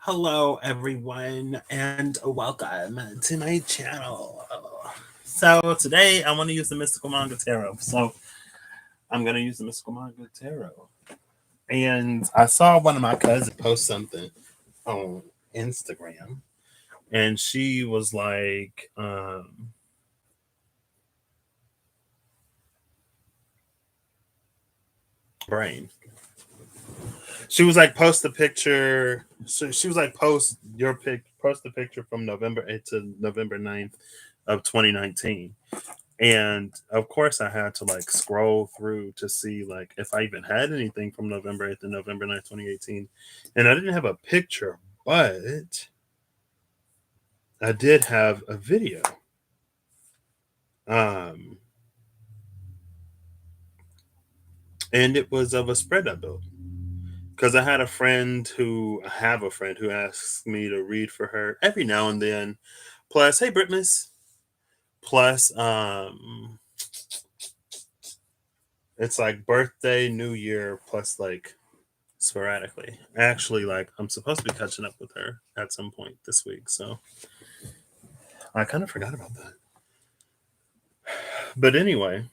Hello, everyone, and welcome to my channel. So, today I want to use the Mystical Manga Tarot. So, I'm going to use the Mystical Manga Tarot. And I saw one of my cousins post something on Instagram, and she was like, brain. She was like, post the picture. So she was like, post the picture from November 8th to November 9th of 2019. And of course, I had to like scroll through to see like if I even had anything from November 8th to November 9th, 2018. And I didn't have a picture, but I did have a video. Um, and it was of a spread I built. Because I have a friend who asks me to read for her every now and then. Plus, hey, Britmas. Plus, it's like birthday, New Year, plus like sporadically. Actually, like I'm supposed to be catching up with her at some point this week, so I kind of forgot about that. But anyway,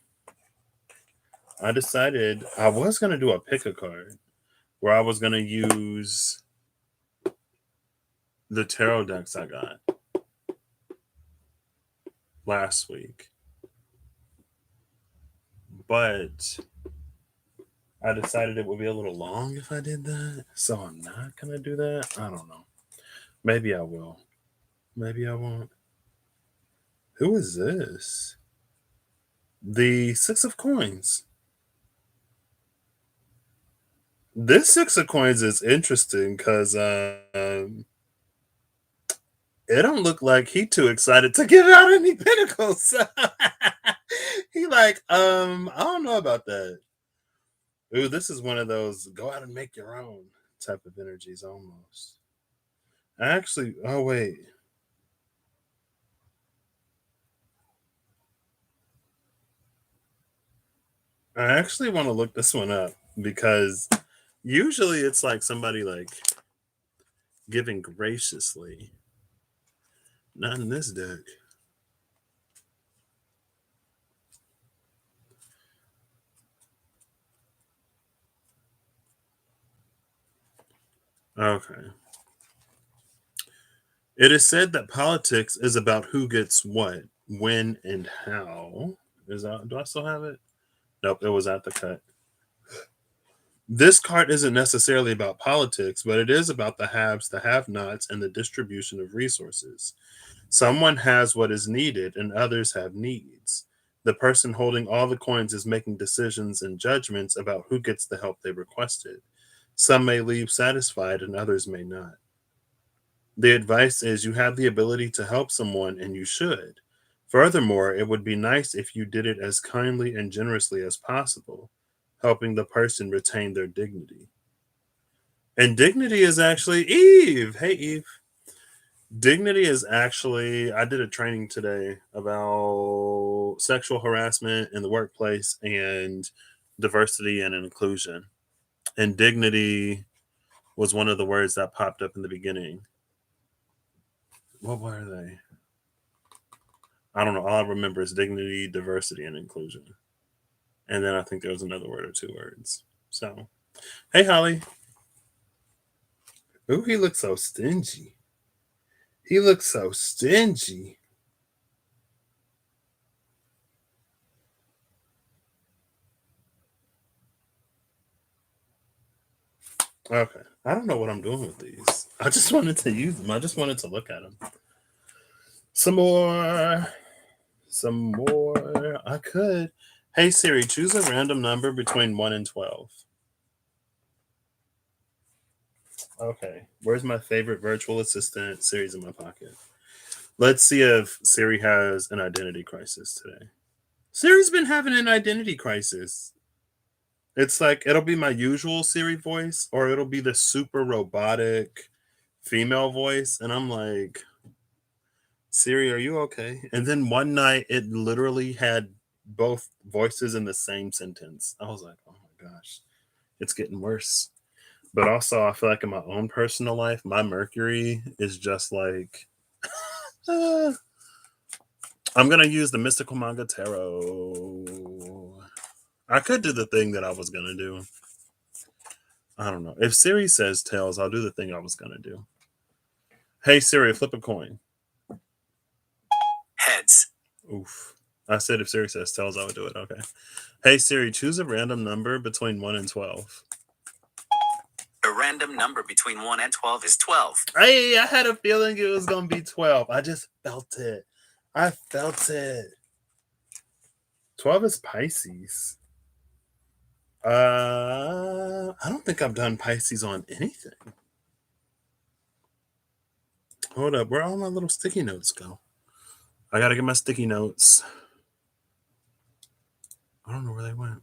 I decided I was gonna do a pick a card where I was gonna use the tarot decks I got last week, but I decided it would be a little long if I did that, so I'm not gonna do that. I don't know. Maybe I will. Maybe I won't. Who is this? The Six of Coins. This Six of Coins is interesting because it don't look like he too excited to give out any pinnacles. He like, I don't know about that. Ooh, this is one of those go out and make your own type of energies almost. Actually, oh wait. I actually want to look this one up because usually it's like somebody like giving graciously. Not in this deck. Okay. It is said that politics is about who gets what, when, and how. Is that, do I still have it? Nope, it was at the cut. This card isn't necessarily about politics, but it is about the haves, the have nots, and the distribution of resources. Someone has what is needed, and others have needs. The person holding all the coins is making decisions and judgments about who gets the help they requested. Some may leave satisfied, and others may not. The advice is you have the ability to help someone and you should. Furthermore, it would be nice if you did it as kindly and generously as possible, helping the person retain their dignity. And dignity is actually Eve. Hey, Eve. Dignity is actually, I did a training today about sexual harassment in the workplace and diversity and inclusion. And dignity was one of the words that popped up in the beginning. What were they? I don't know. All I remember is dignity, diversity, and inclusion. And then I think there was another word or two words. So, hey, Holly. Ooh, he looks so stingy. He looks so stingy. Okay. I don't know what I'm doing with these. I just wanted to use them. I just wanted to look at them. Some more. Some more. I could. Hey, Siri, choose a random number between 1 and 12. Okay. Where's my favorite virtual assistant? Siri's in my pocket. Let's see if Siri has an identity crisis today. Siri's been having an identity crisis. It's like it'll be my usual Siri voice or it'll be the super robotic female voice. And I'm like, Siri, are you okay? And then one night it literally had both voices in the same sentence. I was like, oh my gosh, it's getting worse. But also, I feel like in my own personal life, my Mercury is just like, uh, I'm going to use the Mystical Manga Tarot. I could do the thing that I was going to do. I don't know. If Siri says tails, I'll do the thing I was going to do. Hey, Siri, flip a coin. Heads. Oof. I said if Siri says tails, I would do it. Okay. Hey, Siri, choose a random number between 1 and 12. A random number between 1 and 12 is 12. Hey, I had a feeling it was going to be 12. I just felt it. I felt it. 12 is Pisces. I don't think I've done Pisces on anything. Hold up. Where all my little sticky notes go? I got to get my sticky notes. I don't know where they went.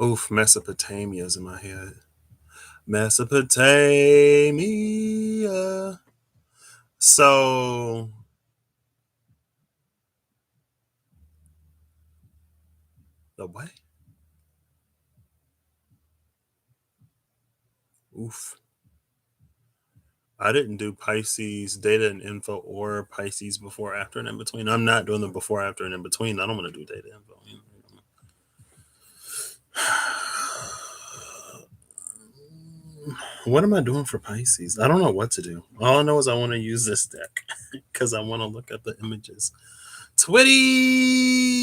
Oof, Mesopotamia's in my head. Mesopotamia. So the what? Oof. I didn't do Pisces data and info or Pisces before, after, and in between. I'm not doing the before, after, and in between. I don't want to do data info. What am I doing for Pisces? I don't know what to do. All I know is I want to use this deck because I want to look at the images. Twitty!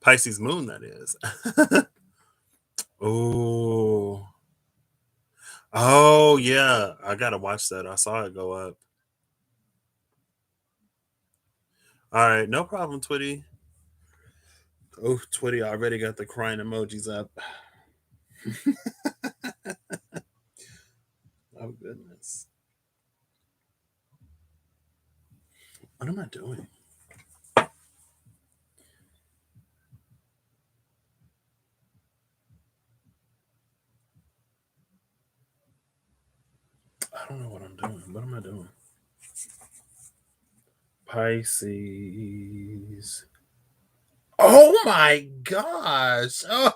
Pisces moon, that is. Oh. Oh, yeah. I got to watch that. I saw it go up. All right. No problem, Twitty. Oh, Twitty already got the crying emojis up. Oh, goodness. What am I doing? I don't know what I'm doing. What am I doing? Pisces. Oh my gosh. Oh.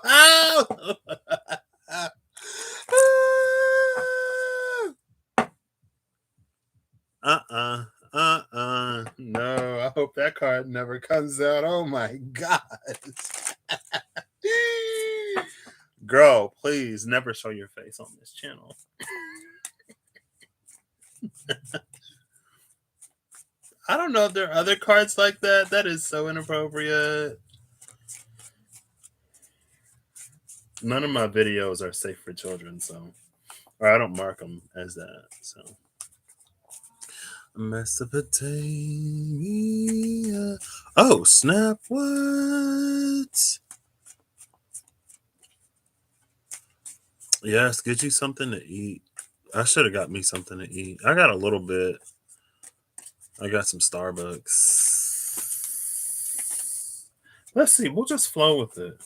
No, I hope that card never comes out. Oh my gosh. Girl, please never show your face on this channel. I don't know if there are other cards like that. That is so inappropriate. None of my videos are safe for children, so, or I don't mark them as that. So, Mesopotamia. Oh snap! What? Yes, get you something to eat. I should have got me something to eat. I got a little bit. I got some Starbucks. Let's see. We'll just flow with it.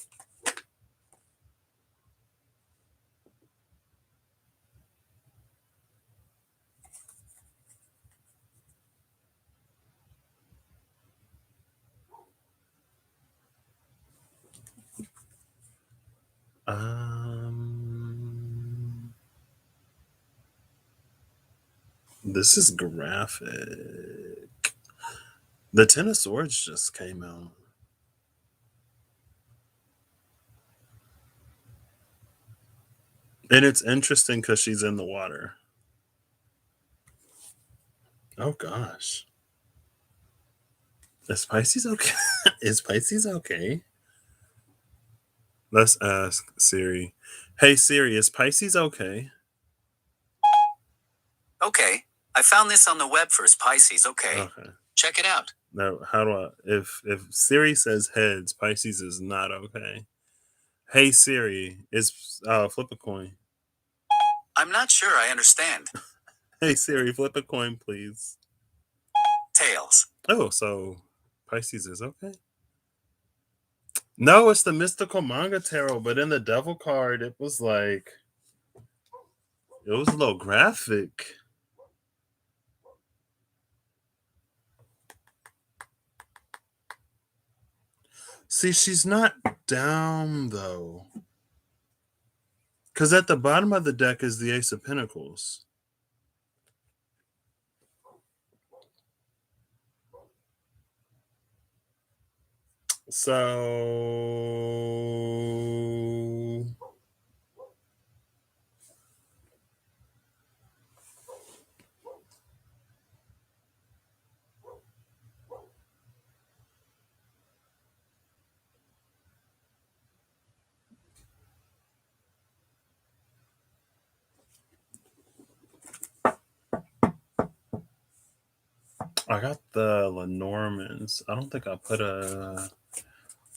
This is graphic. The Ten of Swords just came out. And it's interesting because she's in the water. Oh gosh. Is Pisces okay? Is Pisces okay? Let's ask Siri. Hey Siri, is Pisces okay? Okay. I found this on the web for Pisces. Okay. Check it out. No, how do I if Siri says heads, Pisces is not okay. Hey Siri, is flip a coin. I'm not sure I understand. Hey Siri, flip a coin, please. Tails. Oh, so Pisces is okay. No, it's the Mystical Manga Tarot, but in the Devil card, it was like, it was a little graphic. See, she's not down though. Because at the bottom of the deck is the Ace of Pentacles. So I got the Lenormands. I don't think I put a.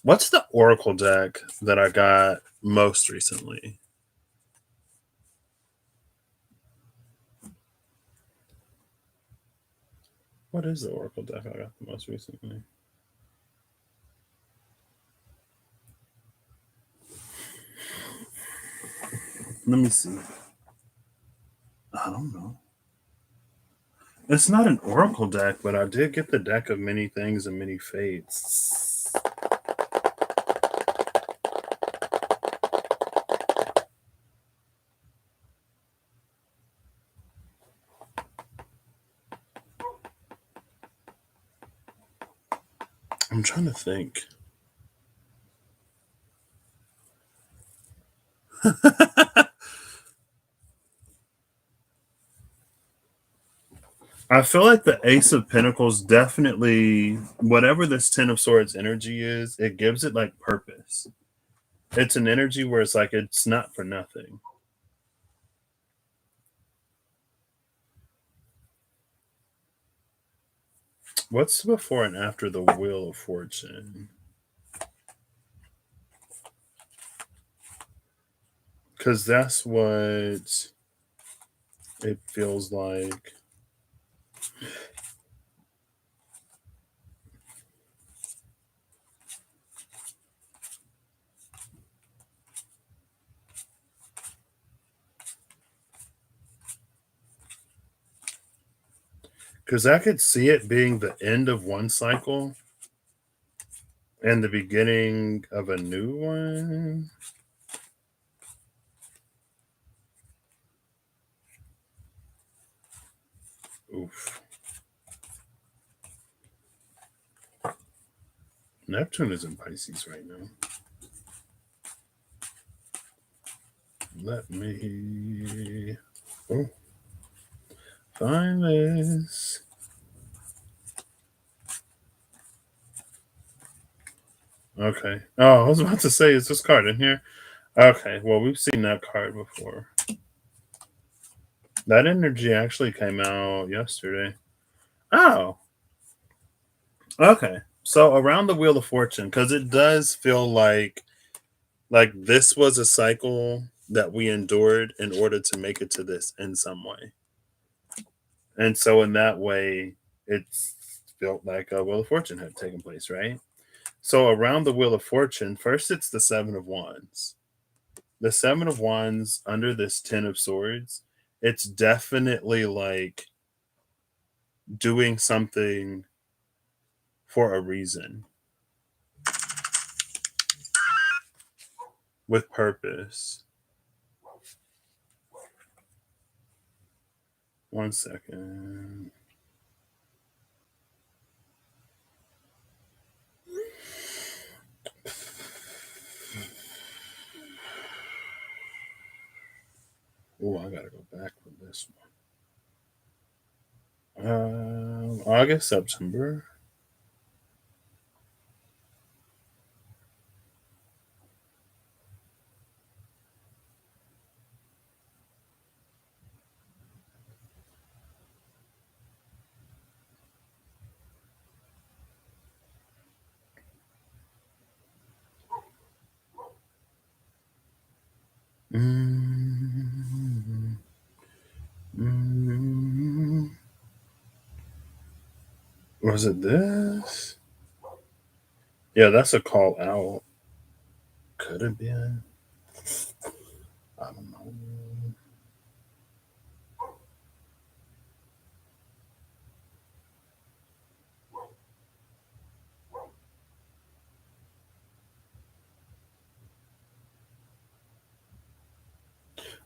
What's the Oracle deck that I got most recently? What is the Oracle deck I got the most recently? Let me see. I don't know. It's not an Oracle deck, but I did get the deck of many things and many fates. I'm trying to think. I feel like the Ace of Pentacles definitely, whatever this Ten of Swords energy is, it gives it like purpose. It's an energy where it's like it's not for nothing. What's before and after the Wheel of Fortune? Because that's what it feels like. Because I could see it being the end of one cycle and the beginning of a new one. Oof. Neptune is in Pisces right now. Let me find this. Okay. Oh, I was about to say, is this card in here? Okay. Well, we've seen that card before. That energy actually came out yesterday. Oh. Okay. So around the Wheel of Fortune, because it does feel like this was a cycle that we endured in order to make it to this in some way. And so in that way, it's felt like a Wheel of Fortune had taken place, right? So around the Wheel of Fortune, first it's the Seven of Wands. The Seven of Wands under this Ten of Swords, it's definitely like doing something for a reason with purpose. One second. Oh, I gotta go back with this one. August, September. Mm-hmm. Mm-hmm. Was it this? Yeah, that's a call out. Could have been. I don't know.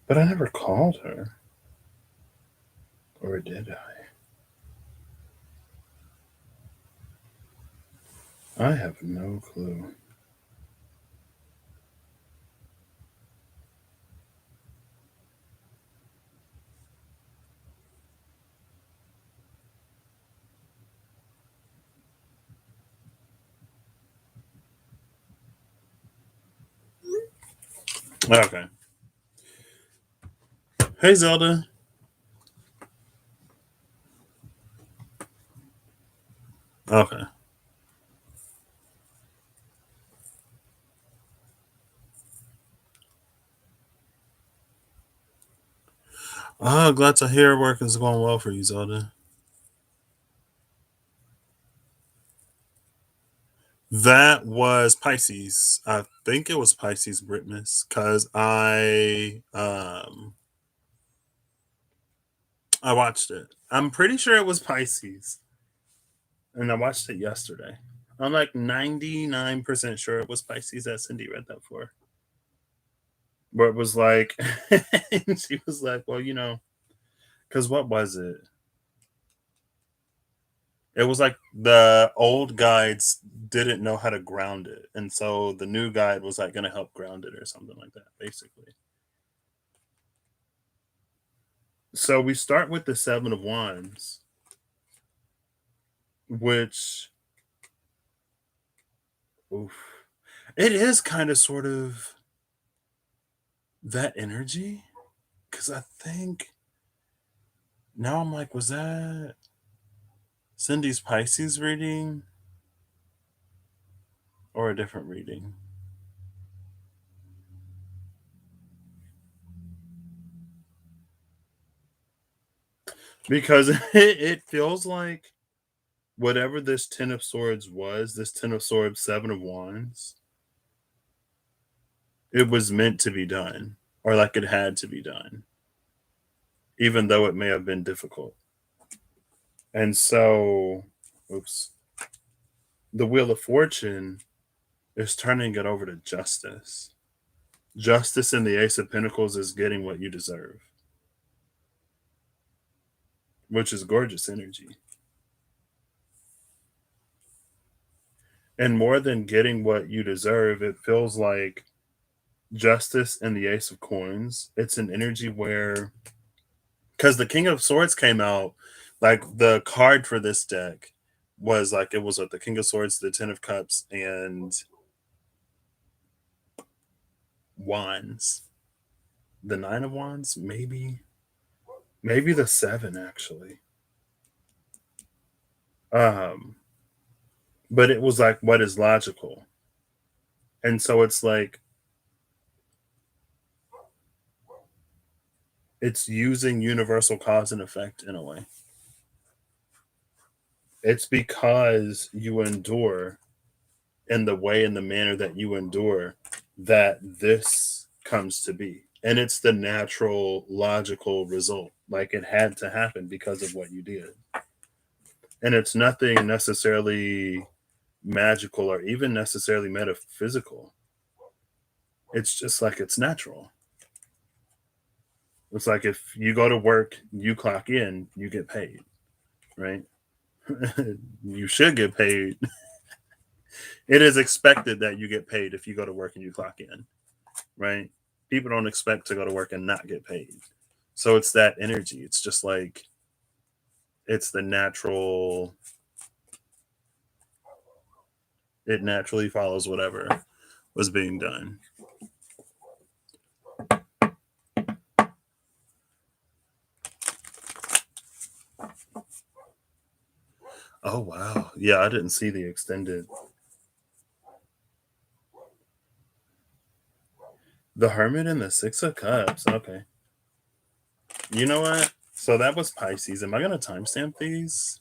But I never called her. Or did I? I have no clue. Okay. Hey, Zelda. Okay. Oh, glad to hear work is going well for you, Zelda. That was Pisces. I think it was Pisces Britmas because I watched it. I'm pretty sure it was Pisces, and I watched it yesterday. I'm like 99% sure it was Pisces that Cindy read that for. Where it was like, and she was like, well, because what was it? It was like the old guides didn't know how to ground it. And so the new guide was like going to help ground it or something like that, basically. So we start with the Seven of Wands, which, oof, it is kind of sort of that energy. Because I think now I'm like, was that Cindy's Pisces reading or a different reading? Because it feels like whatever this Ten of Swords was, this Ten of Swords, Seven of Wands, it was meant to be done, or like it had to be done, even though it may have been difficult. And so, oops, the Wheel of Fortune is turning it over to justice. Justice in the Ace of Pentacles is getting what you deserve, which is gorgeous energy. And more than getting what you deserve, it feels like justice and the Ace of Coins. It's an energy where, because the King of Swords came out, like the card for this deck was like, it was with the King of Swords, the Ten of Cups, and Wands. The Nine of Wands, maybe the Seven actually. Um, but it was like, what is logical? And so it's like, it's using universal cause and effect in a way. It's because you endure in the way and the manner that you endure that this comes to be. And it's the natural, logical result. Like it had to happen because of what you did. And it's nothing necessarily magical or even necessarily metaphysical. It's just like it's natural. It's like if you go to work, you clock in, you get paid, right? You should get paid. It is expected that you get paid if you go to work and you clock in, right? People don't expect to go to work and not get paid. So it's that energy. It's just like it's the natural, it naturally follows whatever was being done. Oh wow. Yeah, I didn't see the extended. The Hermit and the Six of Cups. Okay. You know what? So that was Pisces. Am I gonna timestamp these?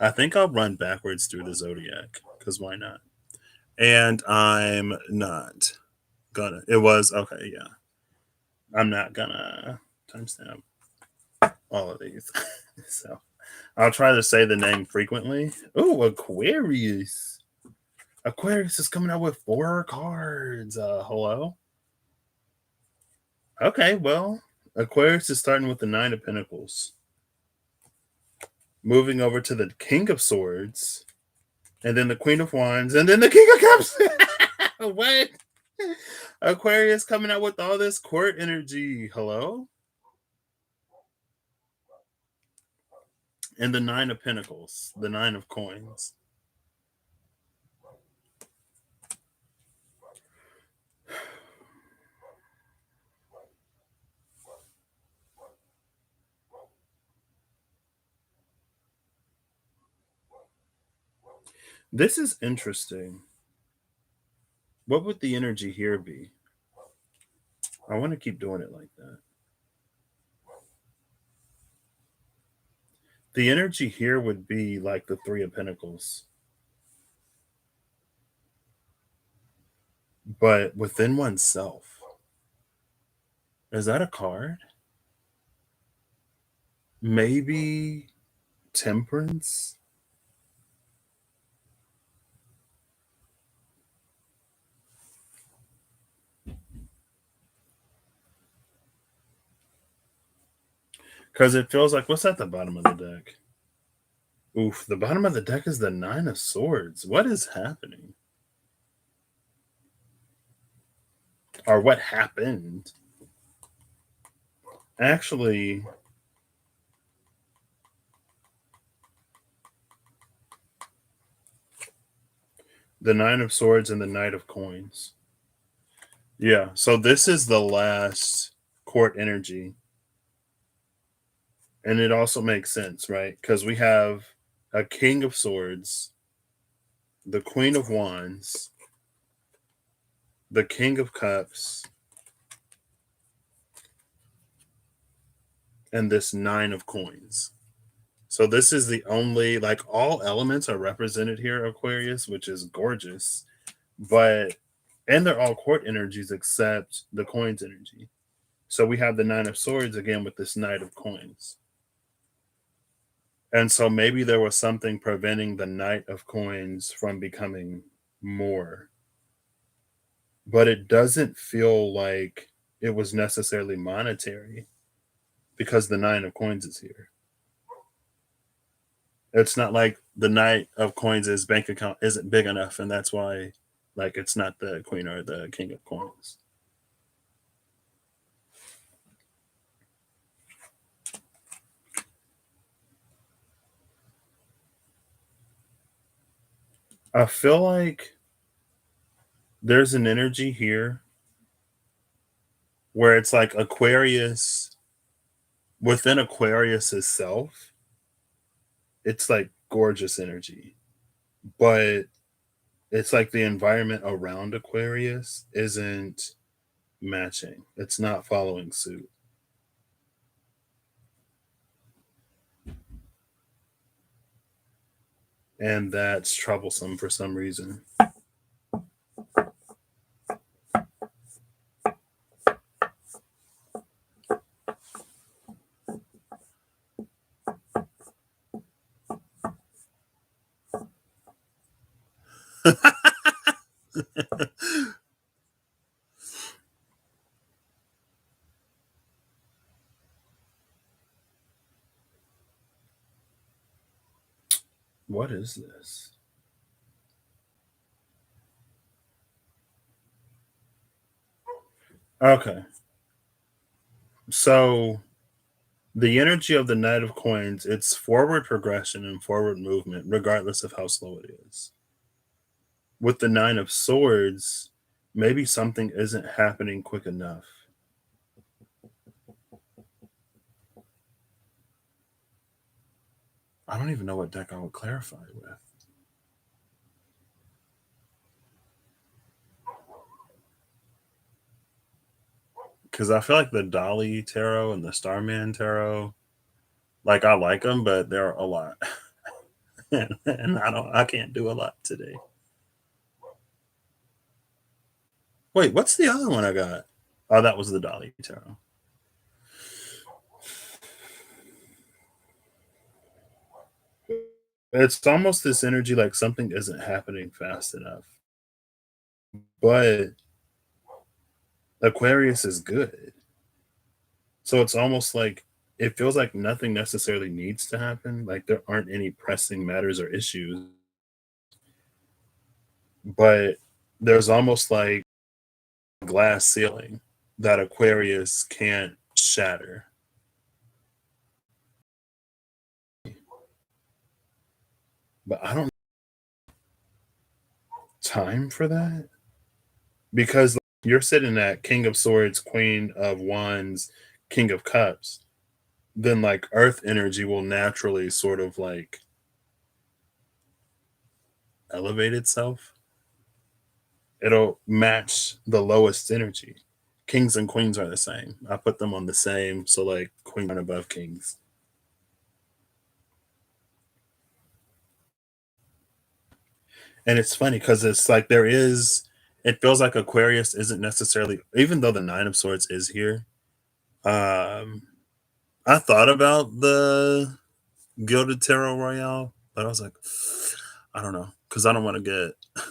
I think I'll run backwards through the zodiac because why not? And I'm not gonna. It was okay. Yeah, I'm not gonna timestamp all of these. So I'll try to say the name frequently. Oh, Aquarius. Aquarius is coming out with 4 cards. Hello. Okay, well, Aquarius is starting with the Nine of Pentacles, moving over to the King of Swords, and then the Queen of Wands, and then the King of Cups. What? Aquarius coming out with all this court energy. Hello? And the Nine of Pentacles, the Nine of Coins. This is interesting. What would the energy here be? I want to keep doing it like that. The energy here would be like the Three of Pentacles, but within oneself. Is that a card? Maybe Temperance? Because it feels like, what's at the bottom of the deck? Oof, the bottom of the deck is the Nine of Swords. What is happening? Or what happened? Actually, the Nine of Swords and the Knight of Coins. Yeah, so this is the last court energy. And it also makes sense, right? Because we have a King of Swords, the Queen of Wands, the King of Cups, and this Nine of Coins. So this is the only, like, all elements are represented here, Aquarius, which is gorgeous. But and they're all court energies except the coins energy. So we have the Nine of Swords again with this Knight of Coins. And so maybe there was something preventing the Knight of Coins from becoming more. But it doesn't feel like it was necessarily monetary because the Nine of Coins is here. It's not like the Knight of Coins' bank account isn't big enough, and that's why, like, it's not the Queen or the King of Coins. I feel like there's an energy here where it's like Aquarius within Aquarius itself. It's like gorgeous energy, but it's like the environment around Aquarius isn't matching. It's not following suit. And that's troublesome for some reason. What is this? Okay. So the energy of the Knight of Coins, it's forward progression and forward movement, regardless of how slow it is. With the Nine of Swords, maybe something isn't happening quick enough. I don't even know what deck I would clarify with. Because I feel like the Dolly Tarot and the Starman Tarot, like, I like them, but they're a lot. And I can't do a lot today. Wait, what's the other one I got? Oh, that was the Dolly Tarot. It's almost this energy like something isn't happening fast enough. But Aquarius is good. So it's almost like it feels like nothing necessarily needs to happen. Like there aren't any pressing matters or issues, but there's almost like a glass ceiling that Aquarius can't shatter. But I don't have time for that because you're sitting at King of Swords, Queen of Wands, King of Cups. Then like Earth energy will naturally sort of like elevate itself. It'll match the lowest energy. Kings and queens are the same. I put them on the same, so like queens aren't above kings. And it's funny because it's like it feels like Aquarius isn't necessarily, even though the Nine of Swords is here. Um, I thought about the Gilded Tarot Royale, but I was like, I don't know, because I don't want to get.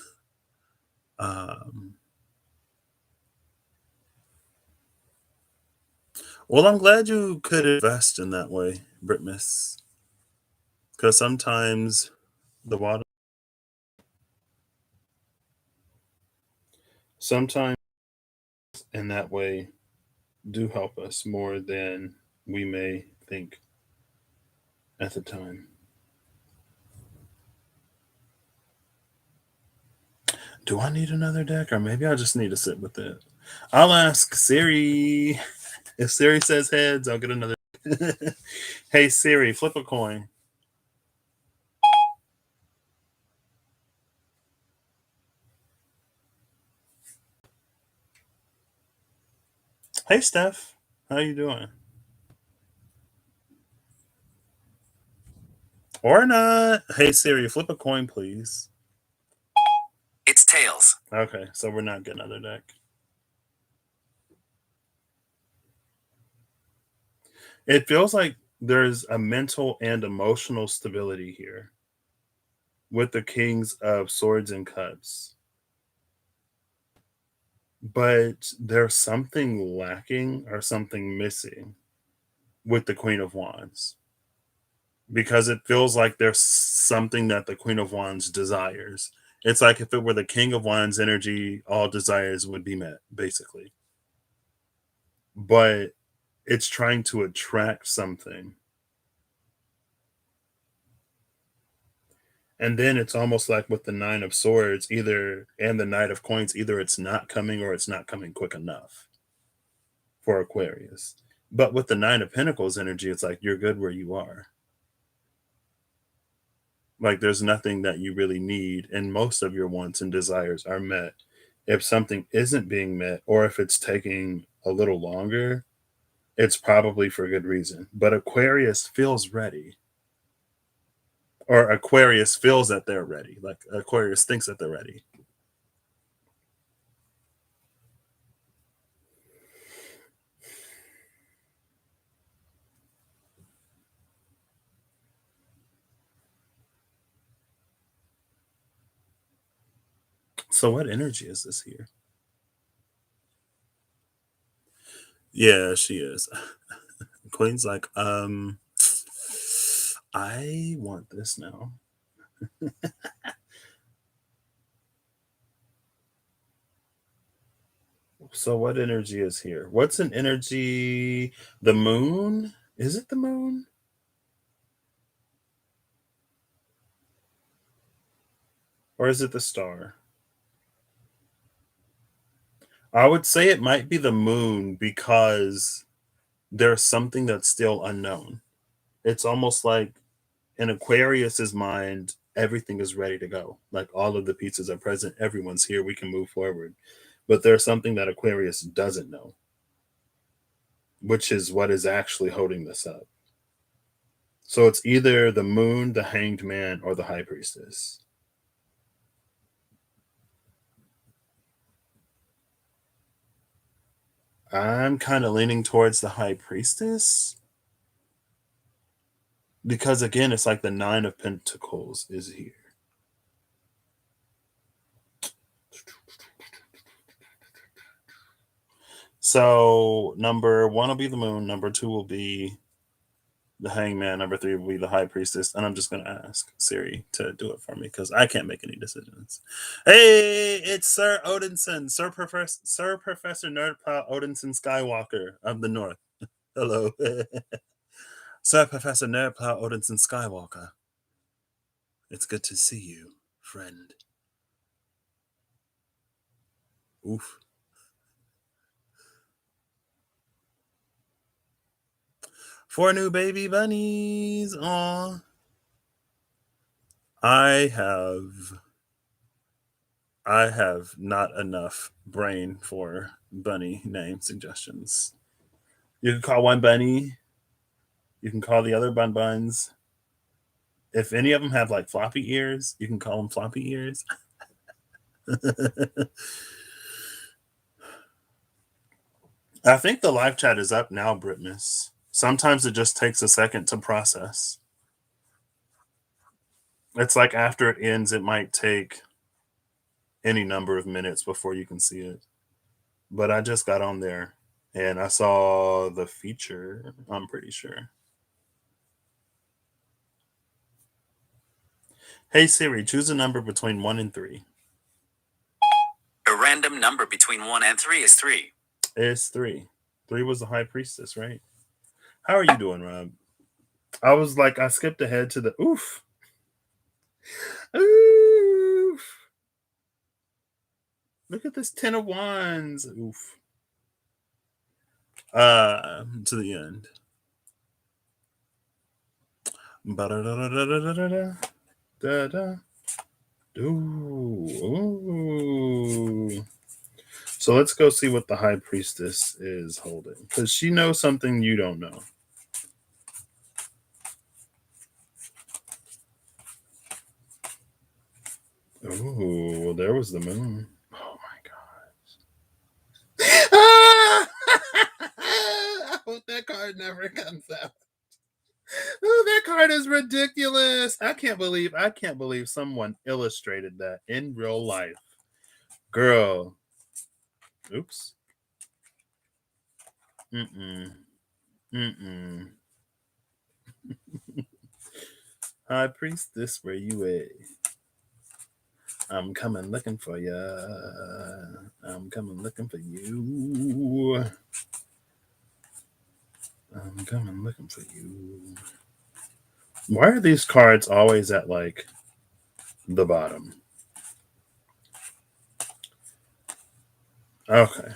Um, well, I'm glad you could invest in that way, Britmas, because sometimes the water, sometimes in that way do help us more than we may think at the time. Do I need another deck, or maybe I just need to sit with it? I'll ask Siri. If Siri says heads, I'll get another. Hey Siri, flip a coin. Hey Steph, how you doing? Or not? Hey Siri, flip a coin, please. It's tails. Okay, so we're not getting another deck. It feels like there's a mental and emotional stability here with the Kings of Swords and Cups. But there's something lacking or something missing with the Queen of Wands because it feels like there's something that the Queen of Wands desires. It's like if it were the King of Wands energy, all desires would be met, basically. But it's trying to attract something. And then it's almost like with the Nine of Swords, either and the Knight of Coins, either it's not coming or it's not coming quick enough for Aquarius. But with the Nine of Pentacles energy, it's like you're good where you are. Like there's nothing that you really need, and most of your wants and desires are met. If something isn't being met, or if it's taking a little longer, it's probably for good reason. But Aquarius feels ready, or Aquarius feels that they're ready. Like Aquarius thinks that they're ready. So what energy is this here? Yeah, she is. Queen's like, I want this now. So what energy is here? What's an energy? The moon? Is it the moon? Or is it the star? I would say it might be the moon because there's something that's still unknown. It's almost like in Aquarius's mind, everything is ready to go. Like all of the pieces are present, everyone's here, we can move forward. But there's something that Aquarius doesn't know, which is what is actually holding this up. So it's either the moon, the hanged man, or the high priestess. I'm kind of leaning towards the high priestess because again, it's like the nine of pentacles is here. So number 1 will be the moon. Number 2 will be the hangman. Number 3 will be the high priestess. And I'm just going to ask Siri to do it for me because I can't make any decisions. Hey, it's Sir Odinson, Sir Professor Nerdplow Odinson Skywalker of the North. Hello. Sir Professor Nerdplow Odinson Skywalker. It's good to see you, friend. Oof. 4 new baby bunnies. Aw. I have not enough brain for bunny name suggestions. You can call one bunny. You can call the other buns. If any of them have like floppy ears, you can call them floppy ears. I think the live chat is up now, Britmas. Sometimes it just takes a second to process. It's like after it ends, it might take any number of minutes before you can see it. But I just got on there and I saw the feature, I'm pretty sure. Hey Siri, choose a number between 1 and 3. A random number between 1 and 3 is 3. It's 3. 3 was the high priestess, right? How are you doing, Rob? I was like, I skipped ahead to the oof. Oof. Look at this 10 of wands. Oof. To the end. Da-da. Ooh. So let's go see what the high priestess is holding. Because she knows something you don't know. Oh, well, there was the moon. Oh my gosh. I hope that card never comes out. Oh, that card is ridiculous. I can't believe someone illustrated that in real life. Girl. Oops. Mm-mm. High priestess, where you at? I'm coming looking for ya. I'm coming looking for you. I'm coming looking for you. Why are these cards always at like the bottom? Okay.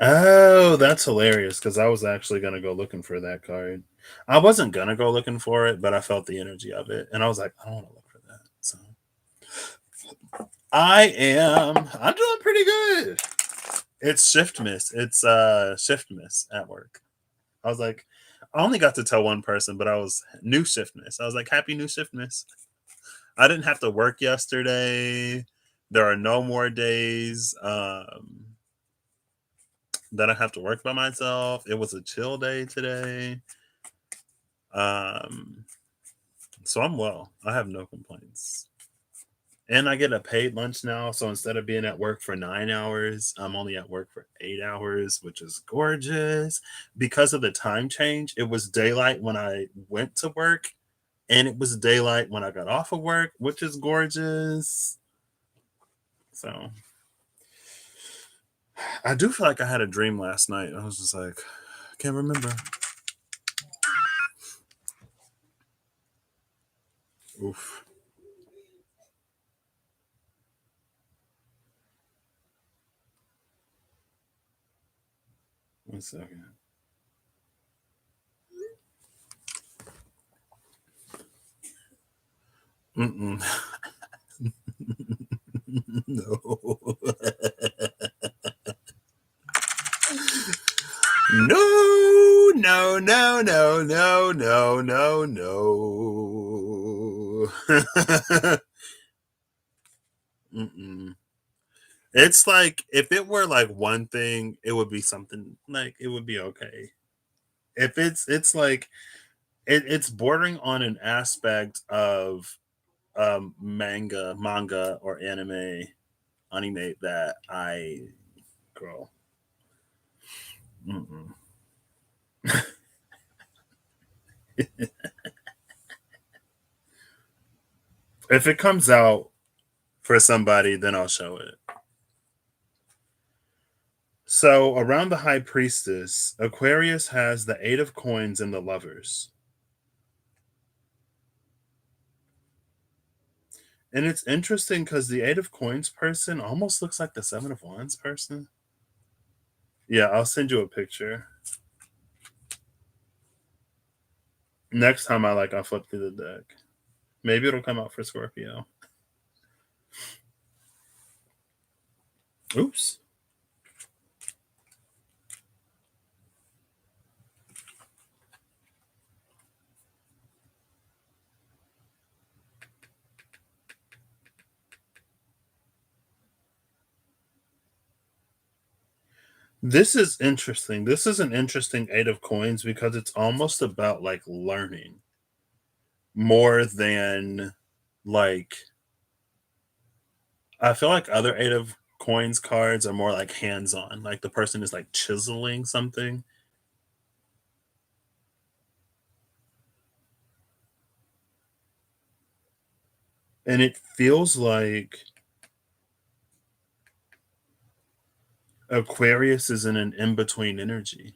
Oh, that's hilarious because I was actually going to go looking for that card. I wasn't going to go looking for it, but I felt the energy of it. And I was like, I don't want to look for that. So I'm doing pretty good. It's shift miss. It's shift miss at work. I was like, I only got to tell one person, but I was new shift miss. I was like, happy new shift miss. I didn't have to work yesterday. There are no more days that I have to work by myself. It was a chill day today. So I'm well. I have no complaints. And I get a paid lunch now. So instead of being at work for 9 hours, I'm only at work for 8 hours, which is gorgeous. Because of the time change, it was daylight when I went to work, and it was daylight when I got off of work, which is gorgeous. So I do feel like I had a dream last night. I was just like, I can't remember. Oof. One second. Mm-mm. No. No. Mm-mm. It's like if it were like one thing, it would be something like it would be okay. If it's like it's bordering on an aspect of manga or anime that I girl. Mm-mm. If it comes out for somebody, then I'll show it. So around the high priestess, Aquarius has the eight of coins and the lovers. And it's interesting because the eight of coins person almost looks like the seven of wands person. Yeah, I'll send you a picture. Next time I'll flip through the deck. Maybe it'll come out for Scorpio. Oops. This is interesting. This is an interesting eight of coins because it's almost about like learning more than like I feel like other eight of coins cards are more like hands on. Like the person is like chiseling something. And it feels like Aquarius is in an in between energy.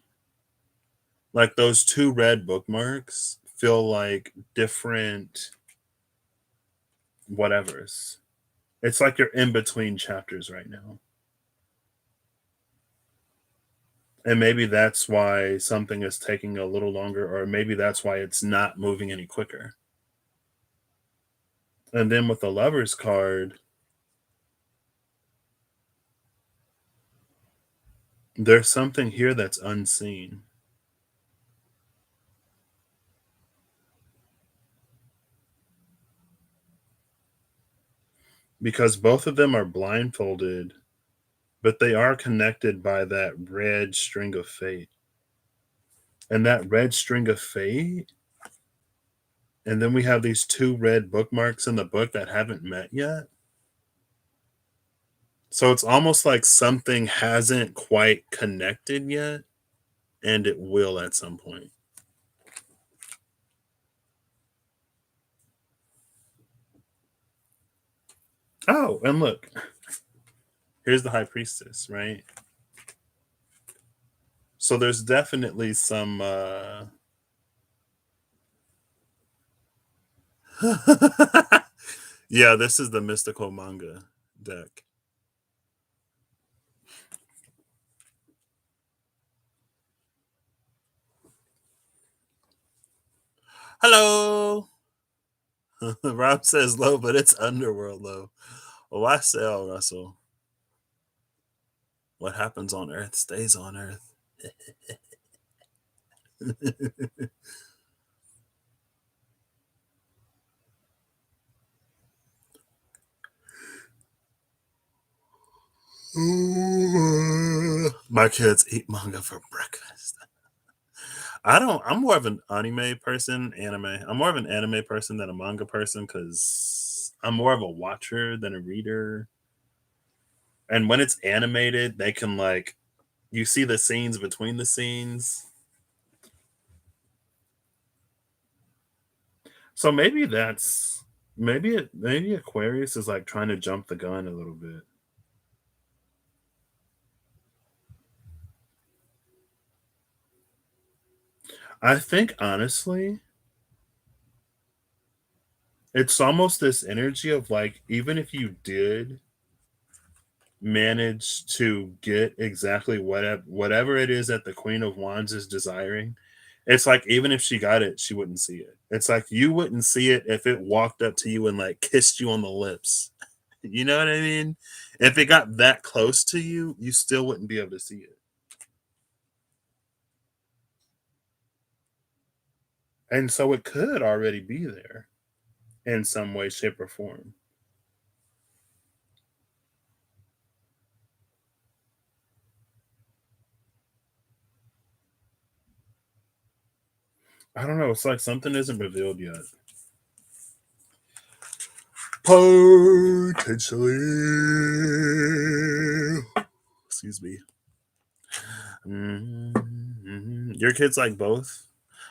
Like those two red bookmarks feel like different whatevers. It's like you're in between chapters right now. And maybe that's why something is taking a little longer, or maybe that's why it's not moving any quicker. And then with the lovers card, there's something here that's unseen. Because both of them are blindfolded, but they are connected by that red string of fate. And that red string of fate, and then we have these two red bookmarks in the book that haven't met yet. So it's almost like something hasn't quite connected yet, and it will at some point. Oh, and look, here's the high priestess, right? So there's definitely some yeah, this is the mystical manga deck. Hello. Rob says low, but it's underworld low. Well, why sell, Russell? What happens on Earth stays on Earth. My kids eat manga for breakfast. I'm more of an anime person, I'm more of an anime person than a manga person because I'm more of a watcher than a reader. And when it's animated, they can like you see the scenes between the scenes. So maybe Aquarius is like trying to jump the gun a little bit. I think honestly, it's almost this energy of like even if you did manage to get exactly whatever it is that the Queen of Wands is desiring, it's like even if she got it, she wouldn't see it. It's like you wouldn't see it if it walked up to you and like kissed you on the lips. You know what I mean? If it got that close to you, you still wouldn't be able to see it. And so it could already be there in some way, shape, or form. I don't know. It's like something isn't revealed yet. Potentially. Excuse me. Your kids like both?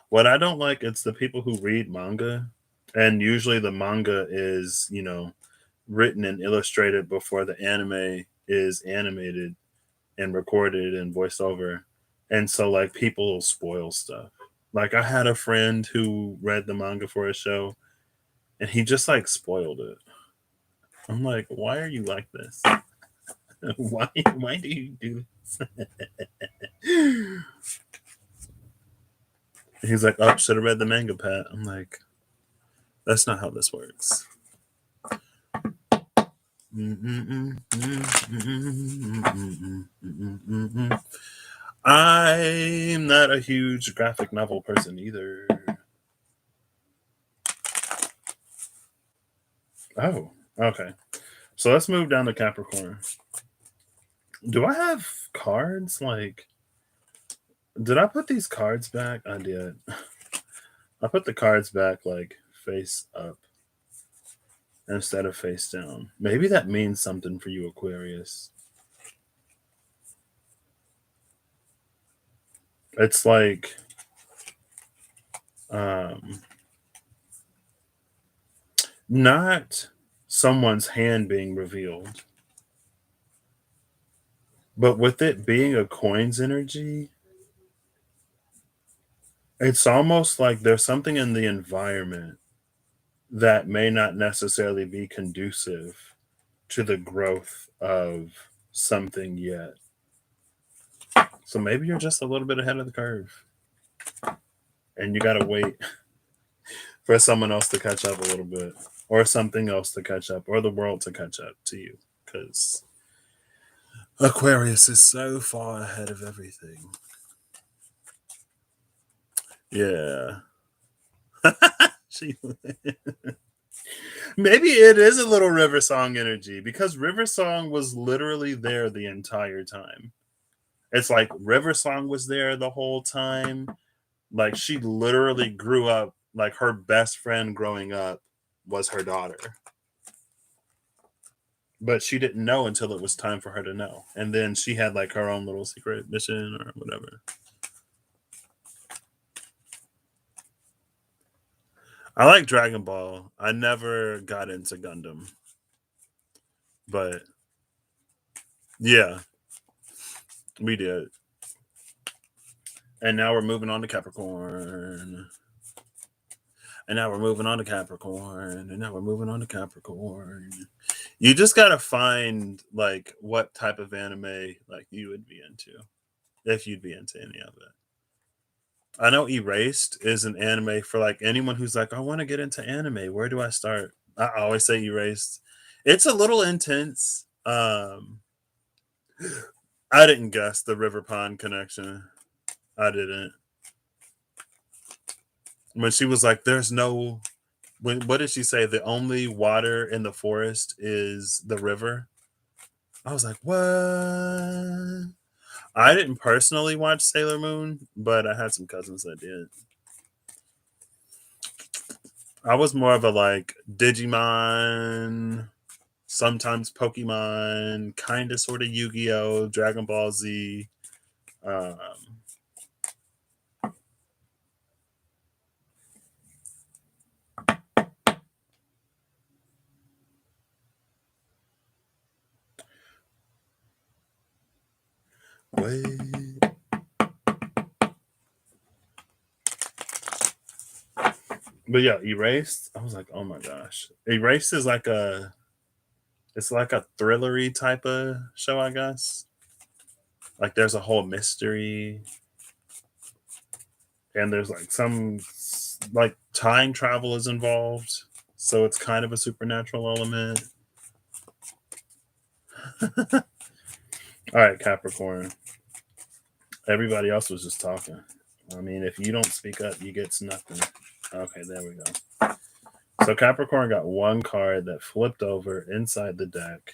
What I don't like, it's the people who read manga. And usually the manga is, written and illustrated before the anime is animated and recorded and voiced over. And so like people will spoil stuff. Like I had a friend who read the manga for a show and he just like spoiled it. I'm like, why are you like this? why do you do this? He's like, oh, should have read the manga, Pat. I'm like, that's not how this works. I'm not a huge graphic novel person either. Oh, okay. So let's move down to Capricorn. Do I have cards? Like, did I put these cards back? I did. I put the cards back like face up instead of face down. Maybe that means something for you, Aquarius. It's like not someone's hand being revealed, but with it being a coin's energy, it's almost like there's something in the environment that may not necessarily be conducive to the growth of something yet. So maybe you're just a little bit ahead of the curve and you got to wait for someone else to catch up a little bit or something else to catch up or the world to catch up to you because Aquarius is so far ahead of everything. Yeah. Maybe it is a little River Song energy because River Song was literally there the entire time. It's like River Song was there the whole time. Like she literally grew up, like her best friend growing up was her daughter. But she didn't know until it was time for her to know. And then she had like her own little secret mission or whatever. I like Dragon Ball. I never got into Gundam. But yeah, we did. And now we're moving on to Capricorn. And now we're moving on to Capricorn. And now we're moving on to Capricorn. You just gotta find like what type of anime like you would be into, if you'd be into any of it. I know Erased is an anime for like anyone who's like, I want to get into anime. Where do I start? I always say Erased. It's a little intense. I didn't guess the River Pond connection. I didn't. When she was like, there's no what did she say? The only water in the forest is the river. I was like, what? I didn't personally watch Sailor Moon, but I had some cousins that did. I was more of a like Digimon, sometimes Pokemon, kind of sort of Yu-Gi-Oh, Dragon Ball Z. Wait. But yeah, Erased. I was like, oh my gosh, Erased is like it's like a thrillery type of show, I guess. Like there's a whole mystery, and there's like some like time travel is involved, so it's kind of a supernatural element. All right, Capricorn. Everybody else was just talking. I mean, if you don't speak up, you get nothing. Okay, there we go. So Capricorn got one card that flipped over inside the deck.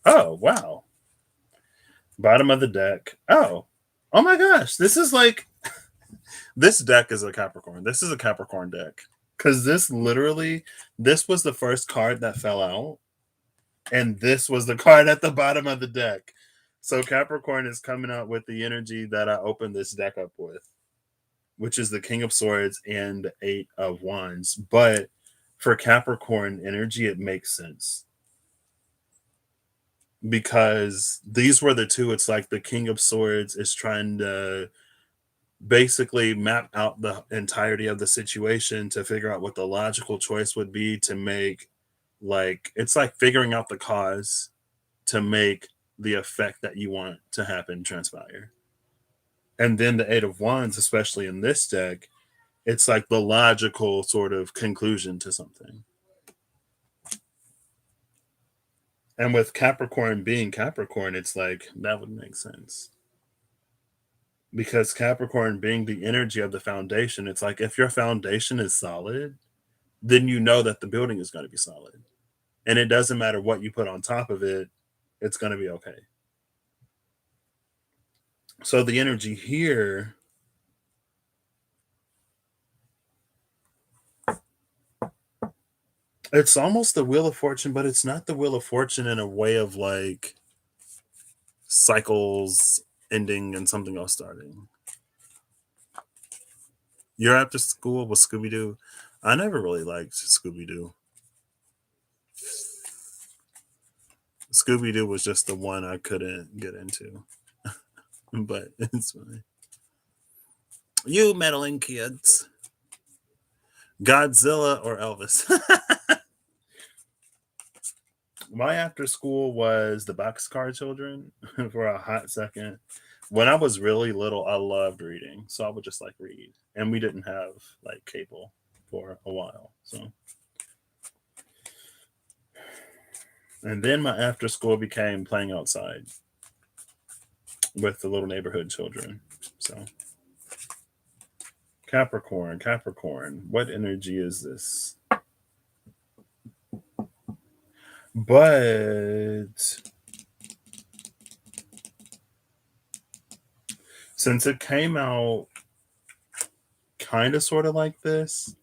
Oh, wow. Bottom of the deck. Oh my gosh. This is like, this deck is a Capricorn. This is a Capricorn deck. Because this was the first card that fell out, and this was the card at the bottom of the deck. So Capricorn is coming out with the energy that I opened this deck up with, which is the King of Swords and 8 of Wands. But for Capricorn energy, it makes sense. Because these were the two. It's like the King of Swords is trying to basically map out the entirety of the situation to figure out what the logical choice would be to make, like, it's like figuring out the cause to make the effect that you want to happen transpire. And then the 8 of Wands, especially in this deck, it's like the logical sort of conclusion to something. And with Capricorn being Capricorn, it's like that would make sense. Because Capricorn being the energy of the foundation, it's like if your foundation is solid, then you know that the building is going to be solid. And it doesn't matter what you put on top of it, it's going to be okay. So the energy here, it's almost the Wheel of Fortune, but it's not the Wheel of Fortune in a way of like cycles ending and something else starting. You're after school with Scooby Doo. I never really liked Scooby Doo. Scooby Doo was just the one I couldn't get into. But it's fine. You meddling kids. Godzilla or Elvis? My after school was the Boxcar Children for a hot second. When I was really little, I loved reading. So I would just like read. And we didn't have like cable for a while. So and then my after school became playing outside with the little neighborhood children. So Capricorn, what energy is this? But since it came out kind of sort of like this,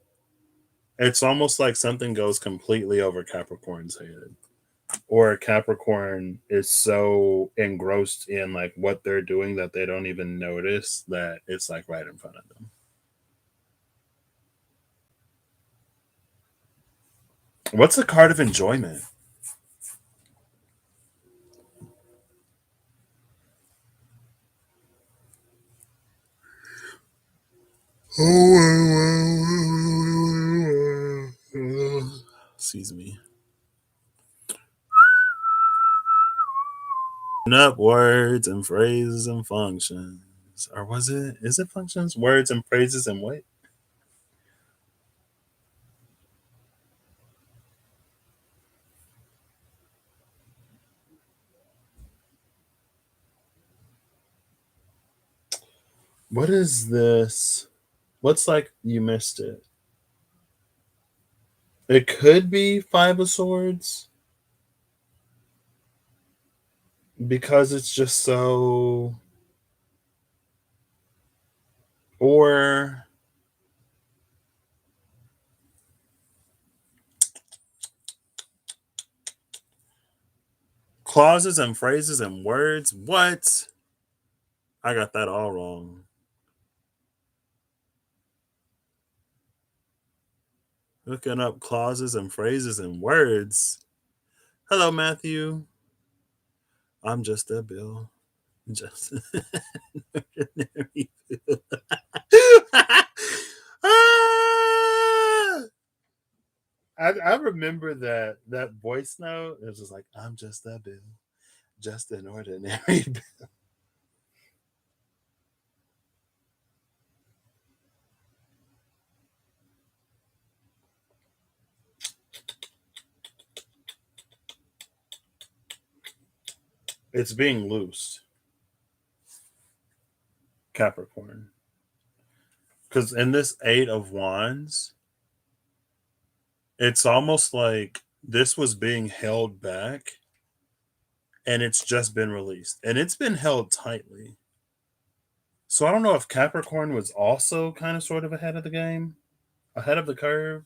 it's almost like something goes completely over Capricorn's head. Or Capricorn is so engrossed in like what they're doing that they don't even notice that it's like right in front of them. What's the card of enjoyment? Excuse me. Up words and phrases and functions. Or was it? Is it functions? Words and phrases and what? What is this? What's like you missed it? It could be Five of Swords because it's just so. Or clauses and phrases and words. What? I got that all wrong. Looking up clauses and phrases and words. Hello, Matthew. I'm just a bill. Just ordinary bill. I remember that voice note. It was just like, I'm just a bill. Just an ordinary bill. It's being loose. Capricorn. Because in this 8 of Wands, it's almost like this was being held back and it's just been released. And it's been held tightly. So I don't know if Capricorn was also kind of sort of ahead of the game. ahead of the curve.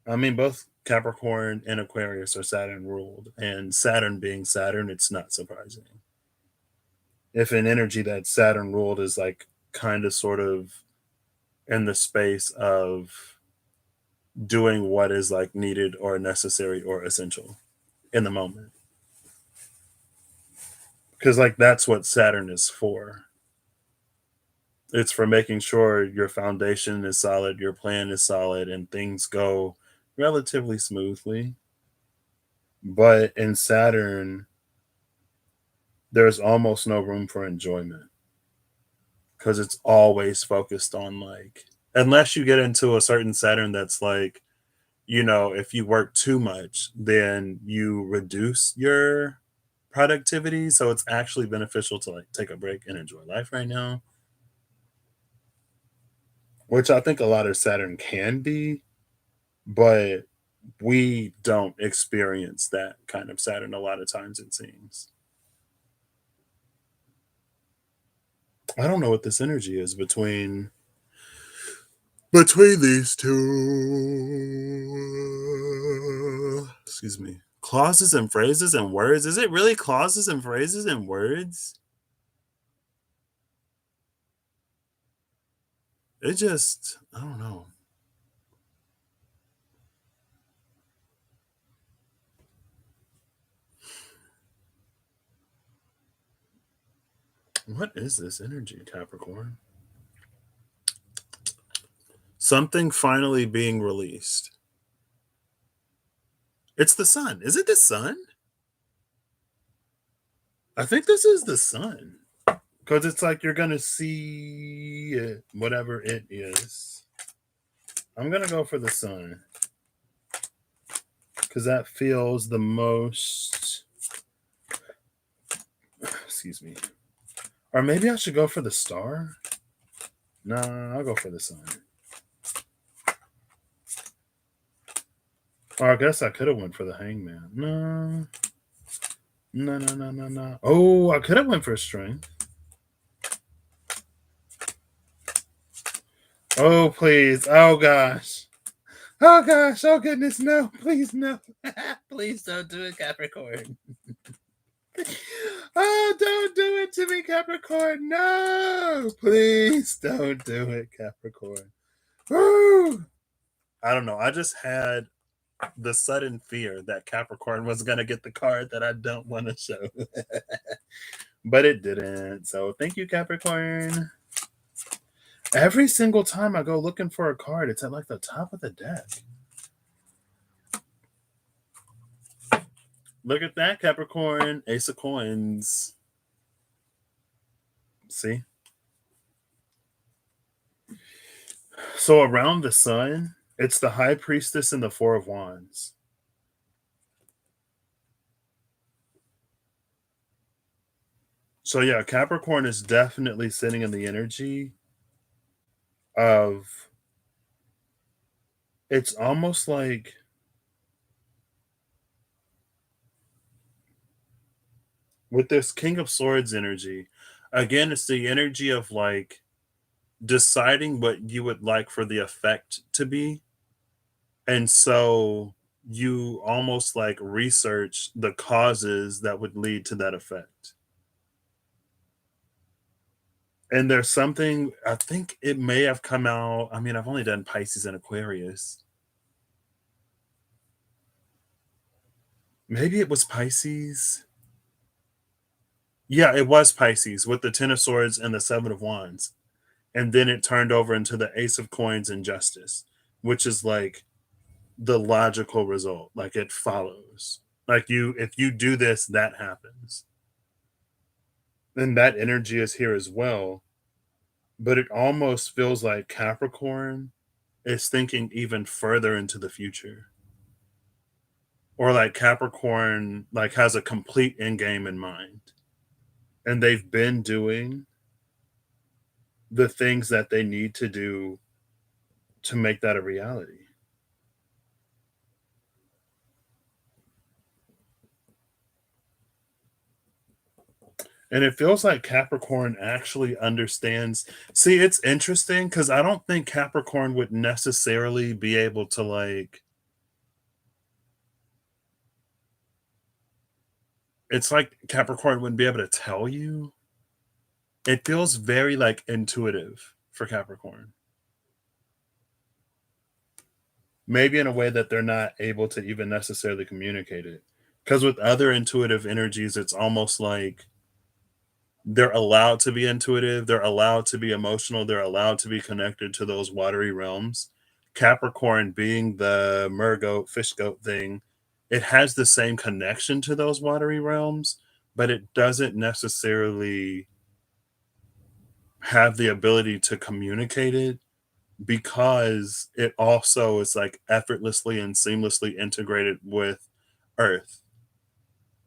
I mean, both Capricorn and Aquarius are Saturn ruled, and Saturn being Saturn, it's not surprising. If an energy that's Saturn ruled is like kind of sort of in the space of doing what is like needed or necessary or essential in the moment. Because like that's what Saturn is for. It's for making sure your foundation is solid, your plan is solid, and things go relatively smoothly. But in Saturn, there's almost no room for enjoyment because it's always focused on like, unless you get into a certain Saturn that's like, if you work too much, then you reduce your productivity. So it's actually beneficial to like take a break and enjoy life right now, which I think a lot of Saturn can be, but we don't experience that kind of Saturn a lot of times, it seems. I don't know what this energy is between these two. Excuse me. Clauses and phrases and words. Is it really clauses and phrases and words? It just, I don't know. What is this energy, Capricorn? Something finally being released. It's the sun. Is it the sun? I think this is the sun. Because it's like you're going to see it, whatever it is. I'm going to go for the sun. Because that feels the most. Excuse me. Or maybe I should go for the star? Nah, I'll go for the sun. Or I guess I could have went for the hangman. No. No. Oh, I could have went for strength. Oh, please. Oh, gosh. Oh, gosh. Oh, goodness. No. Please, no. Please don't do it, Capricorn. Oh, don't do it to me, Capricorn. No. Please don't do it, Capricorn. Woo. I don't know. I just had the sudden fear that Capricorn was going to get the card that I don't want to show. But it didn't. So thank you, Capricorn. Every single time I go looking for a card, it's at like the top of the deck. Look at that, Capricorn. Ace of coins. See? So around the sun, it's the High Priestess and the Four of Wands. So yeah, Capricorn is definitely sitting in the energy of, it's almost like with this King of Swords energy, again, it's the energy of like deciding what you would like for the effect to be. And so you almost like research the causes that would lead to that effect. And there's something, I think it may have come out. I mean, I've only done Pisces and Aquarius. Maybe it was Pisces. Yeah, it was Pisces with the Ten of Swords and the Seven of Wands. And then it turned over into the Ace of Coins and Justice, which is like the logical result. Like it follows. Like if you do this, that happens. And that energy is here as well. But it almost feels like Capricorn is thinking even further into the future. Or like Capricorn like has a complete end game in mind. And they've been doing the things that they need to do to make that a reality. And it feels like Capricorn actually understands. See, it's interesting because I don't think Capricorn would necessarily be able to like. It's like Capricorn wouldn't be able to tell you. It feels very like intuitive for Capricorn. Maybe in a way that they're not able to even necessarily communicate it. Because with other intuitive energies, it's almost like they're allowed to be intuitive, they're allowed to be emotional, they're allowed to be connected to those watery realms. Capricorn being the mergoat, fish goat thing, it has the same connection to those watery realms, but it doesn't necessarily have the ability to communicate it because it also is like effortlessly and seamlessly integrated with earth,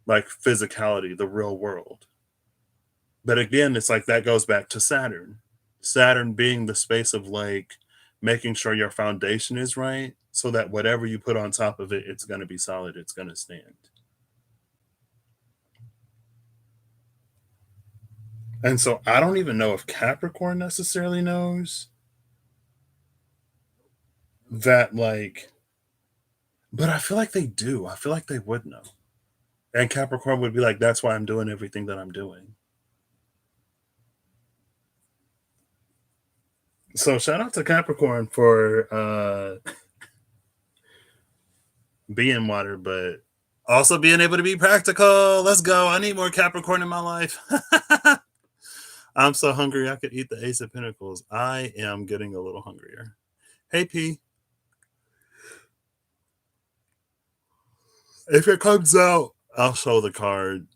like physicality, the real world. But again, it's like that goes back to Saturn. Saturn being the space of like making sure your foundation is right so that whatever you put on top of it, it's going to be solid, it's going to stand. And so I don't even know if Capricorn necessarily knows that, like, but I feel like they do. I feel like they would know. And Capricorn would be like, that's why I'm doing everything that I'm doing. So shout out to Capricorn for being water, but also being able to be practical. Let's go. I need more Capricorn in my life. I'm so hungry I could eat the Ace of Pentacles. I am getting a little hungrier. Hey P, if it comes out, I'll show the card.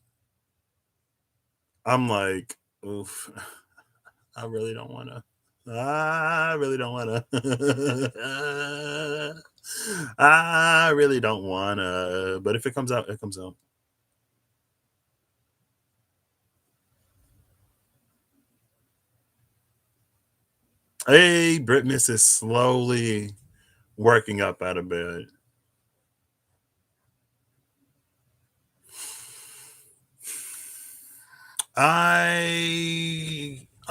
I'm like, oof. I really don't want to. I really don't want to. I really don't want to. But if it comes out, it comes out. Hey, Britness is slowly working up out of bed.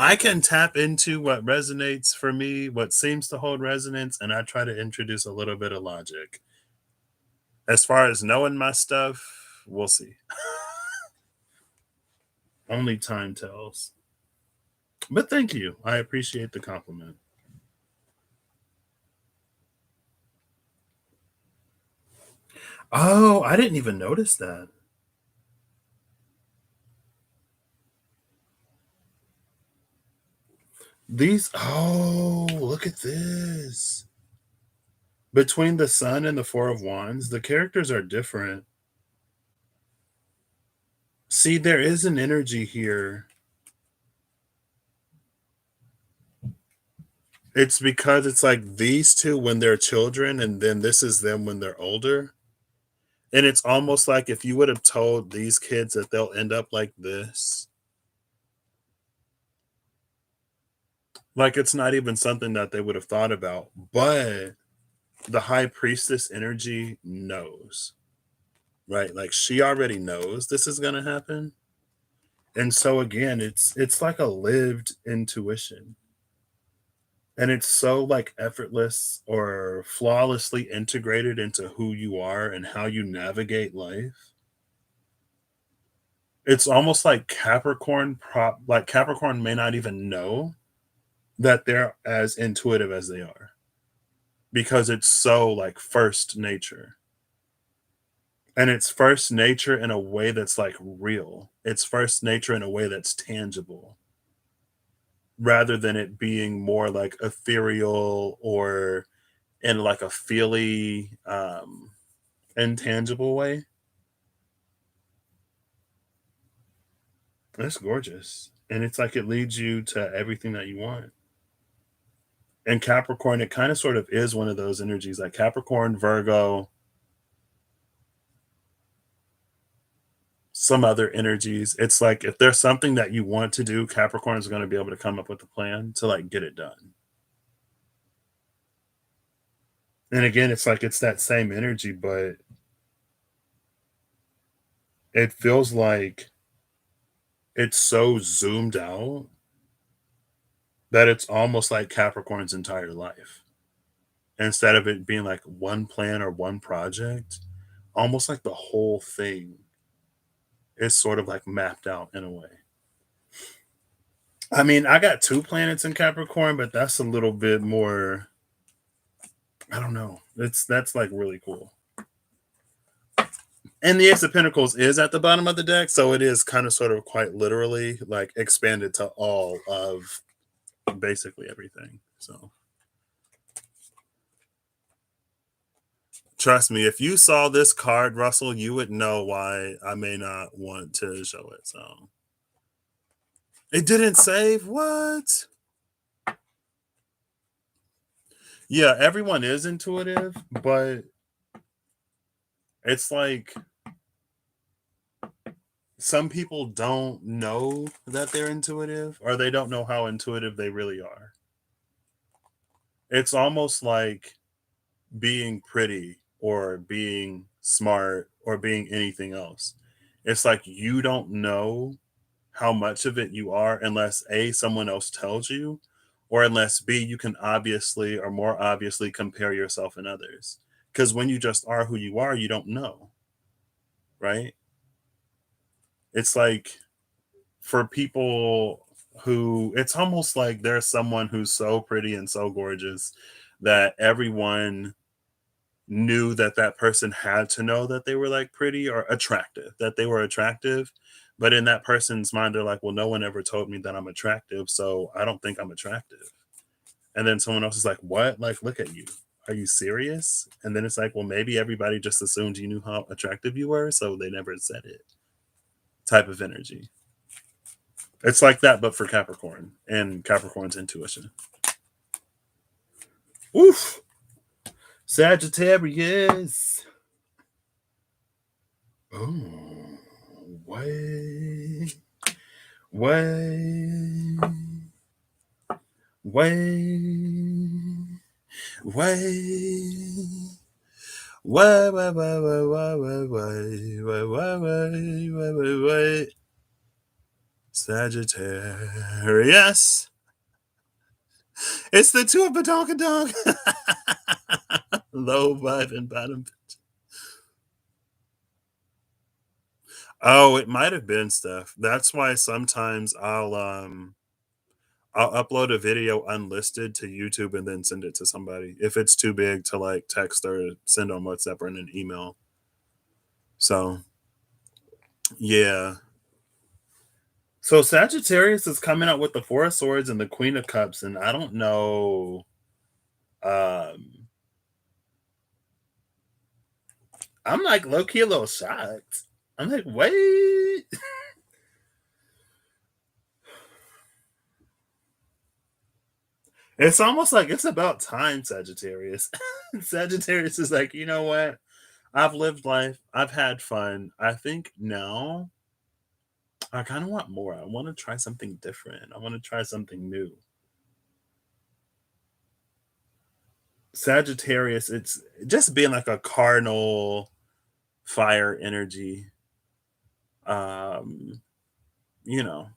I can tap into what resonates for me, what seems to hold resonance, and I try to introduce a little bit of logic. As far as knowing my stuff, we'll see. Only time tells. But thank you. I appreciate the compliment. Oh, I didn't even notice that. Look at this. Between the Sun and the Four of Wands, the characters are different. See, there is an energy here. It's because it's like these two when they're children, and then this is them when they're older. And it's almost like if you would have told these kids that they'll end up like this, like it's not even something that they would have thought about. But the high priestess energy knows, right? Like she already knows this is going to happen. And so again, it's like a lived intuition. And it's so like effortless or flawlessly integrated into who you are and how you navigate life. It's almost like Capricorn may not even know that they're as intuitive as they are because it's so like first nature. And it's first nature in a way that's like real. It's first nature in a way that's tangible rather than it being more like ethereal or in like a feely intangible way. That's gorgeous. And it's like it leads you to everything that you want. And Capricorn, it kind of sort of is one of those energies like Capricorn, Virgo, some other energies. It's like if there's something that you want to do, Capricorn is going to be able to come up with a plan to like get it done. And again, it's like it's that same energy, but it feels like it's so zoomed out that it's almost like Capricorn's entire life. Instead of it being like one plan or one project, almost like the whole thing is sort of like mapped out in a way. I mean, I got two planets in Capricorn, but that's a little bit more. I don't know. That's like really cool. And the Ace of Pentacles is at the bottom of the deck, so it is kind of sort of quite literally like expanded to all of basically everything. So trust me, if you saw this card, Russell, you would know why I may not want to show it. So it didn't save what? Yeah, everyone is intuitive, but it's like some people don't know that they're intuitive or they don't know how intuitive they really are. It's almost like being pretty or being smart or being anything else. It's like you don't know how much of it you are unless A, someone else tells you, or unless B, you can obviously or more obviously compare yourself and others. Because when you just are who you are, you don't know, right? It's like for people who it's almost like there's someone who's so pretty and so gorgeous that everyone knew that that person had to know that they were like pretty or attractive, that they were attractive. But in that person's mind, they're like, well, no one ever told me that I'm attractive. So I don't think I'm attractive. And then someone else is like, what? Like, look at you. Are you serious? And then it's like, well, maybe everybody just assumed you knew how attractive you were. So they never said it type of energy. It's like that, but for Capricorn and Capricorn's intuition. Oof. Sagittarius. Oh, way, way, way, way. Way, way, way, way, way, way, way, way, way, way, way, way. Sagittarius. It's the two of a dog and dog. Low vibe and bottom. Oh, it might have been stuff. That's why sometimes I'll upload a video unlisted to YouTube and then send it to somebody if it's too big to like text or send on WhatsApp or in an email. So yeah. So Sagittarius is coming out with the Four of Swords and the Queen of Cups, and I don't know. Um, I'm like low key a little shocked. I'm like, wait. It's almost like it's about time, Sagittarius. Sagittarius is like, you know what? I've lived life. I've had fun. I think now I kind of want more. I want to try something different. I want to try something new. Sagittarius, it's just being like a cardinal fire energy. Um, you know,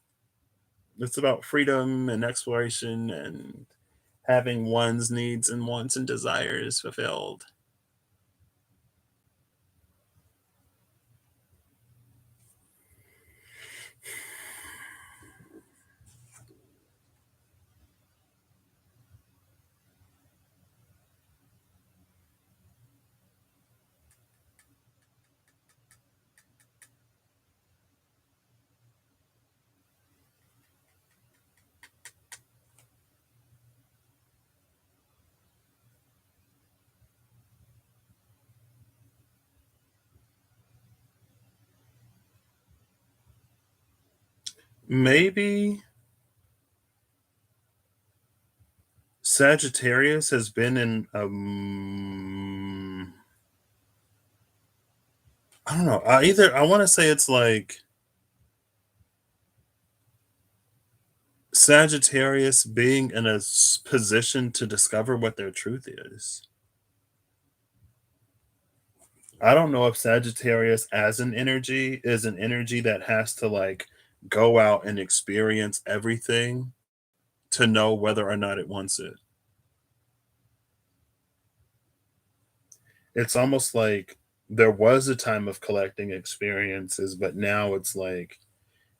it's about freedom and exploration and having one's needs and wants and desires fulfilled. Maybe Sagittarius has been in I don't know. I want to say it's like Sagittarius being in a position to discover what their truth is. I don't know if Sagittarius as an energy is an energy that has to like go out and experience everything to know whether or not it wants it. It's almost like there was a time of collecting experiences, but now it's like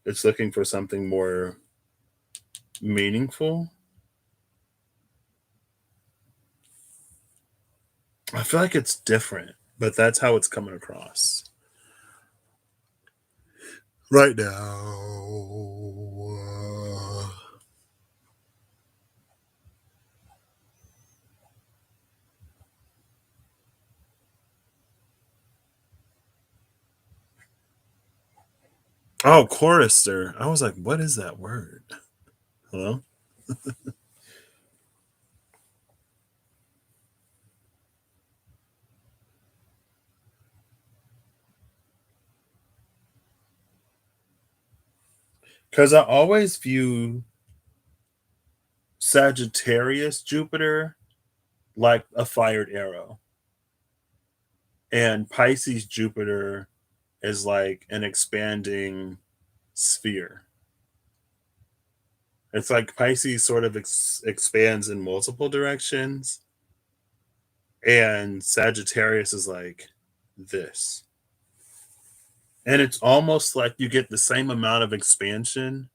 it's looking for something more meaningful. I feel like it's different, but that's how it's coming across right now. Oh, chorister. I was like, what is that word? Hello? Because I always view Sagittarius Jupiter like a fired arrow, and Pisces Jupiter is like an expanding sphere. It's like Pisces sort of expands in multiple directions, and Sagittarius is like this. And it's almost like you get the same amount of expansion.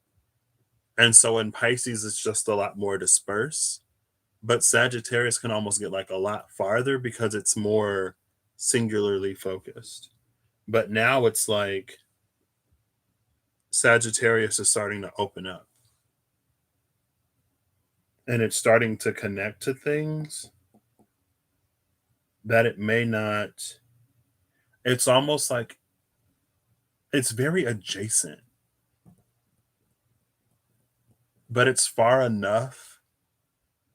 And so in Pisces, it's just a lot more dispersed. But Sagittarius can almost get like a lot farther because it's more singularly focused. But now it's like Sagittarius is starting to open up and it's starting to connect to things that it may not. It's almost like it's very adjacent, but it's far enough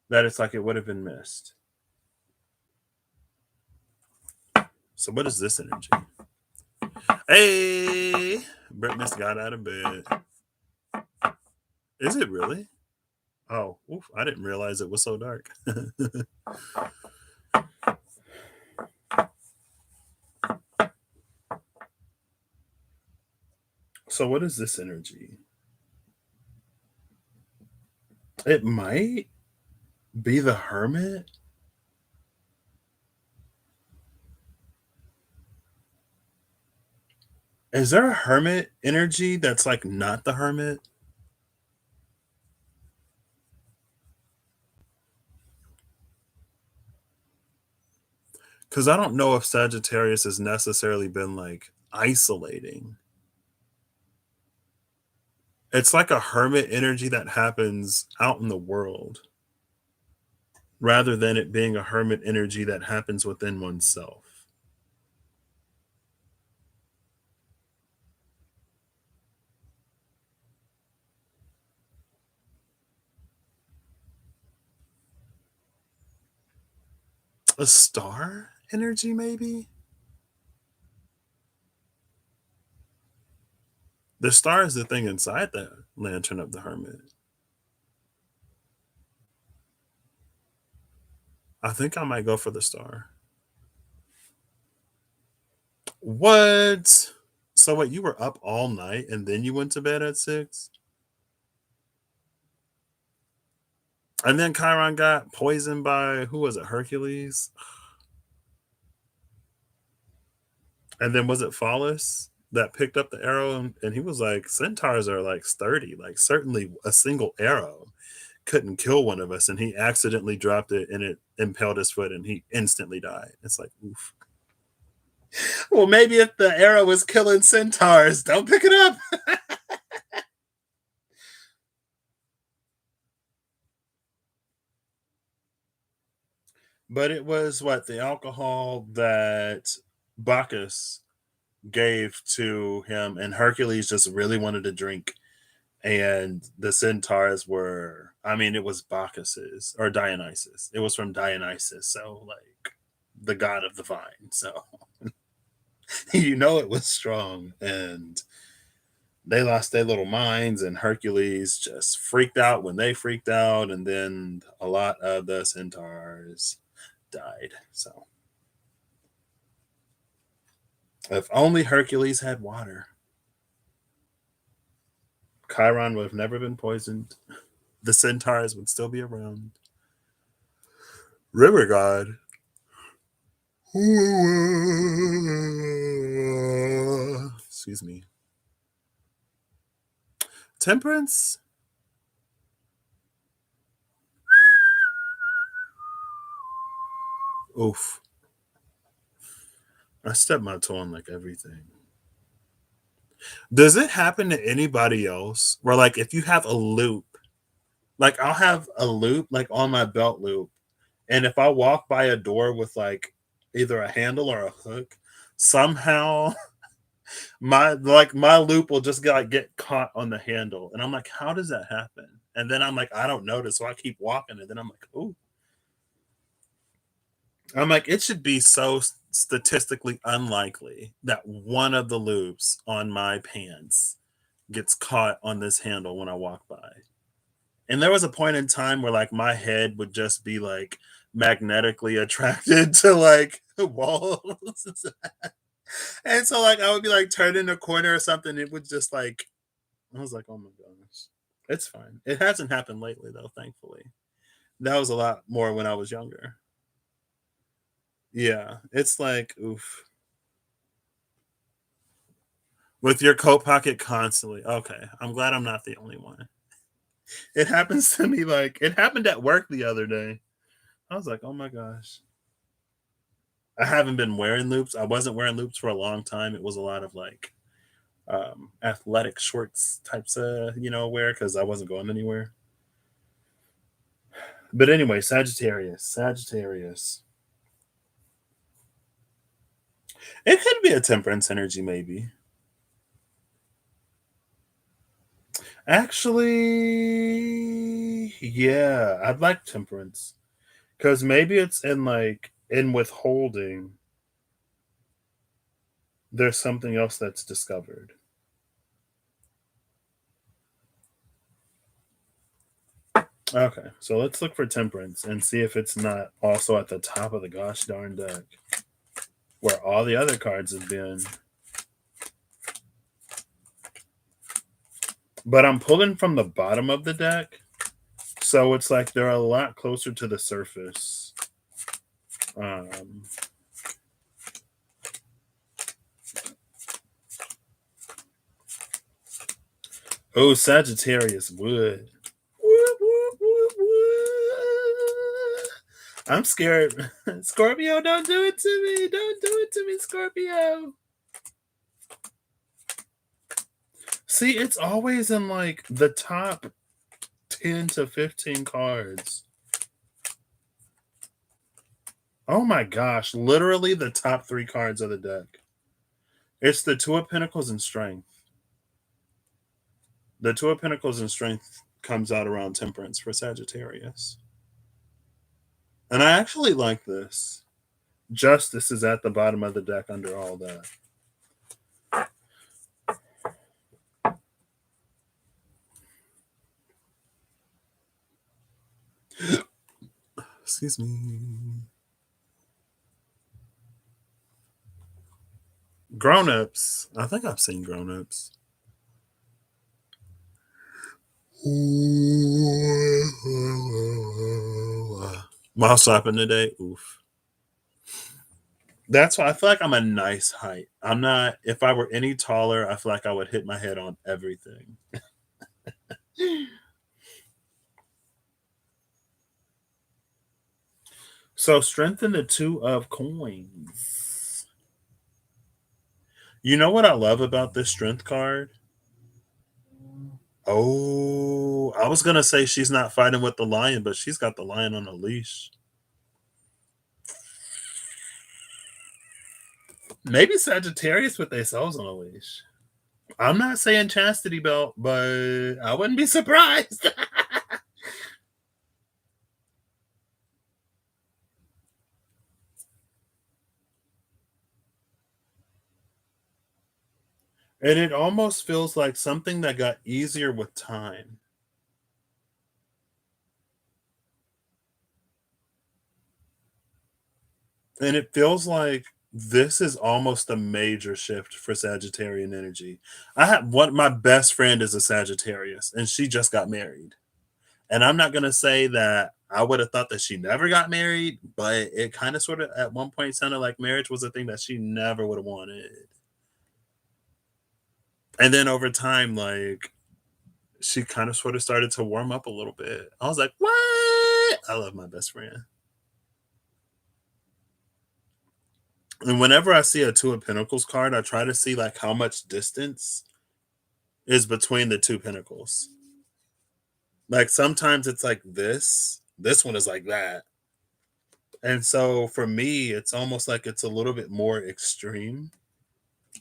that it's like it would have been missed. So, what is this energy? Hey, Brittany's got out of bed. Is it really? Oh, oof, I didn't realize it was so dark. So, what is this energy? It might be the hermit. Is there a hermit energy that's like not the hermit? Because I don't know if Sagittarius has necessarily been like isolating. It's like a hermit energy that happens out in the world rather than it being a hermit energy that happens within oneself. A star energy, maybe? The star is the thing inside the lantern of the hermit. I think I might go for the star. What? So what, you were up all night and then you went to bed at 6? And then Chiron got poisoned by, who was it, Hercules? And then was it Phallus that picked up the arrow? And he was like, centaurs are like sturdy. Like, certainly a single arrow couldn't kill one of us. And he accidentally dropped it and it impaled his foot and he instantly died. It's like, oof. Well, maybe if the arrow was killing centaurs, don't pick it up. But it was what, the alcohol that Bacchus gave to him, and Hercules just really wanted to drink. And the centaurs were, I mean, it was Bacchus's or Dionysus. It was from Dionysus, so like the god of the vine. So you know it was strong, and they lost their little minds, and Hercules just freaked out when they freaked out, and then a lot of the centaurs died. So if only Hercules had water. Chiron would have never been poisoned. The centaurs would still be around. River God. Excuse me. Temperance. Oof. I step my toe on like everything. Does it happen to anybody else where, like, if you have a loop, like, I'll have a loop, like, on my belt loop, and if I walk by a door with, like, either a handle or a hook, somehow my loop will just get caught on the handle, and I'm like, how does that happen? And then I'm like, I don't notice, so I keep walking, and then I'm like, oh, I'm like, it should be so statistically unlikely that one of the loops on my pants gets caught on this handle when I walk by. And there was a point in time where like my head would just be like magnetically attracted to like walls. And so like I would be like turning a corner or something. It would just like I was like, oh my gosh. It's fine. It hasn't happened lately though, thankfully. That was a lot more when I was younger. Yeah. It's like oof. With your coat pocket constantly. Okay. I'm glad I'm not the only one. It happens to me like it happened at work the other day. I was like, oh my gosh. I haven't been wearing loops. I wasn't wearing loops for a long time. It was a lot of like athletic shorts types of, wear because I wasn't going anywhere. But anyway, Sagittarius. Sagittarius. It could be a temperance energy, maybe. Actually, yeah, I'd like temperance. Because maybe it's in like in withholding, there's something else that's discovered. Okay, so let's look for temperance and see if it's not also at the top of the gosh darn deck where all the other cards have been. But I'm pulling from the bottom of the deck, so it's like they're a lot closer to the surface. Um, oh, Sagittarius would. I'm scared. Scorpio, don't do it to me. Don't do it to me, Scorpio. See, it's always in like the top 10 to 15 cards. Oh my gosh, literally the top 3 cards of the deck. It's the Two of Pentacles and Strength. The Two of Pentacles and Strength comes out around Temperance for Sagittarius. And I actually like this. Justice is at the bottom of the deck under all that. Excuse me. Grown-ups. I think I've seen grown-ups. While shopping today, oof. That's why I feel like I'm a nice height. I'm not. If I were any taller, I feel like I would hit my head on everything. So strengthen the 2 of coins. You know what I love about this strength card? Oh, I was gonna say she's not fighting with the lion, but she's got the lion on a leash. Maybe Sagittarius with themselves on a leash. I'm not saying chastity belt, but I wouldn't be surprised. And it almost feels like something that got easier with time. And it feels like This is almost a major shift for Sagittarian energy. I have one my best friend is a Sagittarius and she just got married. And I'm not gonna say that I would have thought that she never got married, but it kind of sort of at one point sounded like marriage was a thing that she never would have wanted. And then over time, like she kind of sort of started to warm up a little bit. I was like, what? I love my best friend. And whenever I see a Two of Pentacles card, I try to see like how much distance is between the two pentacles. Like sometimes it's like this one is like that. And so for me, it's almost like it's a little bit more extreme.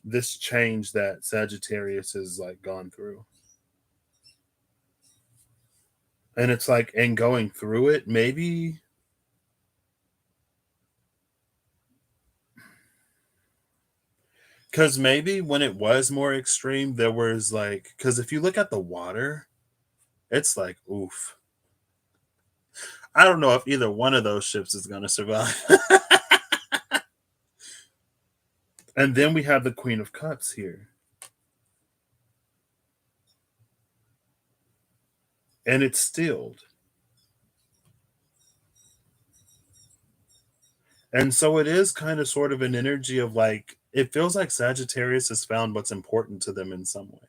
This change that Sagittarius has like gone through. And it's like, and going through it, maybe because maybe when it was more extreme, there was like, because if you look at the water, it's like, oof. I don't know if either one of those ships is going to survive. And then we have the Queen of Cups here. And it's stilled. And so it is kind of sort of an energy of like, it feels like Sagittarius has found what's important to them in some way.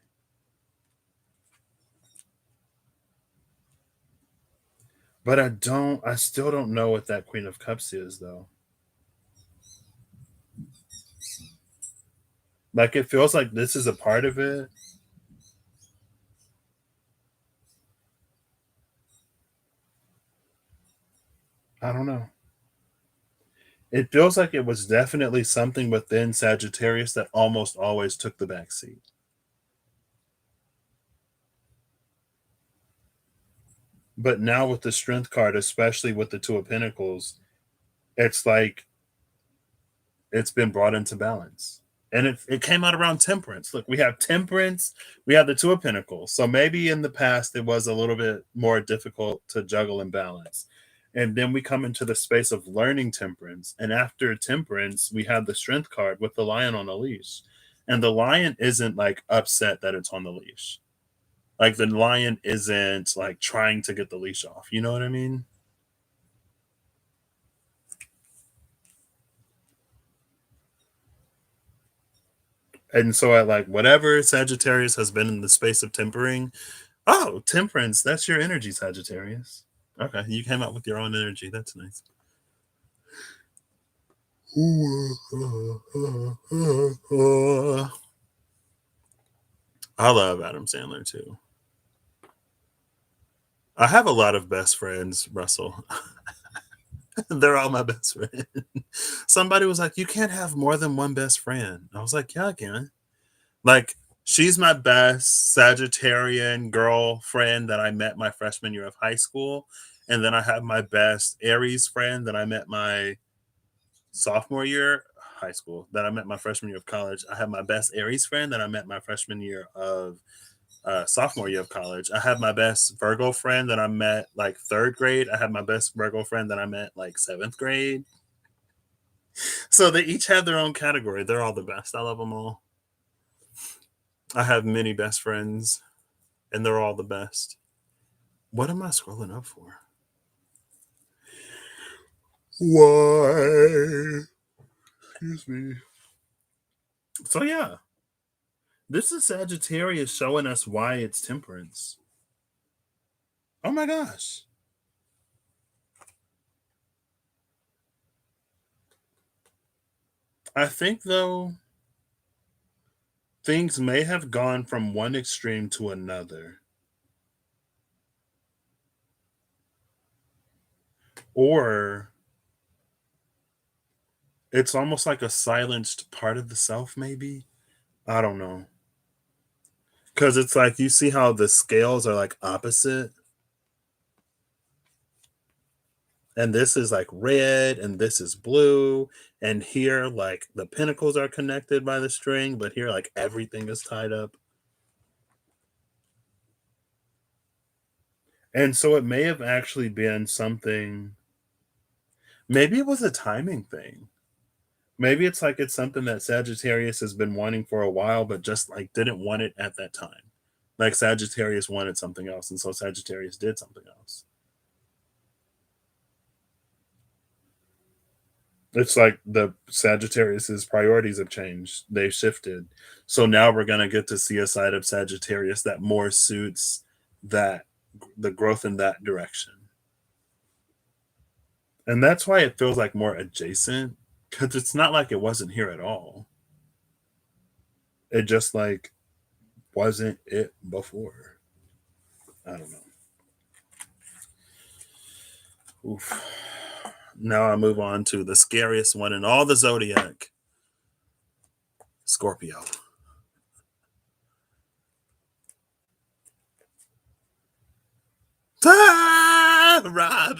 But I still don't know what that Queen of Cups is though. Like it feels like this is a part of it. I don't know. It feels like it was definitely something within Sagittarius that almost always took the back seat. But now with the Strength card, especially with the Two of Pentacles, it's like it's been brought into balance. And it came out around Temperance. Look, we have Temperance, we have the Two of Pentacles. So maybe in the past it was a little bit more difficult to juggle and balance. And then we come into the space of learning Temperance. And after Temperance, we have the Strength card with the lion on a leash. And the lion isn't like upset that it's on the leash. Like the lion isn't like trying to get the leash off. You know what I mean? And so I like whatever Sagittarius has been in the space of tempering. Oh, temperance. That's your energy, Sagittarius. Okay. You came out with your own energy. That's nice. I love Adam Sandler too. I have a lot of best friends, Russell. They're all my best friend. Somebody was like, "You can't have more than one best friend." I was like, "Yeah, I can." Like, she's my best Sagittarian girlfriend that I met my freshman year of high school. And then I have my best Aries friend that I met my sophomore year high school, that I met my freshman year of college. I have my best Aries friend that I met my freshman year of sophomore year of college. I have my best Virgo friend that I met like third grade. I have my best Virgo friend that I met like seventh grade. So they each have their own category. They're all the best. I love them all. I have many best friends, and they're all the best. What am I scrolling up for? Why? Excuse me. So yeah, this is Sagittarius showing us why it's temperance. Oh my gosh. I think though things may have gone from one extreme to another. Or it's almost like a silenced part of the self, maybe. I don't know. Because it's like you see how the scales are like opposite. And this is like red and this is blue. And here, like the pinnacles are connected by the string, but here, like everything is tied up. And so it may have actually been something, maybe it was a timing thing. Maybe it's like it's something that Sagittarius has been wanting for a while, but just like didn't want it at that time. Like Sagittarius wanted something else, and so Sagittarius did something else. It's like the Sagittarius's priorities have changed. They've shifted. So now we're gonna get to see a side of Sagittarius that more suits that the growth in that direction. And that's why it feels like more adjacent, because it's not like it wasn't here at all. It just like wasn't it before. I don't know. Oof. Now I move on to the scariest one in all the zodiac, Scorpio. Ah, Rob.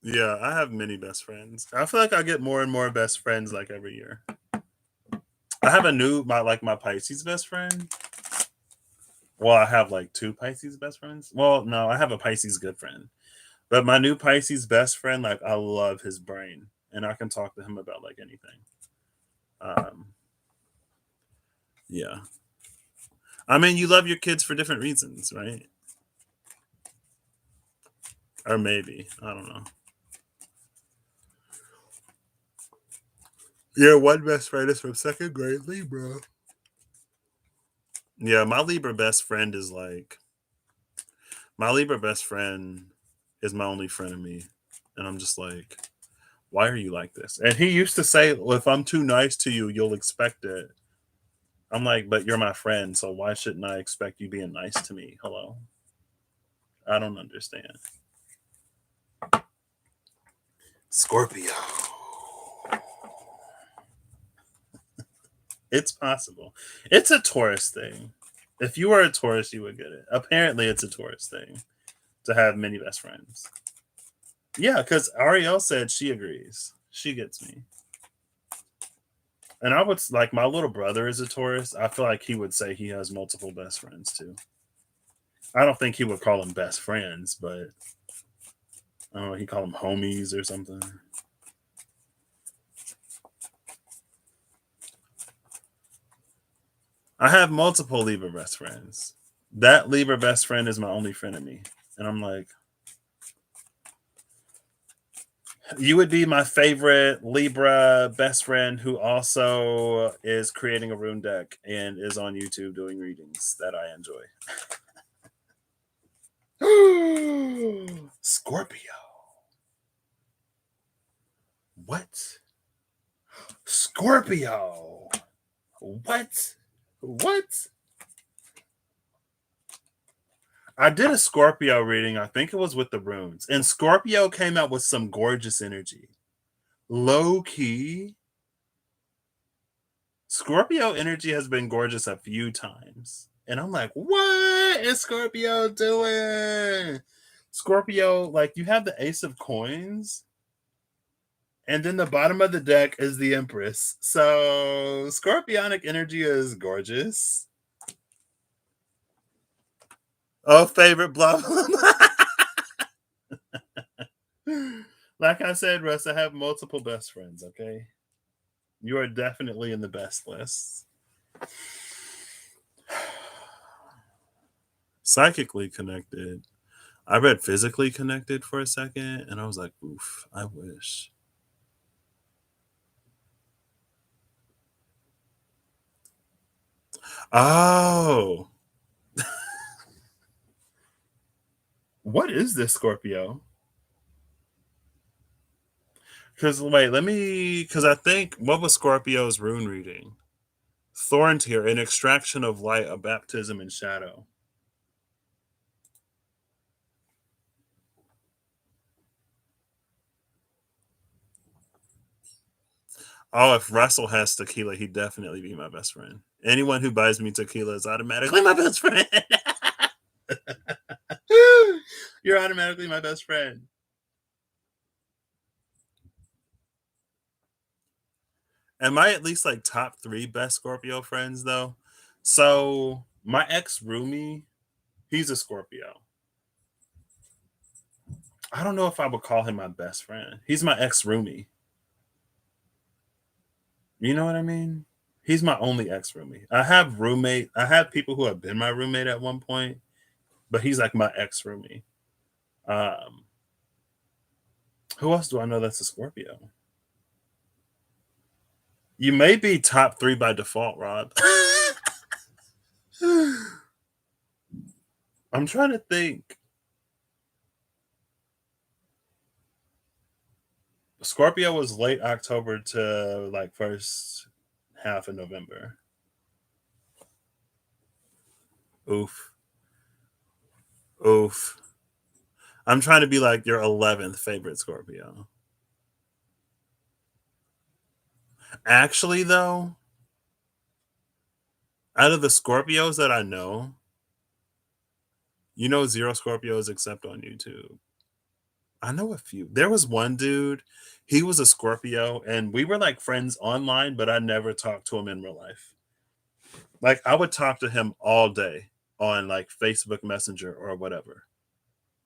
Yeah, I have many best friends. I feel like I get more and more best friends like every year. I have a new my Pisces best friend. Well, I have like two Pisces best friends. Well, no, I have a Pisces good friend. But my new Pisces best friend, like I love his brain and I can talk to him about like anything. Um yeah. I mean, you love your kids for different reasons, right? Or maybe, I don't know. Yeah, one best friend is from second grade Libra. Yeah, my Libra best friend is like my Libra best friend is my only friend of me. And I'm just like, why are you like this? And he used to say, well, if I'm too nice to you, you'll expect it. I'm like, but you're my friend, so why shouldn't I expect you being nice to me? Hello? I don't understand. Scorpio. It's possible. It's a Taurus thing. If you were a Taurus, you would get it. Apparently, it's a Taurus thing to have many best friends. Yeah, because Ariel said she agrees. She gets me. And I would like my little brother is a Taurus. I feel like he would say he has multiple best friends too. I don't think he would call them best friends, but I don't know, he call them homies or something. I have multiple Libra best friends. That Libra best friend is my only friend of me. And I'm like, you would be my favorite Libra best friend who also is creating a rune deck and is on YouTube doing readings that I enjoy. Scorpio. What? Scorpio. What? What? I did a Scorpio reading. I think it was with the runes. And Scorpio came out with some gorgeous energy. Low key. Scorpio energy has been gorgeous a few times. And I'm like, what is Scorpio doing? Scorpio, like you have the Ace of Coins, and then the bottom of the deck is the Empress. So Scorpionic energy is gorgeous. Oh, favorite blah blah blah. Like I said, Russ, I have multiple best friends, okay? You are definitely in the best list. Psychically connected. I read physically connected for a second and I was like, oof, I wish. Oh, what is this Scorpio? Because wait, let me. Because I think what was Scorpio's rune reading? Thorns here, an extraction of light, a baptism in shadow. Oh, if Russell has tequila, he'd definitely be my best friend. Anyone who buys me tequila is automatically my best friend. You're automatically my best friend. Am I at least like top three best Scorpio friends though? So my ex roomie, He's a Scorpio. I don't know if I would call him my best friend. He's my ex roomie. You know what I mean? He's my only ex roomie. I have roommate. I have people who have been my roommate at one point, but he's like my ex roomie. Um, who else do I know that's a Scorpio? You may be top 3 by default, Rob. I'm trying to think. Scorpio was late October to like first half of November. Oof. Oof. I'm trying to be like your 11th favorite Scorpio. Actually, though, out of the Scorpios that I know, you know, zero Scorpios except on YouTube. I know a few. There was one dude, he was a Scorpio, and we were like friends online, but I never talked to him in real life. Like, I would talk to him all day on like Facebook Messenger or whatever,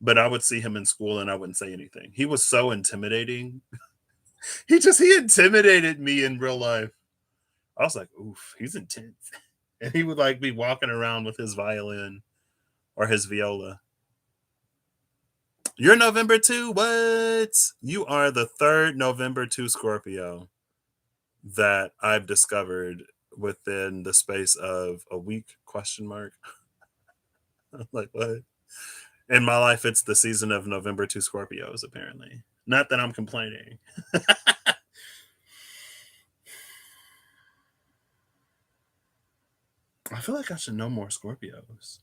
but I would see him in school and I wouldn't say anything. He was so intimidating. He intimidated me in real life. I was like, oof, he's intense. And he would like be walking around with his violin or his viola. You're November 2. What? You are the third November 2 Scorpio that I've discovered within the space of a week, question mark. Like, what? In my life, it's the season of November 2 Scorpios, apparently. Not that I'm complaining. I feel like I should know more Scorpios.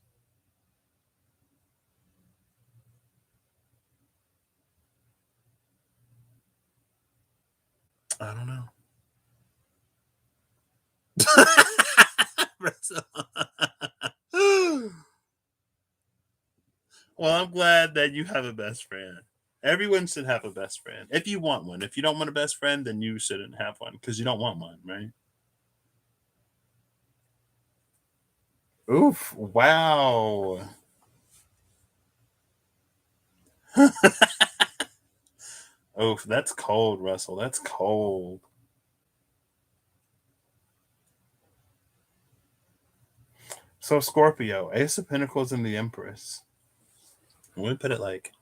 I don't know. Well, I'm glad that you have a best friend. Everyone should have a best friend. If you want one. If you don't want a best friend, then you shouldn't have one because you don't want one, right? Oof. Wow. Oof. That's cold, Russell. That's cold. So, Scorpio, Ace of Pentacles and the Empress. Let me put it like,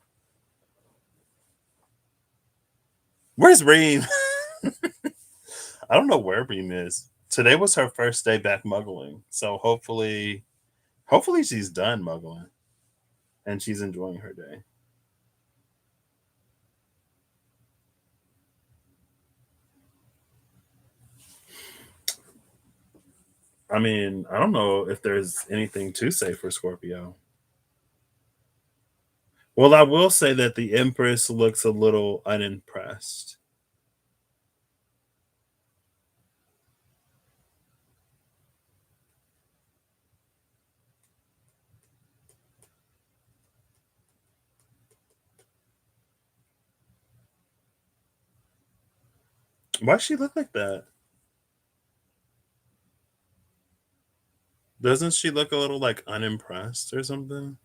where's Reem? I don't know where Reem is. Today was her first day back muggling. So, hopefully she's done muggling and she's enjoying her day. I mean, I don't know if there's anything to say for Scorpio. Well, I will say that the Empress looks a little unimpressed. Why does she look like that? Doesn't she look a little like unimpressed or something?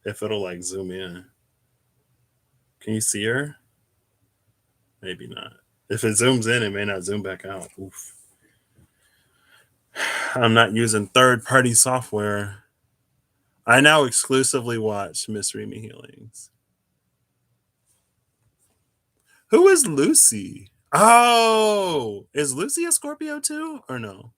If it'll like zoom in. Can you see her? Maybe not. If it zooms in, it may not zoom back out. Oof. I'm not using third party software. I now exclusively watch Miss Remy Healings. Who is Lucy? Oh, is Lucy a Scorpio too, or no?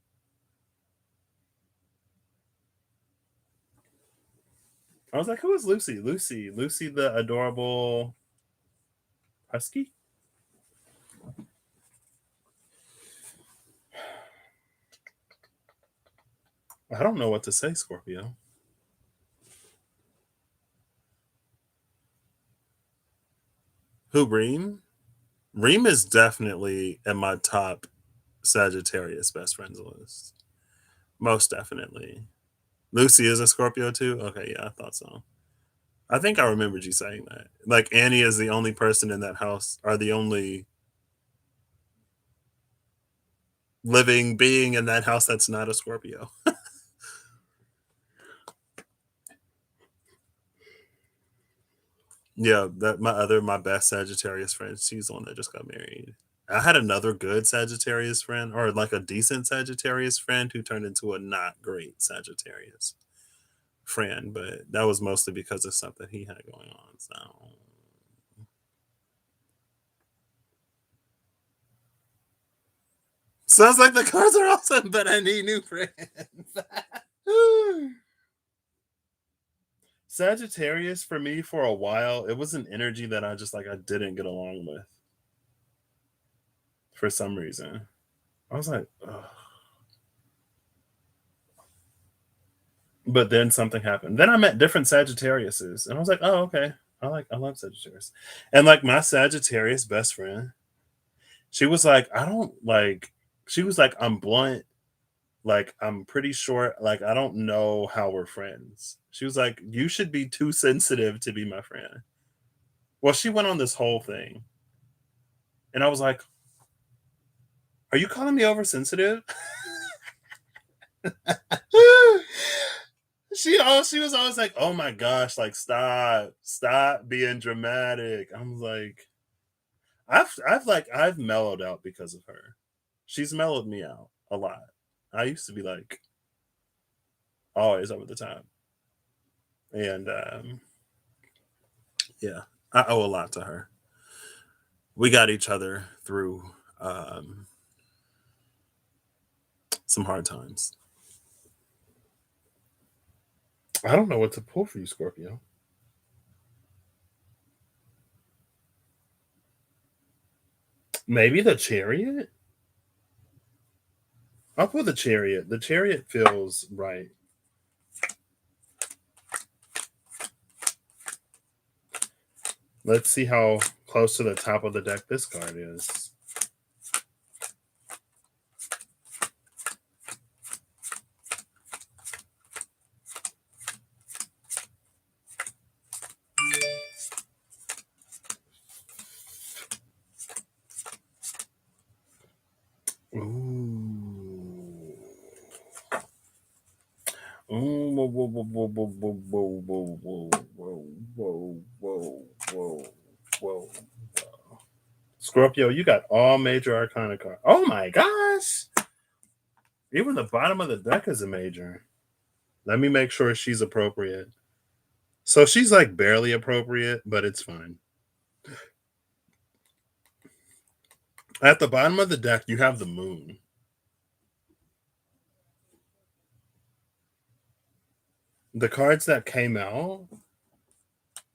I was like, who is Lucy? Lucy, the adorable husky. I don't know what to say, Scorpio. Who Reem? Reem is definitely in my top Sagittarius best friends list. Most definitely. Lucy is a Scorpio too? Okay, yeah, I thought so. I think I remembered you saying that. Like Annie is the only person in that house, or the only living being in that house that's not a Scorpio. Yeah, that my best Sagittarius friend, she's the one that just got married. I had another good Sagittarius friend, or like a decent Sagittarius friend, who turned into a not great Sagittarius friend, but that was mostly because of something he had going on. So sounds like the cards are awesome, but I need new friends. Sagittarius for me for a while, it was an energy that I just like I didn't get along with for some reason. I was like, ugh. But then something happened. Then I met different Sagittariuses, and I was like, oh, okay. I love Sagittarius. And like my Sagittarius best friend, she was like, I don't like she was like, I'm blunt, like I'm pretty short, like I don't know how we're friends. She was like, you should be too sensitive to be my friend. Well, she went on this whole thing. And I was like, are you calling me oversensitive? She was always like, "Oh my gosh, like stop being dramatic." I'm like, I've mellowed out because of her. She's mellowed me out a lot. I used to be like always over the top, and yeah, I owe a lot to her. We got each other through some hard times. I don't know what to pull for you, Scorpio. Maybe the Chariot. I'll pull the Chariot. The Chariot feels right. Let's see how close to the top of the deck this card is. Ooh. Ooh, whoa, whoa, whoa, whoa, whoa, whoa, whoa, whoa, whoa, whoa, whoa, whoa, whoa. Scorpio, you got all major arcana cards. Oh my gosh! Even the bottom of the deck is a major. Let me make sure she's appropriate. So she's like barely appropriate, but it's fine. At the bottom of the deck, you have the moon. The cards that came out,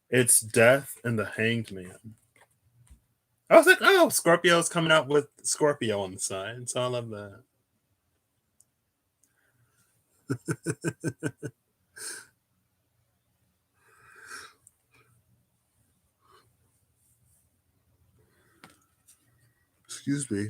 it's Death and the Hanged Man. I was like, oh, Scorpio's coming out with Scorpio on the side. So I love that. Excuse me.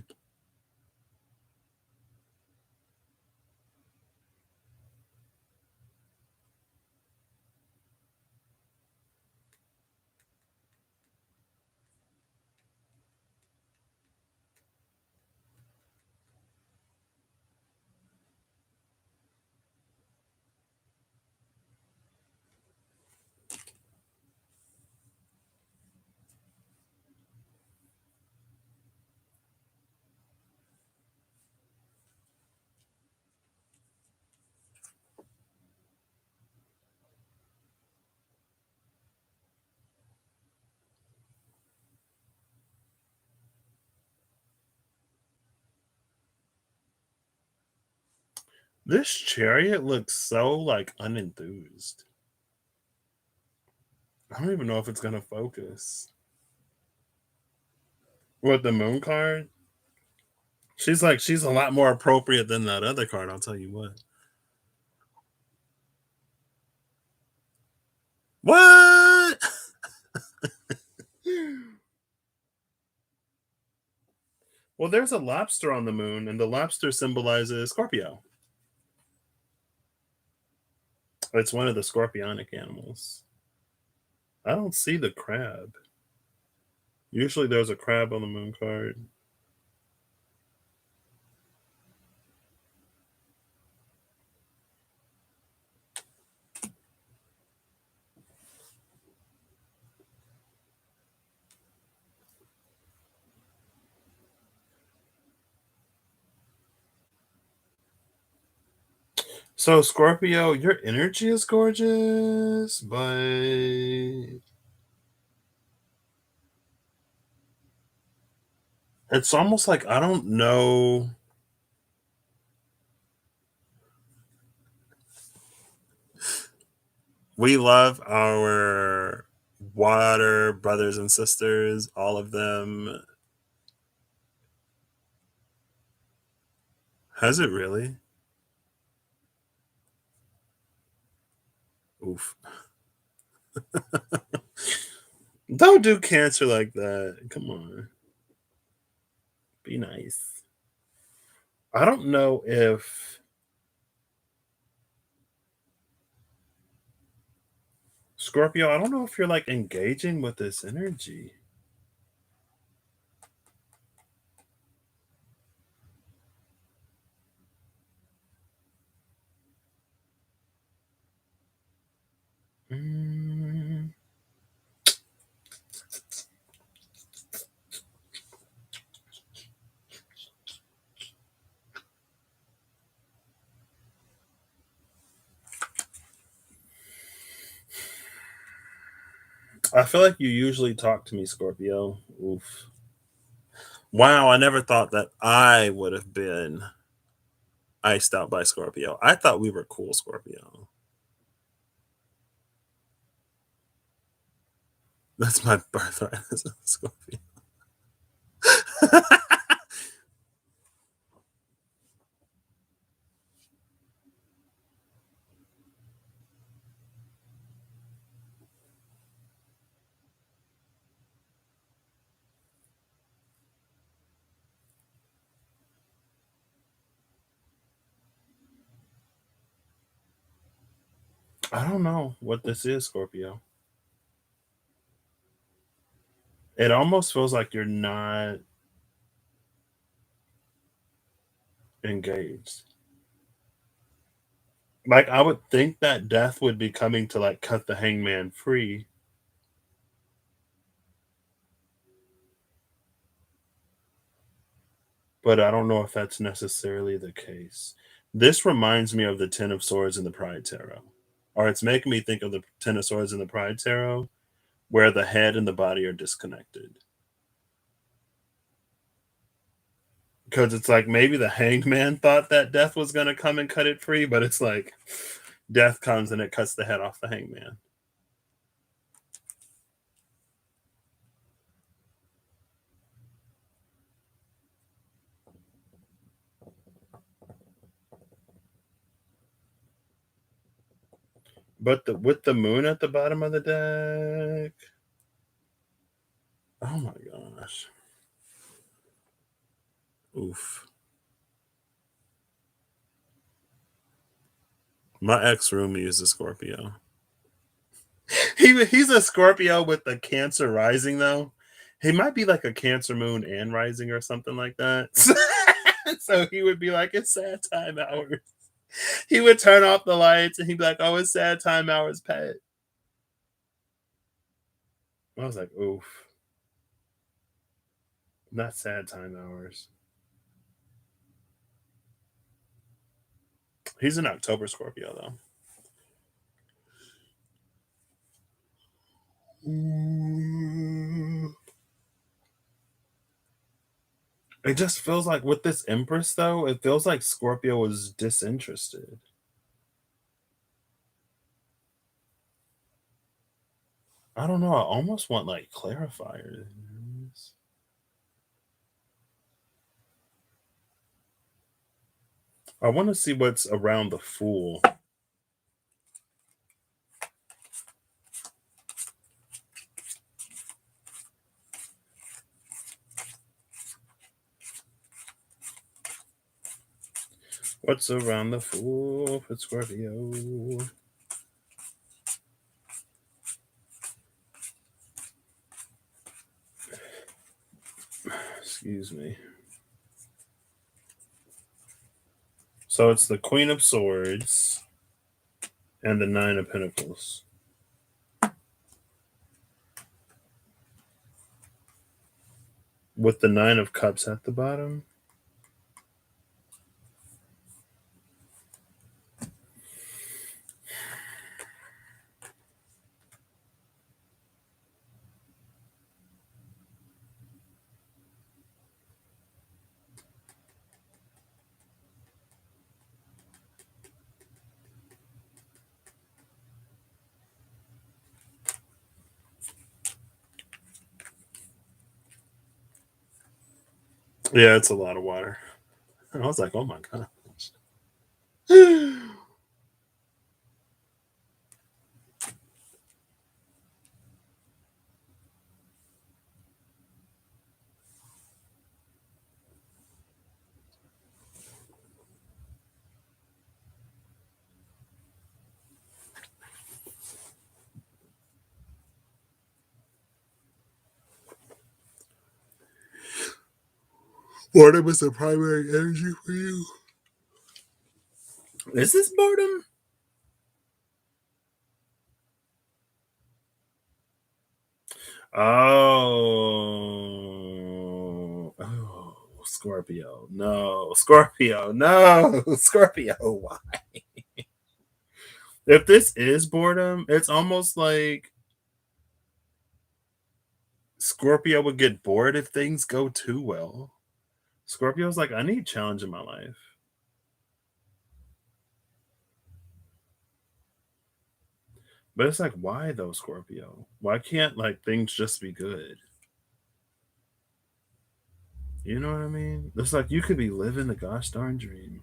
This chariot looks so like unenthused. I don't even know if it's gonna focus. With the moon card, she's a lot more appropriate than that other card. I'll tell you what. What? Well, there's a lobster on the moon, and the lobster symbolizes Scorpio. It's one of the scorpionic animals. I don't see the crab. Usually there's a crab on the moon card. So, Scorpio, your energy is gorgeous, but it's almost like I don't know. We love our water brothers and sisters, all of them. Has it really? Oof. Don't do Cancer like that. Come on. Be nice. I don't know if Scorpio, I don't know if you're like engaging with this energy. Mm, I feel like you usually talk to me, Scorpio. Oof. Wow, I never thought that I would have been iced out by Scorpio. I thought we were cool, Scorpio. That's my birthright as a Scorpio. I don't know what this is, Scorpio. It almost feels like you're not engaged. Like I would think that death would be coming to like cut the hangman free, but I don't know if that's necessarily the case. This reminds me of the Ten of Swords in the Pride Tarot. Or it's making me think of the Ten of Swords in the Pride Tarot, where the head and the body are disconnected. Because it's like maybe the hanged man thought that death was going to come and cut it free, but it's like death comes and it cuts the head off the hanged man. But with the moon at the bottom of the deck, oh my gosh. Oof. My ex roomie is a Scorpio. He's a Scorpio with the Cancer rising though. He might be like a Cancer moon and rising or something like that. So he would be like, it's sad time hours. He would turn off the lights and he'd be like, oh, it's sad time hours, pet. I was like, oof, not sad time hours. He's an October Scorpio though. It just feels like with this Empress though, it feels like Scorpio was disinterested. I don't know. I almost want like clarifiers. I want to see what's around the Fool. What's around the Fool for Scorpio? Excuse me. So it's the Queen of Swords and the Nine of Pentacles. With the Nine of Cups at the bottom. Yeah, it's a lot of water. I was like, oh my gosh. Boredom is the primary energy for you. Is this boredom? Oh, Scorpio. No, Scorpio. No, Scorpio. Why? If this is boredom, it's almost like Scorpio would get bored if things go too well. Scorpio's like, I need challenge in my life. But it's like, why though, Scorpio? Why can't like things just be good? You know what I mean? It's like you could be living the gosh darn dream.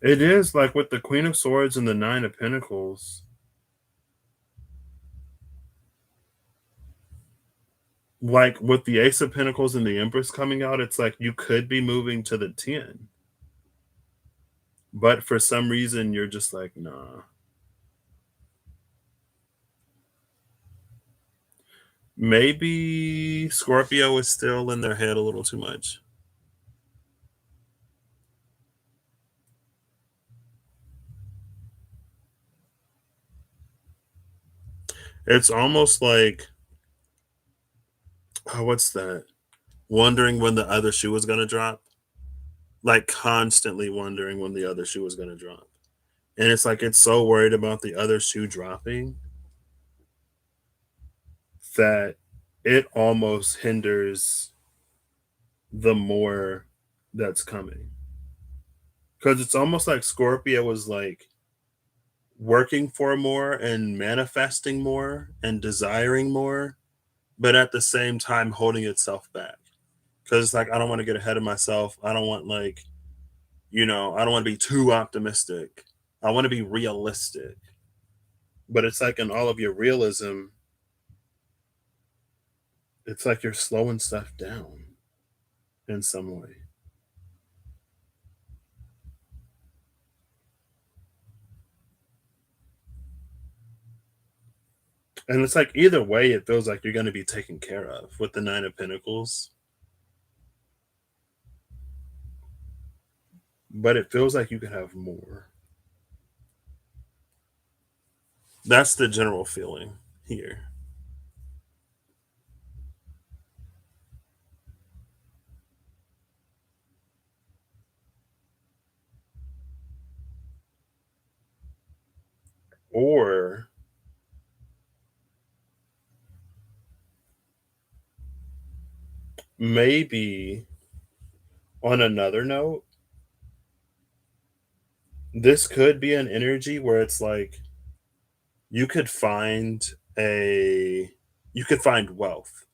It is like with the Queen of Swords and the Nine of Pentacles. Like with the Ace of Pentacles and the Empress coming out, it's like you could be moving to the 10. But for some reason, you're just like, nah. Maybe Scorpio is still in their head a little too much. It's almost like, oh, what's that? Wondering when the other shoe was going to drop. Like constantly wondering when the other shoe was going to drop. And it's like it's so worried about the other shoe dropping that it almost hinders the more that's coming. Because it's almost like Scorpio was like working for more and manifesting more and desiring more, but at the same time holding itself back. Because it's like, I don't want to get ahead of myself. I don't want, like, I don't want to be too optimistic. I want to be realistic. But it's like in all of your realism, it's like you're slowing stuff down in some way. And it's like either way, it feels like you're going to be taken care of with the Nine of Pentacles. But it feels like you could have more. That's the general feeling here. Or maybe on another note, this could be an energy where it's like you could find a you could find wealth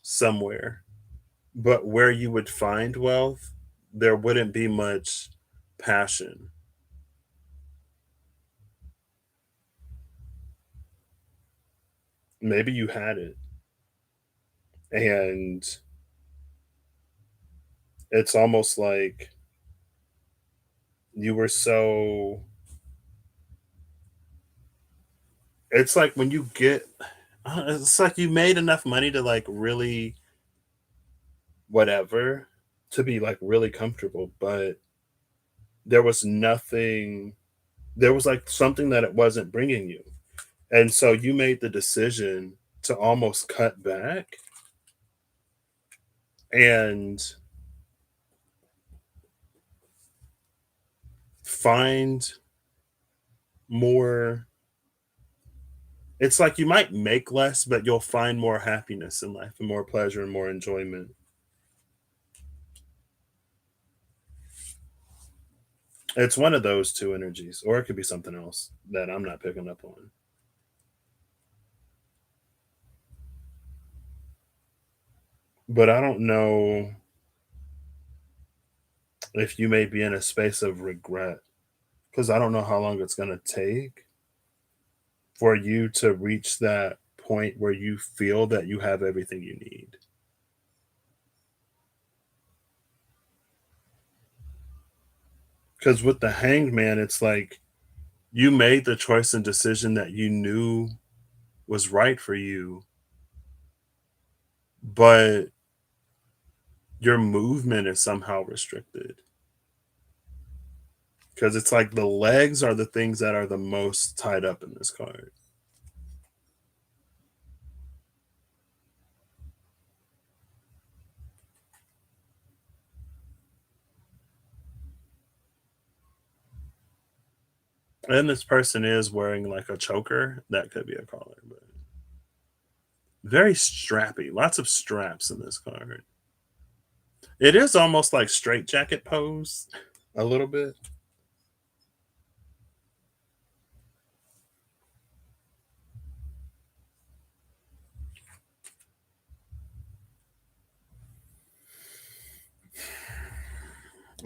somewhere, but where you would find wealth, there wouldn't be much passion. Maybe you had it and it's almost like you were so it's like when you get it's like you made enough money to like really whatever to be like really comfortable, but there was nothing, there was like something that it wasn't bringing you. And so you made the decision to almost cut back and find more. It's like you might make less, but you'll find more happiness in life and more pleasure and more enjoyment. It's one of those two energies, or it could be something else that I'm not picking up on. but I don't know if you may be in a space of regret because I don't know how long it's going to take for you to reach that point where you feel that you have everything you need. Because with the hanged man, it's like you made the choice and decision that you knew was right for you, but your movement is somehow restricted. Because it's like the legs are the things that are the most tied up in this card. And this person is wearing like a choker. That could be a collar, but very strappy. Lots of straps in this card. It is almost like straight jacket pose a little bit.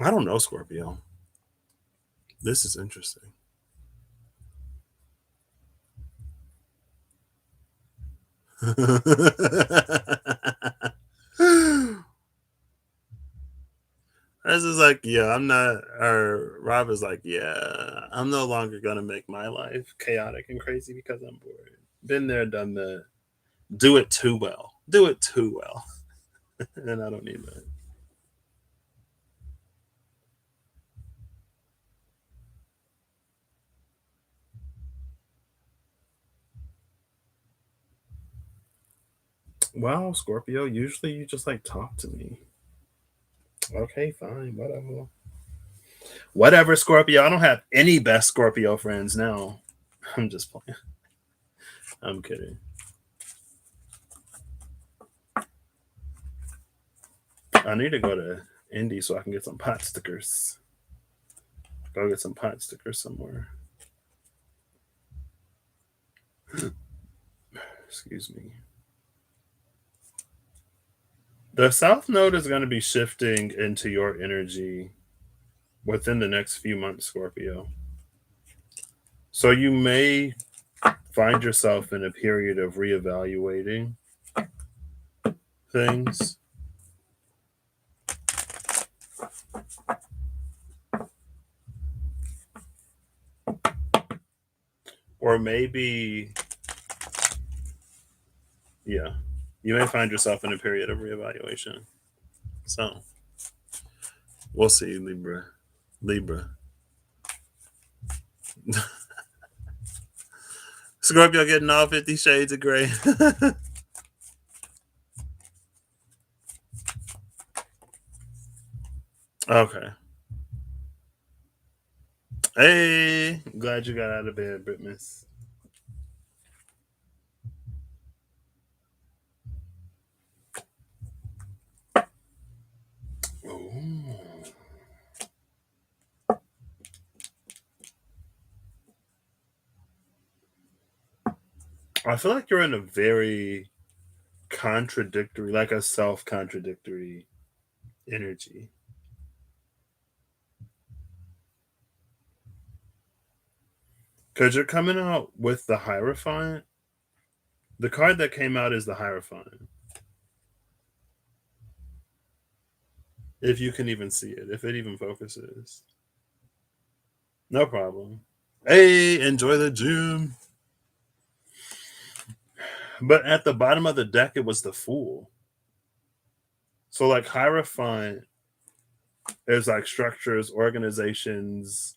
I don't know, Scorpio. This is interesting. This is like, yeah, I'm not, or Rob is like, yeah, I'm no longer going to make my life chaotic and crazy because I'm bored. Been there, done that. Do it too well. Do it too well. And I don't need that. Wow, Scorpio, usually you just like talk to me. Okay, fine, whatever. Whatever, Scorpio. I don't have any best Scorpio friends now. I'm just playing. I'm kidding. I need to go to Indy so I can get some pot stickers. Go get some pot stickers somewhere. Excuse me. The South Node is going to be shifting into your energy within the next few months, Scorpio. So you may find yourself in a period of reevaluating things. Or maybe, yeah, you may find yourself in a period of reevaluation. So we'll see, Libra. Libra. Scorpio getting all 50 shades of gray. Okay. Hey, glad you got out of bed, Britmas. Ooh. I feel like you're in a very contradictory, like a self contradictory energy. Because you're coming out with the Hierophant. The card that came out is the Hierophant. If you can even see it, if it even focuses. No problem. Hey, enjoy the gym. But at the bottom of the deck, it was the Fool. So, like, Hierophant is like structures, organizations,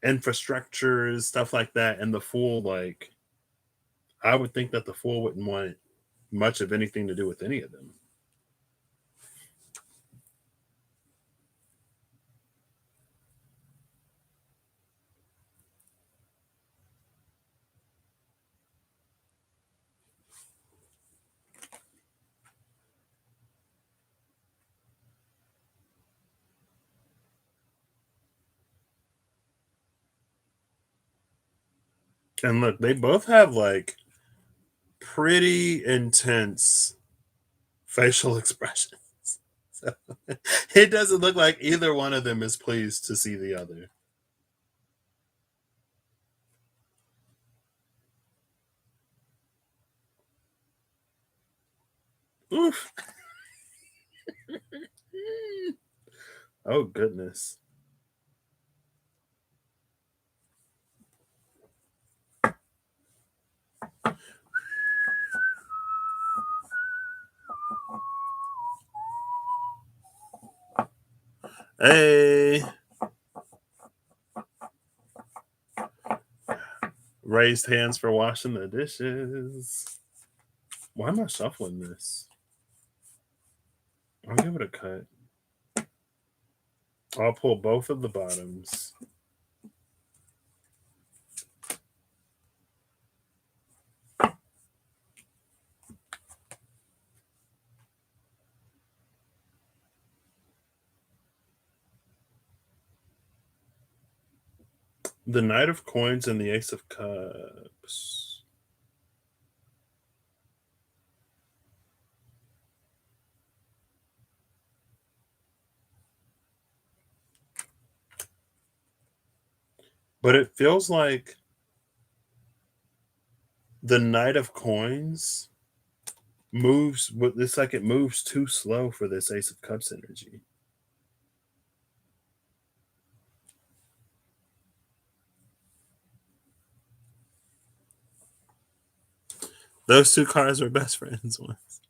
infrastructures, stuff like that. And the Fool, like, I would think that the Fool wouldn't want much of anything to do with any of them. And look, they both have like pretty intense facial expressions. So, it doesn't look like either one of them is pleased to see the other. Oof. Oh, goodness. Hey. Raised hands for washing the dishes. Why am I shuffling this? I'll give it a cut. I'll pull both of the bottoms. The Knight of Coins and the Ace of Cups. But it feels like the Knight of Coins moves, it's like it moves too slow for this Ace of Cups energy. Those two cards were best friends once.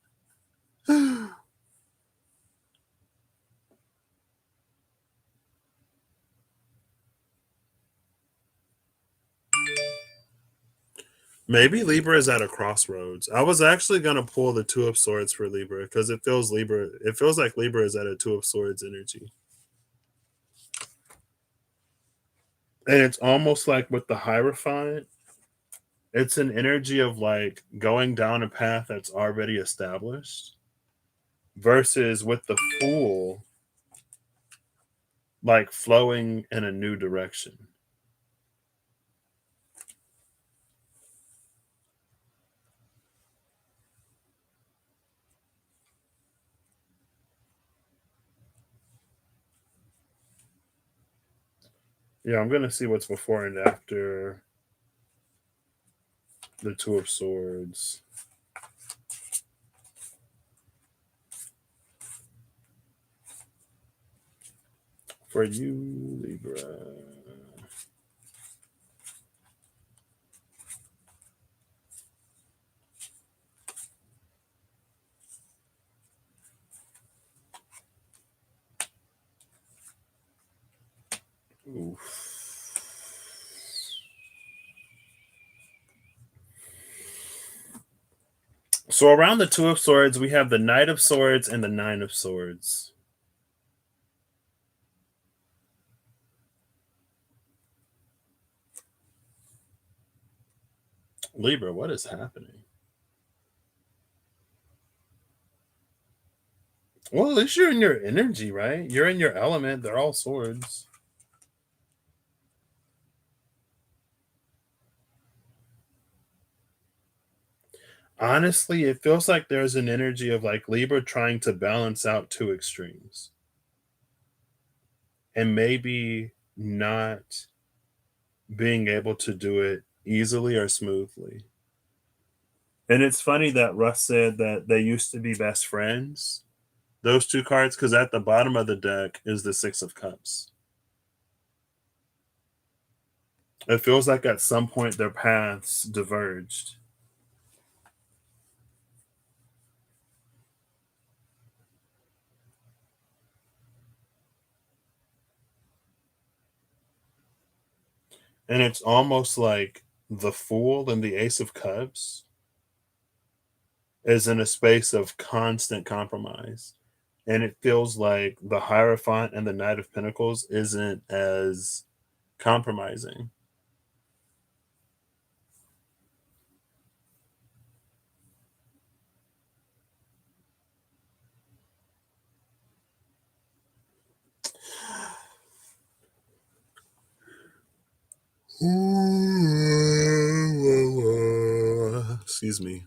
Maybe Libra is at a crossroads. I was actually gonna pull the Two of Swords for Libra because it feels like Libra is at a Two of Swords energy. And it's almost like with the Hierophant, it's an energy of like going down a path that's already established versus with the Fool, like flowing in a new direction. Yeah, I'm gonna see what's before and after the Two of Swords. For you, Libra. Oof. So around the Two of Swords, we have the Knight of Swords and the Nine of Swords. Libra, what is happening? Well, at least you're in your energy, right? You're in your element. They're all swords. Honestly, it feels like there's an energy of like Libra trying to balance out two extremes and maybe not being able to do it easily or smoothly. And it's funny that Russ said that they used to be best friends, those two cards, because at the bottom of the deck is the Six of Cups. It feels like at some point their paths diverged. And it's almost like the Fool and the Ace of Cups is in a space of constant compromise. And it feels like the Hierophant and the Knight of Pentacles isn't as compromising. Excuse me.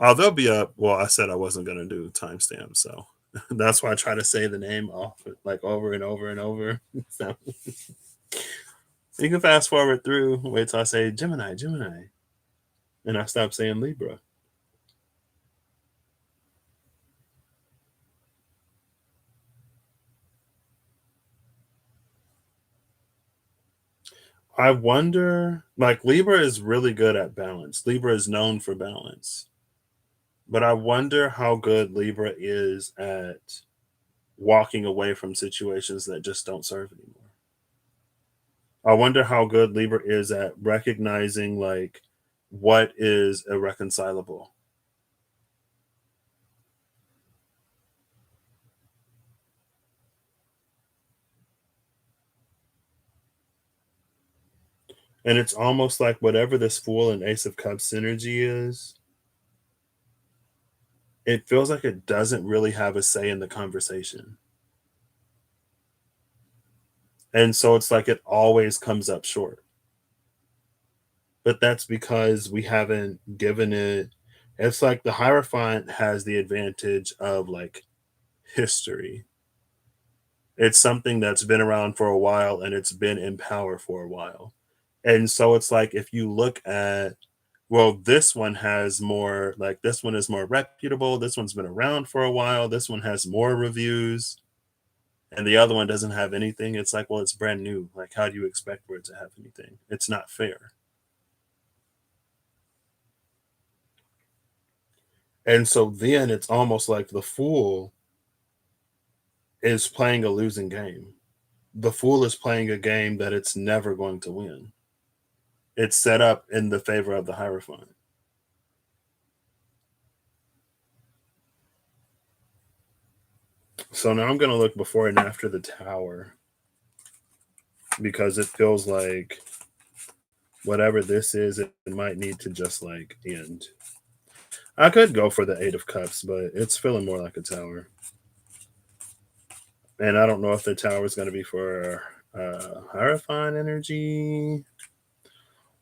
Oh, they'll be up. Well, I said I wasn't gonna do timestamps, so that's why I try to say the name off like over and over and over. So you can fast forward through. Wait till I say Gemini, Gemini, and I stop saying Libra. I wonder, like Libra is really good at balance. Libra is known for balance, but I wonder how good Libra is at walking away from situations that just don't serve anymore. I wonder how good Libra is at recognizing like what is irreconcilable. And it's almost like whatever this Fool and Ace of Cups synergy is, it feels like it doesn't really have a say in the conversation. And so it's like it always comes up short. But that's because we haven't given it. It's like the Hierophant has the advantage of like history. It's something that's been around for a while and it's been in power for a while. And so it's like if you look at, well, this one has more, like this one is more reputable, this one's been around for a while, this one has more reviews, and the other one doesn't have anything. It's like, well, it's brand new. Like, how do you expect for it to have anything? It's not fair. And so then it's almost like the Fool is playing a losing game. The Fool is playing a game that it's never going to win. It's set up in the favor of the Hierophant. So now I'm going to look before and after the Tower because it feels like whatever this is, it might need to just like end. I could go for the Eight of Cups, but it's feeling more like a Tower. And I don't know if the Tower is going to be for Hierophant energy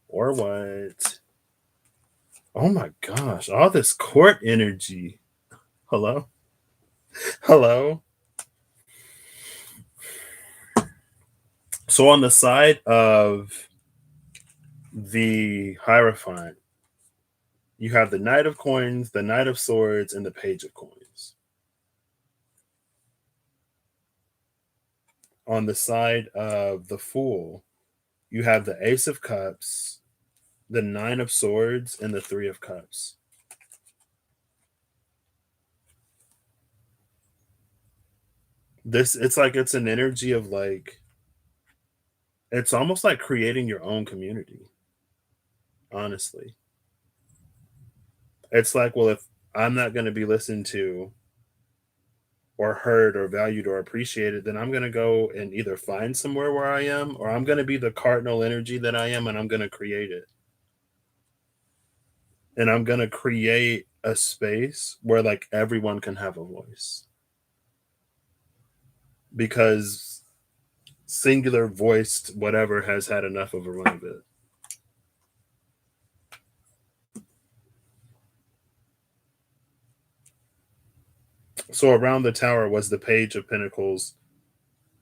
or what. Oh my gosh, all this court energy. Hello? Hello? So on the side of the Hierophant, you have the Knight of Coins, the Knight of Swords, and the Page of Coins. On the side of the Fool, you have the Ace of Cups, the Nine of Swords, and the Three of Cups. This, it's like it's an energy of like, it's almost like creating your own community, honestly. It's like, well, if I'm not going to be listened to or heard or valued or appreciated, then I'm going to go and either find somewhere where I am or I'm going to be the cardinal energy that I am and I'm going to create it. And I'm going to create a space where like everyone can have a voice. Because singular voiced whatever has had enough of a run of it. So around the Tower was the Page of Pentacles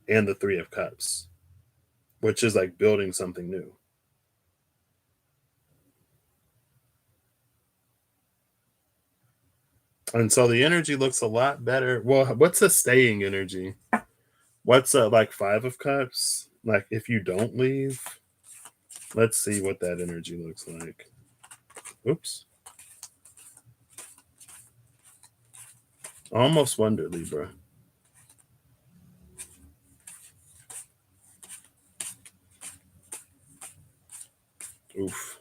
and the Three of Cups, which is like building something new. And so the energy looks a lot better. Well, what's a staying energy? What's like Five of Cups? Like if you don't leave, let's see what that energy looks like. Oops. I almost wonder, Libra. Oof.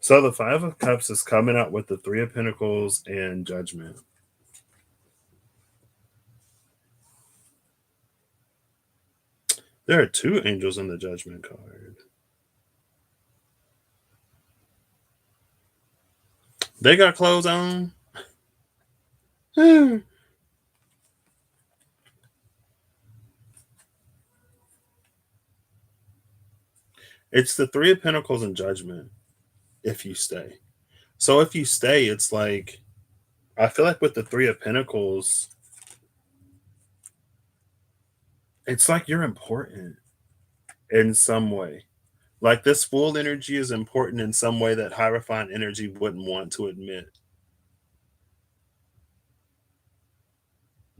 So the Five of Cups is coming out with the Three of Pentacles and Judgment. There are two angels in the judgment card. They got clothes on. It's the Three of Pentacles and Judgment if you stay. So if you stay, it's like, I feel like with the Three of Pentacles, it's like you're important in some way. Like this Fool energy is important in some way that Hierophant energy wouldn't want to admit.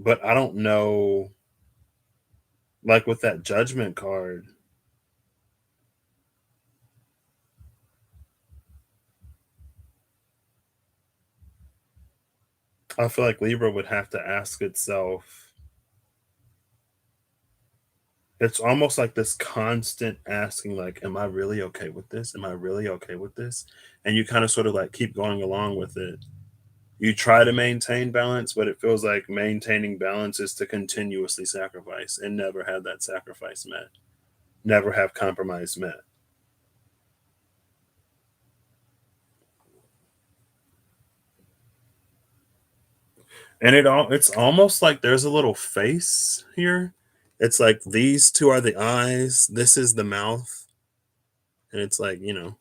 But I don't know, like with that Judgment card, I feel like Libra would have to ask itself. It's almost like this constant asking, like, am I really okay with this? Am I really okay with this? And you kind of sort of like keep going along with it. You try to maintain balance, but it feels like maintaining balance is to continuously sacrifice and never have that sacrifice met, never have compromise met. And it's almost like there's a little face here. It's like these two are the eyes, this is the mouth, and it's like, and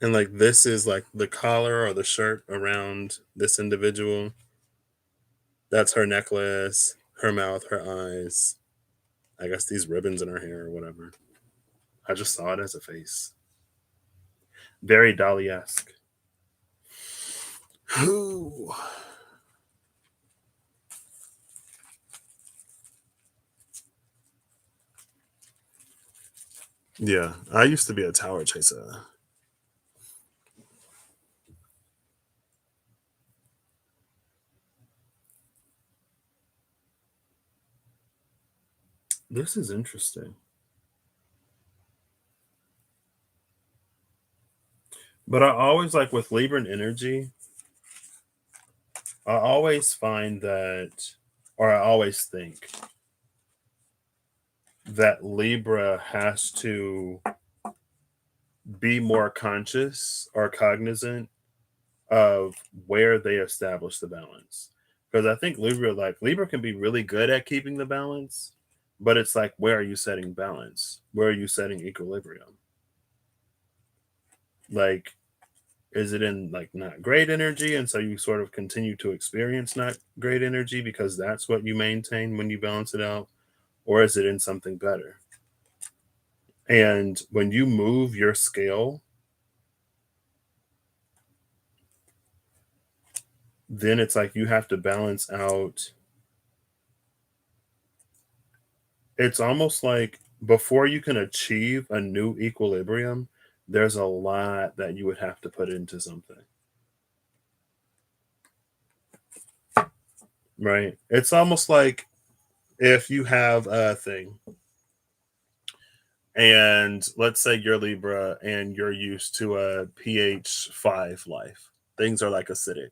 like this is like the collar or the shirt around this individual. That's her necklace, her mouth, her eyes. I guess these ribbons in her hair or whatever. I just saw it as a face. Very Dali-esque. Yeah, I used to be a tower chaser. This is interesting. But I always like with Libran energy, I always find that, or I always think that Libra has to be more conscious or cognizant of where they establish the balance. Because I think Libra can be really good at keeping the balance, but it's like, where are you setting balance? Where are you setting equilibrium? Like, is it in like not great energy? And so you sort of continue to experience not great energy because that's what you maintain when you balance it out? Or is it in something better? And when you move your scale, then it's like you have to balance out. It's almost like before you can achieve a new equilibrium, there's a lot that you would have to put into something. Right? It's almost like if you have a thing and let's say you're Libra and you're used to a pH 5 life. Things are like acidic.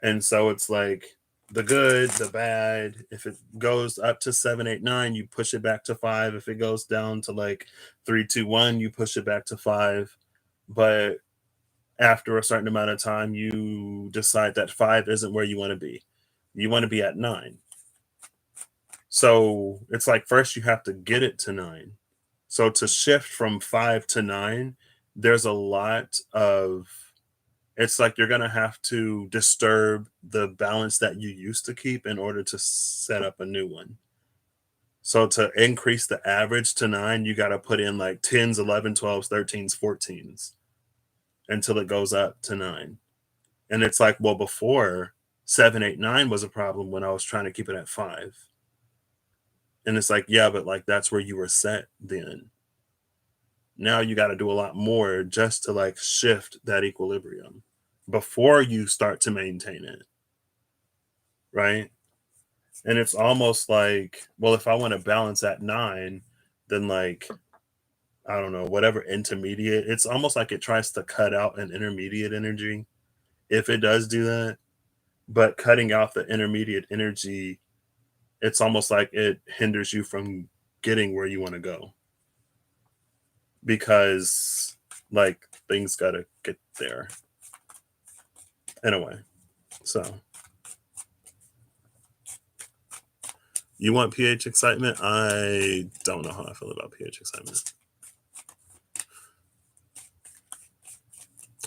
And so it's like the good, the bad. If it goes up to 7, 8, 9, you push it back to 5. If it goes down to like 3, 2, 1, you push it back to 5. But after a certain amount of time, you decide that 5 isn't where you want to be. You want to be at 9. So it's like first you have to get it to 9. So to shift from 5 to 9, there's a lot of, it's like you're going to have to disturb the balance that you used to keep in order to set up a new one. So to increase the average to 9, you got to put in like 10s, 11, 12s, 13s, 14s until it goes up to 9. And it's like, well, before 7, 8, 9 was a problem when I was trying to keep it at 5. And it's like, yeah, but like that's where you were set then. Now you got to do a lot more just to like shift that equilibrium before you start to maintain it. Right. And it's almost like, well, if I want to balance at 9, then like, I don't know, whatever intermediate, it's almost like it tries to cut out an intermediate energy if it does do that. But cutting out the intermediate energy it's almost like it hinders you from getting where you want to go because like things gotta get there in a way. So you want pH excitement? I don't know how I feel about pH excitement.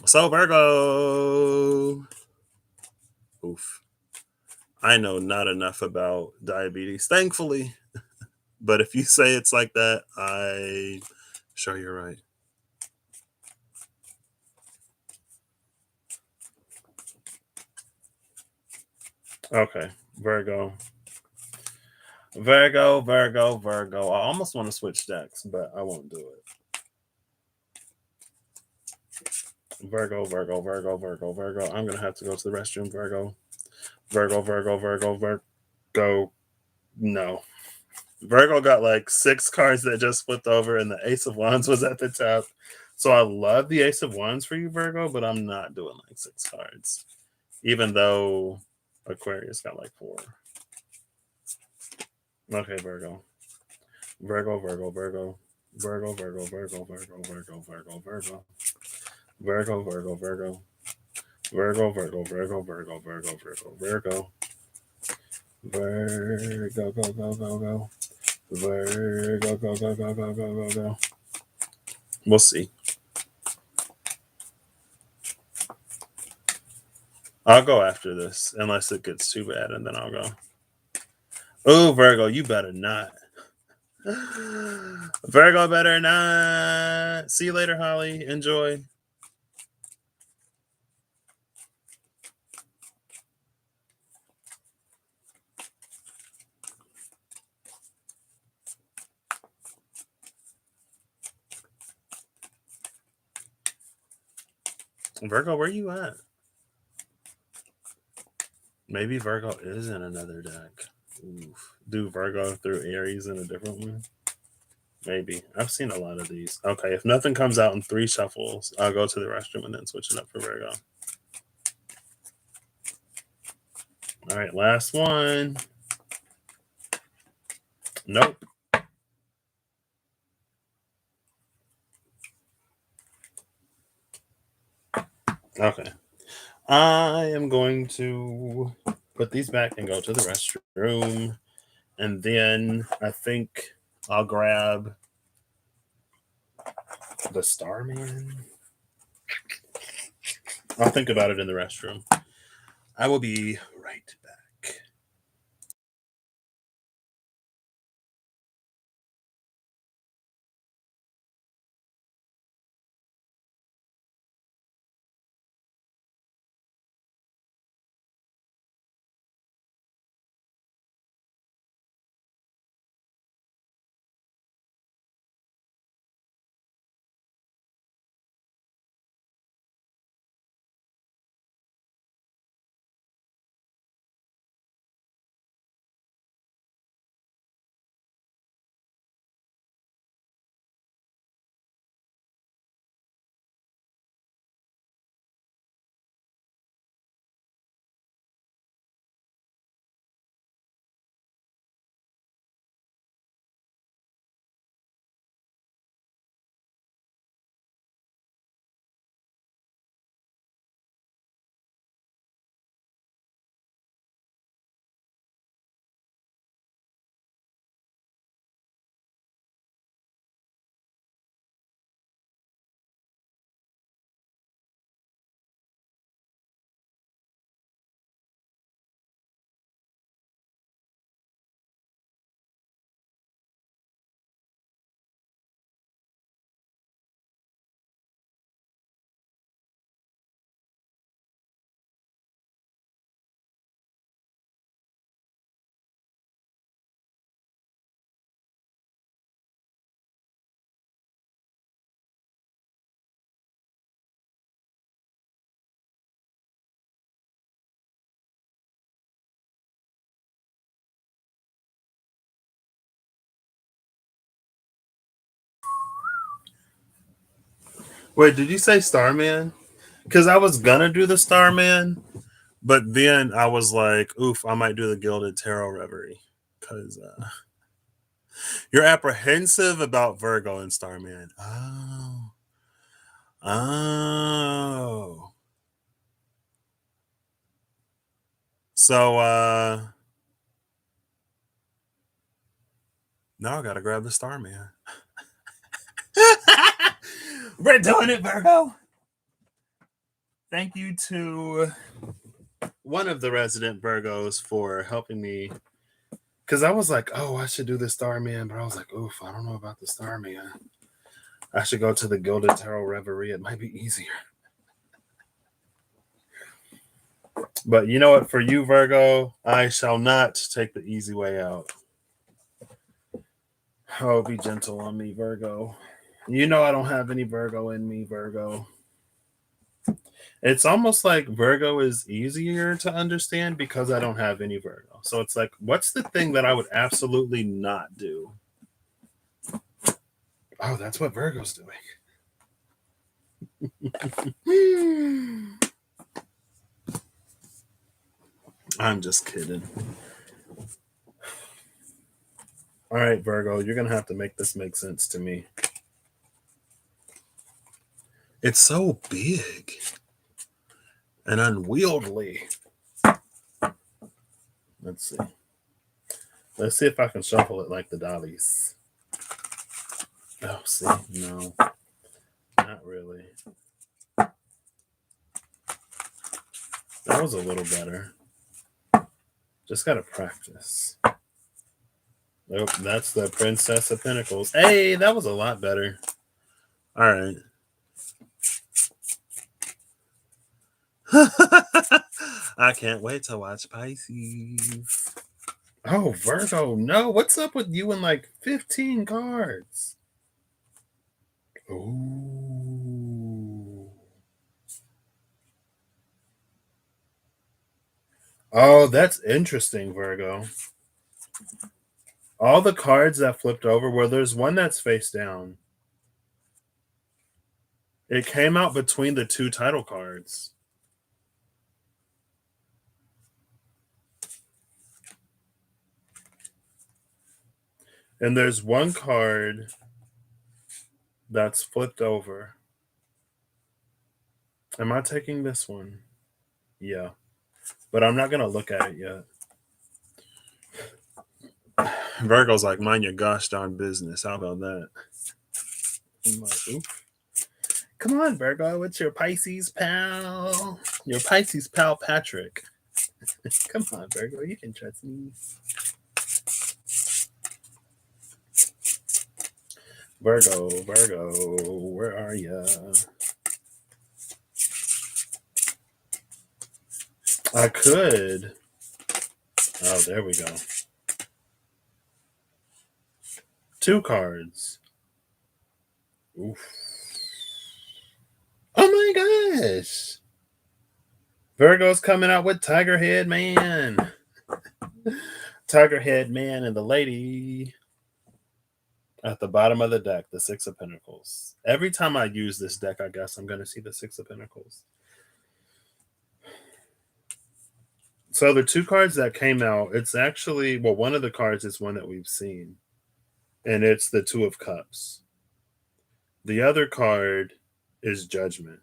So Virgo. Oof. I know not enough about diabetes, thankfully. But if you say it's like that, I'm sure you're right. Okay, Virgo. Virgo, Virgo, Virgo. I almost want to switch decks, but I won't do it. Virgo, Virgo, Virgo, Virgo, Virgo. I'm going to have to go to the restroom, Virgo. Virgo, Virgo, Virgo, Virgo. No. Virgo got like 6 cards that just flipped over, and the Ace of Wands was at the top. So I love the Ace of Wands for you, Virgo, but I'm not doing like 6 cards, even though Aquarius got like 4. Okay, Virgo. Virgo, Virgo, Virgo. Virgo, Virgo, Virgo, Virgo, Virgo, Virgo, Virgo. Virgo, Virgo, Virgo. Virgo, Virgo, Virgo, Virgo, Virgo, Virgo, Virgo. Virgo, go, go, go, go. Virgo, go, go, go, go, go, go, go. We'll see. I'll go after this, unless it gets too bad, and then I'll go. Oh, Virgo, you better not. Virgo better not. See you later, Holly. Enjoy. Virgo, where you at? Maybe Virgo is in another deck. Oof. Do Virgo through Aries in a different one? Maybe. I've seen a lot of these. Okay, if nothing comes out in 3 shuffles, I'll go to the restroom and then switch it up for Virgo. All right, last one. Nope. Okay. I am going to put these back and go to the restroom. And then I think I'll grab the Starman. I'll think about it in the restroom. I will be right back. Wait, did you say Starman? Because I was gonna do the Starman, but then I was like, oof, I might do the Gilded Tarot Reverie. because you're apprehensive about Virgo and Starman. Oh. Oh. So now I gotta grab the Starman. We're doing it, Virgo. Thank you to one of the resident Virgos for helping me. Because I was like, oh, I should do the Starman. But I was like, oof, I don't know about the Starman. I should go to the Gilded Tarot Reverie. It might be easier. But you know what? For you, Virgo, I shall not take the easy way out. Oh, be gentle on me, Virgo. You know I don't have any Virgo in me, Virgo. It's almost like Virgo is easier to understand because I don't have any Virgo. So it's like, what's the thing that I would absolutely not do? Oh, that's what Virgo's doing. I'm just kidding. All right, Virgo, you're going to have to make this make sense to me. It's so big and unwieldy. Let's see. Let's see if I can shuffle it like the dollies. Oh, see, no, not really. That was a little better. Just got to practice. Nope, that's the Princess of Pentacles. Hey, that was a lot better. All right. I can't wait to watch Pisces. Oh, Virgo, no. What's up with you and like 15 cards? Ooh. Oh, that's interesting, Virgo. All the cards that flipped over, well, there's one that's face down. It came out between the two title cards. And there's one card that's flipped over. Am I taking this one? Yeah. But I'm not going to look at it yet. Virgo's like, mind your gosh darn business. How about that? I'm like, oof. Come on, Virgo. It's your Pisces pal. Your Pisces pal, Patrick. Come on, Virgo. You can trust me. Virgo, where are ya? I could. Oh, there we go. 2 cards. Oof. Oh my gosh. Virgo's coming out with Tiger Head Man. Tiger Head Man and the lady at the bottom of the deck, the 6 of Pentacles. Every time I use this deck, I guess I'm going to see the 6 of Pentacles. So the 2 cards that came out, it's actually, well, one of the cards is one that we've seen. And it's the 2 of Cups. The other card is Judgment.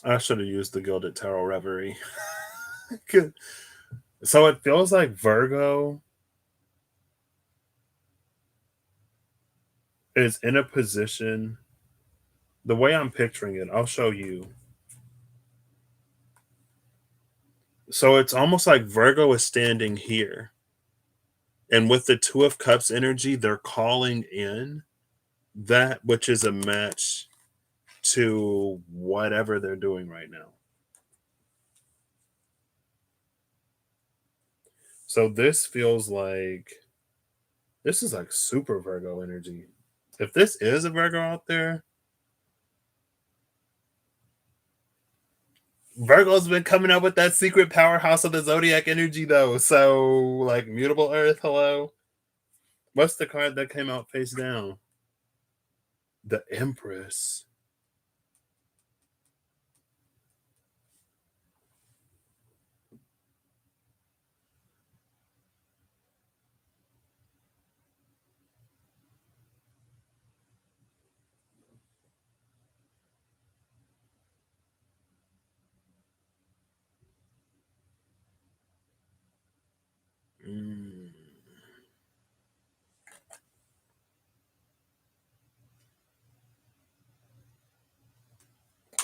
I should have used the Gilded Tarot Reverie. So it feels like Virgo is in a position, the way I'm picturing it, I'll show you. So it's almost like Virgo is standing here. And with the 2 of Cups energy, they're calling in that which is a match to whatever they're doing right now. So this feels like, this is like super Virgo energy. If this is a Virgo out there, Virgo's been coming up with that secret powerhouse of the zodiac energy, though. So, like, mutable Earth, hello. What's the card that came out face down? The Empress. Mm.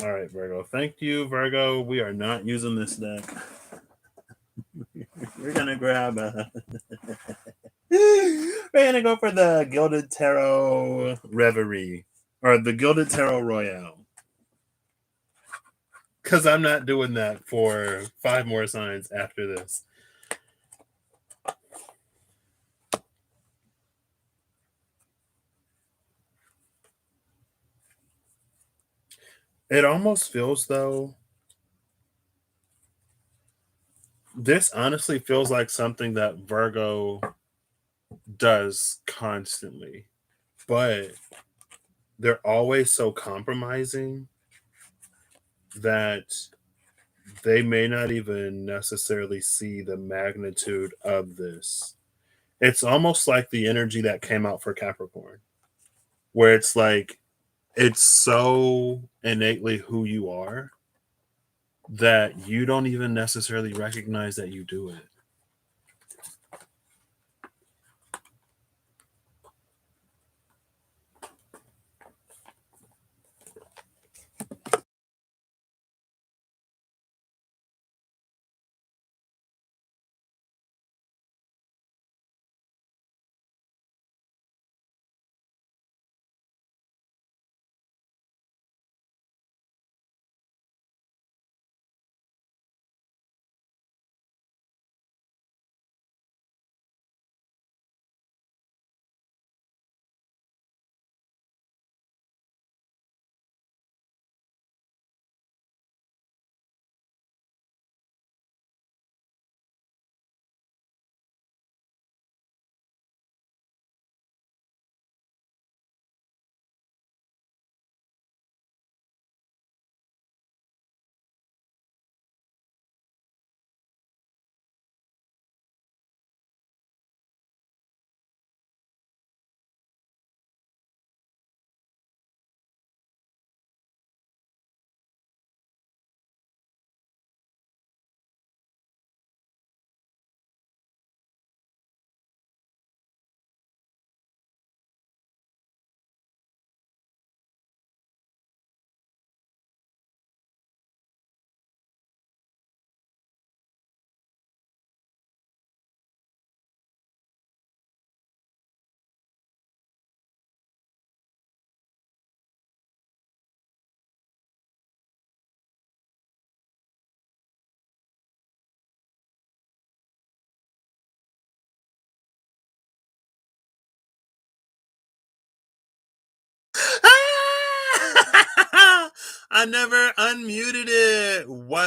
All right, Virgo. Thank you, Virgo. We are not using this deck. We're gonna grab a. We're gonna go for the Gilded Tarot Reverie or the Gilded Tarot Royale. Because I'm not doing that for 5 more signs after this. It almost feels though. This honestly feels like something that Virgo does constantly, but they're always so compromising that they may not even necessarily see the magnitude of this. It's almost like the energy that came out for Capricorn, where it's like it's so innately who you are that you don't even necessarily recognize that you do it. I never unmuted it. What?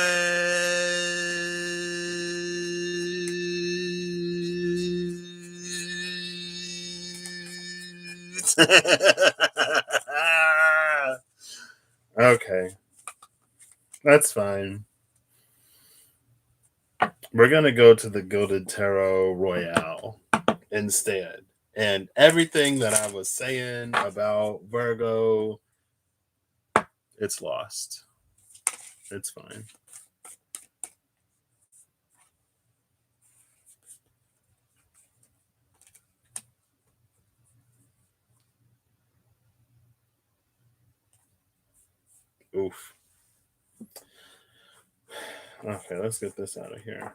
Okay. That's fine. We're going to go to the Gilded Tarot Royale instead. And everything that I was saying about Virgo, it's lost. It's fine. Oof. Okay, let's get this out of here.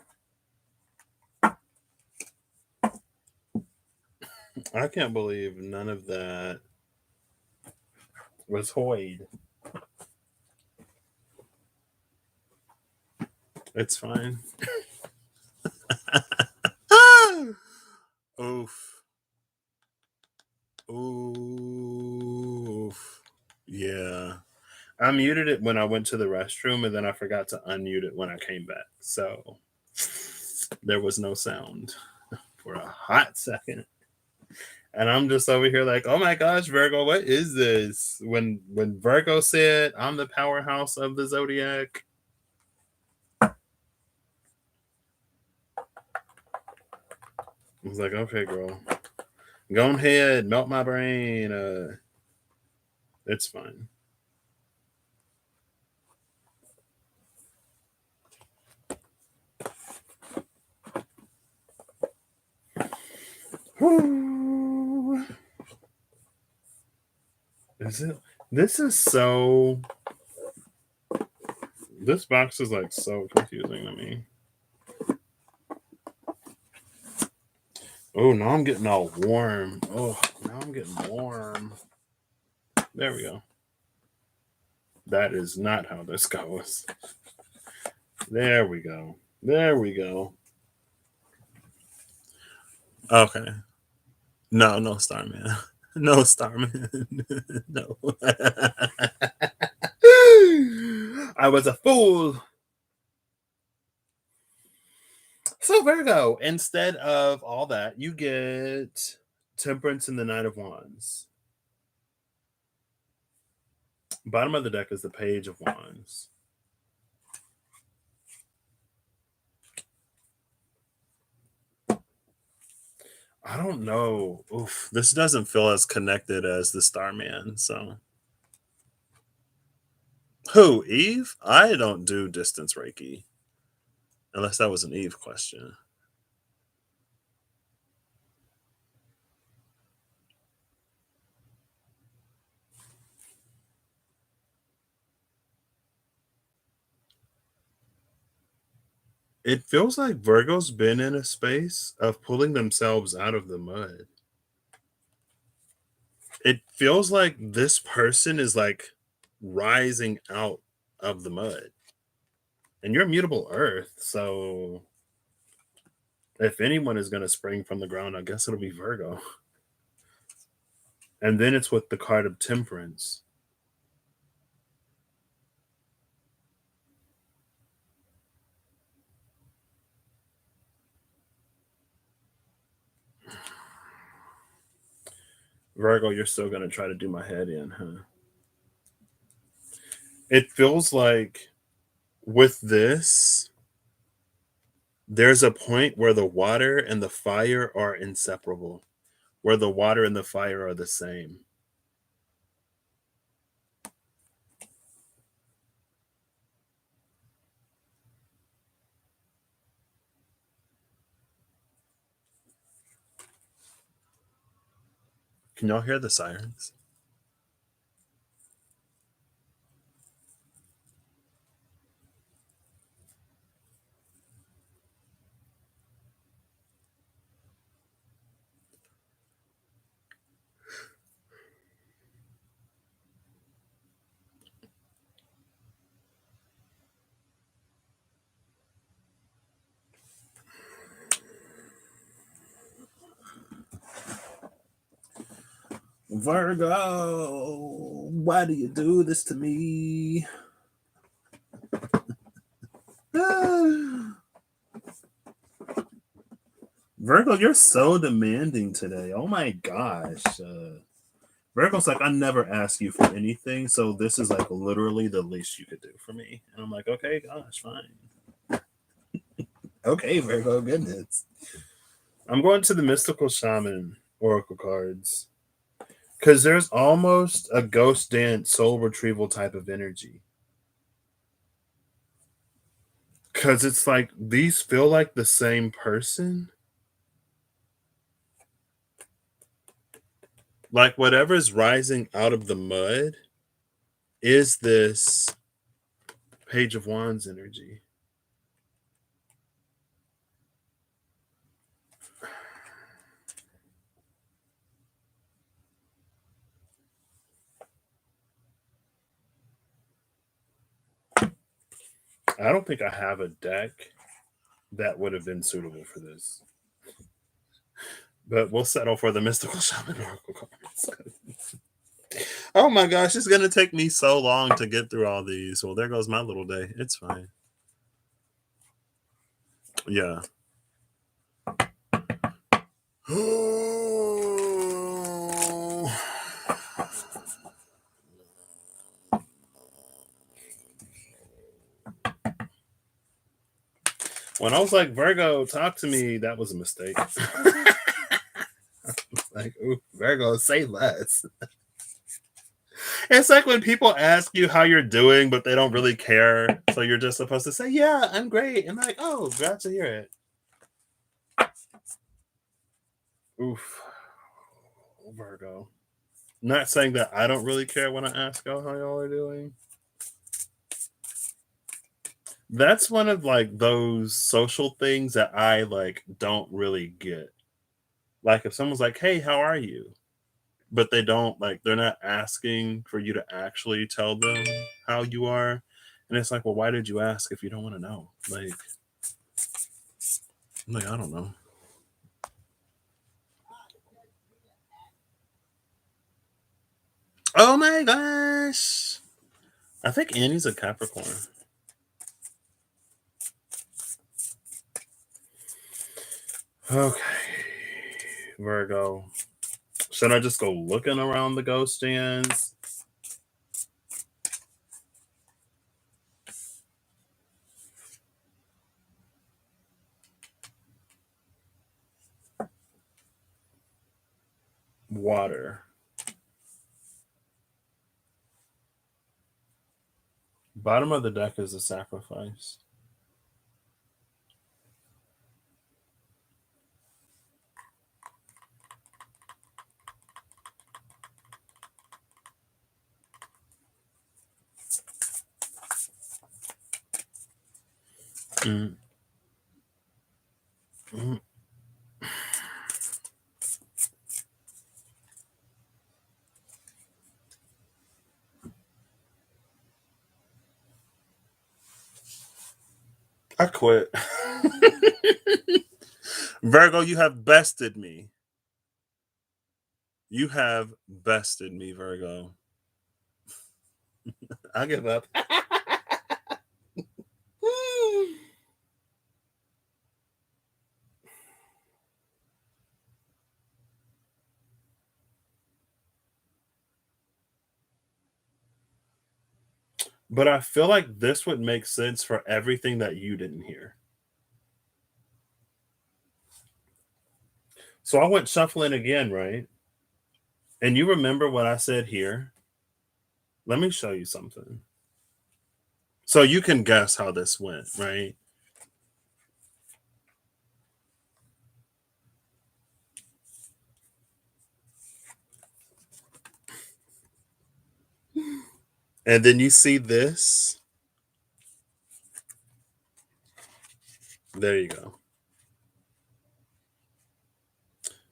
I can't believe none of that was Hoyd. It's fine. Oof. Oof. Yeah. I muted it when I went to the restroom and then I forgot to unmute it when I came back. So there was no sound for a hot second. And I'm just over here like, oh my gosh, Virgo, what is this? When Virgo said I'm the powerhouse of the zodiac. I was like, okay, girl. Go ahead, melt my brain. It's fine. Whew. Is it? This is so. This box is like so confusing to me. Oh, now I'm getting all warm. Oh, now I'm getting warm. There we go. That is not how this goes. There we go. There we go. Okay. No, Starman. No, Starman. No. I was a fool. So, Virgo, instead of all that, you get Temperance and the Knight of Wands. Bottom of the deck is the Page of Wands. I don't know. Oof, this doesn't feel as connected as the Starman. So, who? Eve? I don't do distance Reiki, unless that was an Eve question. It feels like Virgo's been in a space of pulling themselves out of the mud. It feels like this person is like rising out of the mud. And you're mutable earth, so if anyone is going to spring from the ground, I guess it'll be Virgo. And then it's with the card of Temperance. Virgo, you're still going to try to do my head in, huh? It feels like with this, there's a point where the water and the fire are inseparable, where the water and the fire are the same. Can y'all hear the sirens? Virgo, why do you do this to me? Virgo, you're so demanding today. Oh my gosh. Virgo's like, I never ask you for anything, so this is like literally the least you could do for me. And I'm like, okay, gosh, fine. Okay, Virgo, goodness. I'm going to the Mystical Shaman Oracle cards. Because there's almost a ghost dance soul retrieval type of energy. Because it's like these feel like the same person. Like whatever's rising out of the mud is this Page of Wands energy. I don't think I have a deck that would have been suitable for this. But we'll settle for the Mystical Shaman Oracle cards. Oh my gosh, it's going to take me so long to get through all these. Well, there goes my little day. It's fine. Yeah. When I was like, Virgo, talk to me, that was a mistake. Like, ooh, Virgo, say less. It's like when people ask you how you're doing, but they don't really care. So you're just supposed to say, yeah, I'm great. And like, oh, glad to hear it. Oof. Virgo. Not saying that I don't really care when I ask y'all how y'all are doing. That's one of like those social things that I like don't really get. Like if someone's like, "Hey, how are you?" but they don't like they're not asking for you to actually tell them how you are. And it's like, "Well, why did you ask if you don't want to know?" Like I don't know. Oh my gosh. I think Annie's a Capricorn. Okay. Virgo. Should I just go looking around the ghost stands? Water. Bottom of the deck is a sacrifice. Mm. Mm. I quit. Virgo, you have bested me. You have bested me, Virgo. I give up. But I feel like this would make sense for everything that you didn't hear. So I went shuffling again, right? And you remember what I said here? Let me show you something. So you can guess how this went, right? And then you see this. There you go.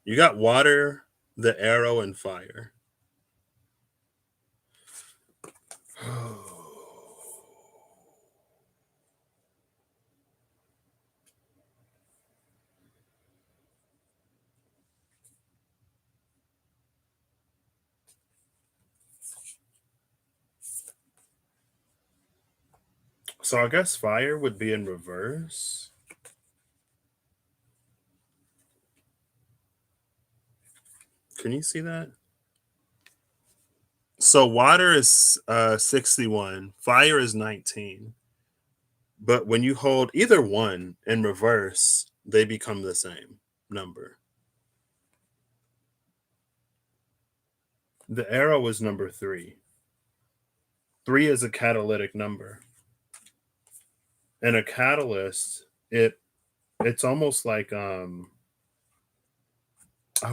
You got water, the arrow, and fire. So I guess fire would be in reverse. Can you see that? So water is 61, fire is 19. But when you hold either one in reverse, they become the same number. The arrow is number 3. 3 is a catalytic number. And a catalyst, it's almost like I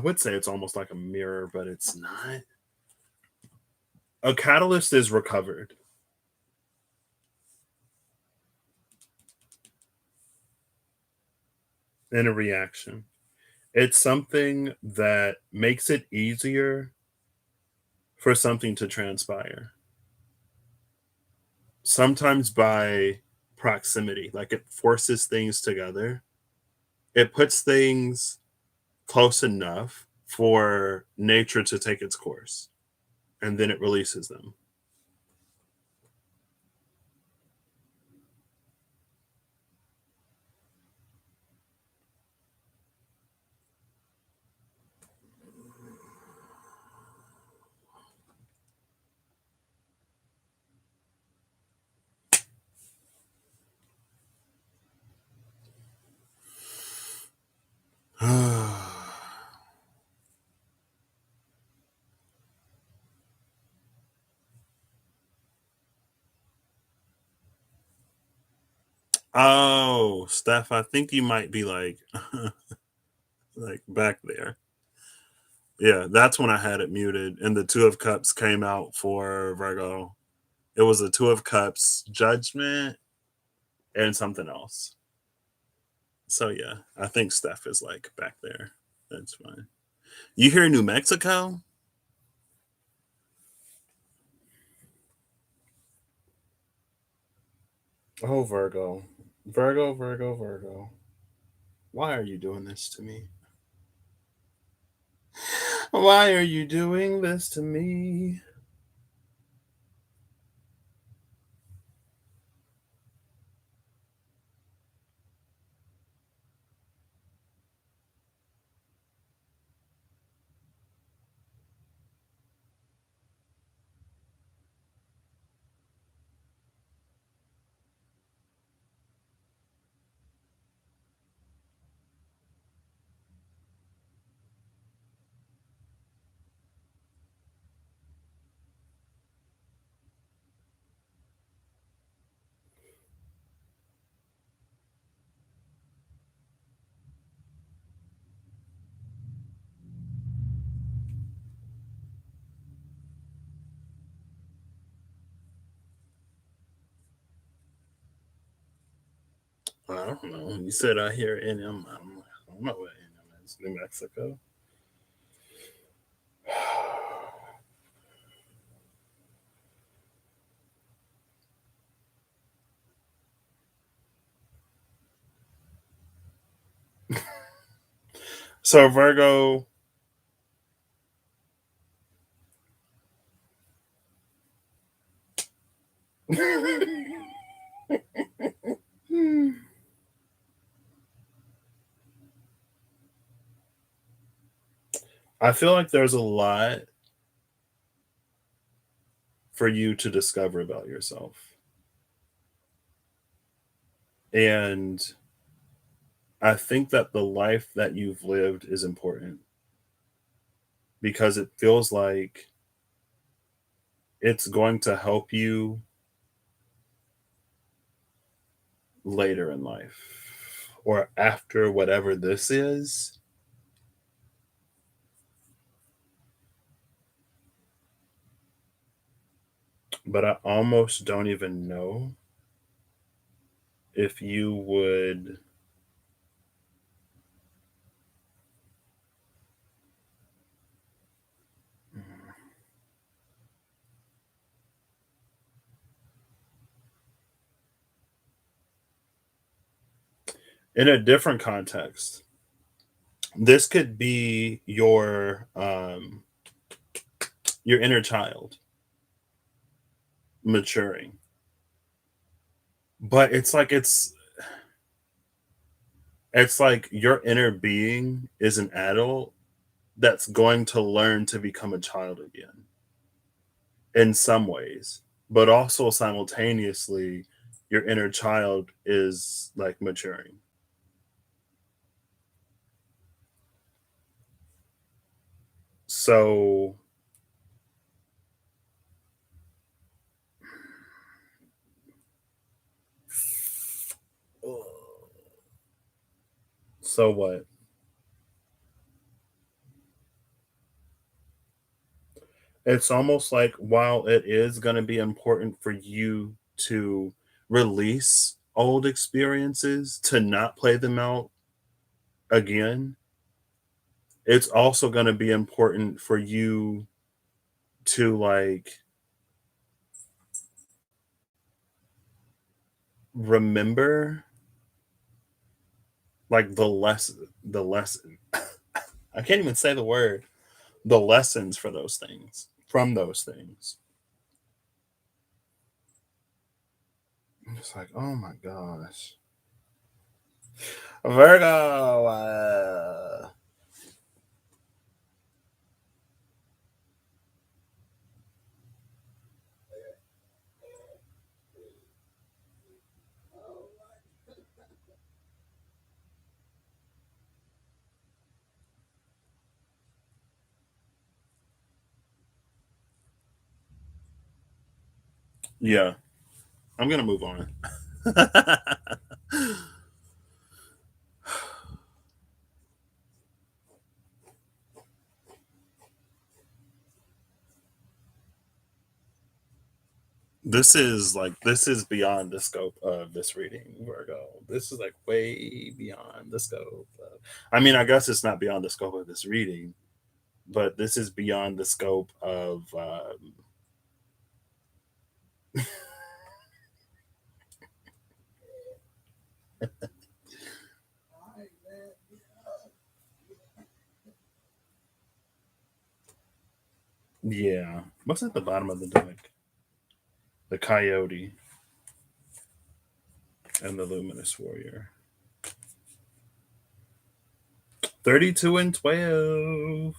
would say it's almost like a mirror, but it's not. A catalyst is recovered in a reaction. It's something that makes it easier for something to transpire. Sometimes by proximity, like it forces things together. It puts things close enough for nature to take its course, and then it releases them. Oh, Steph, I think you might be like like back there. Yeah, that's when I had it muted and the Two of Cups came out for Virgo. It was the Two of Cups, Judgment, and something else. So yeah, I think Steph is like back there. That's fine. You hear New Mexico? Oh, Virgo. Virgo, Virgo, Virgo. Why are you doing this to me? Why are you doing this to me? I don't know. You said I hear NM. I don't know what NM is. New Mexico. So Virgo. I feel like there's a lot for you to discover about yourself. And I think that the life that you've lived is important because it feels like it's going to help you later in life or after whatever this is. But I almost don't even know if you would. In a different context, this could be your inner child maturing, but it's like your inner being is an adult that's going to learn to become a child again in some ways, but also simultaneously your inner child is like maturing. So so what? It's almost like while it is going to be important for you to release old experiences, to not play them out again, it's also going to be important for you to like remember like the lesson. I can't even say the word. The lessons for those things from those things. I'm just like, oh my gosh. Virgo. Yeah, I'm gonna move on. this is beyond the scope of this reading, Virgo. This is like way beyond the scope of, I mean, I guess it's not beyond the scope of this reading, but this is beyond the scope of yeah. What's at the bottom of the deck? The Coyote and the Luminous Warrior. 32 and 12.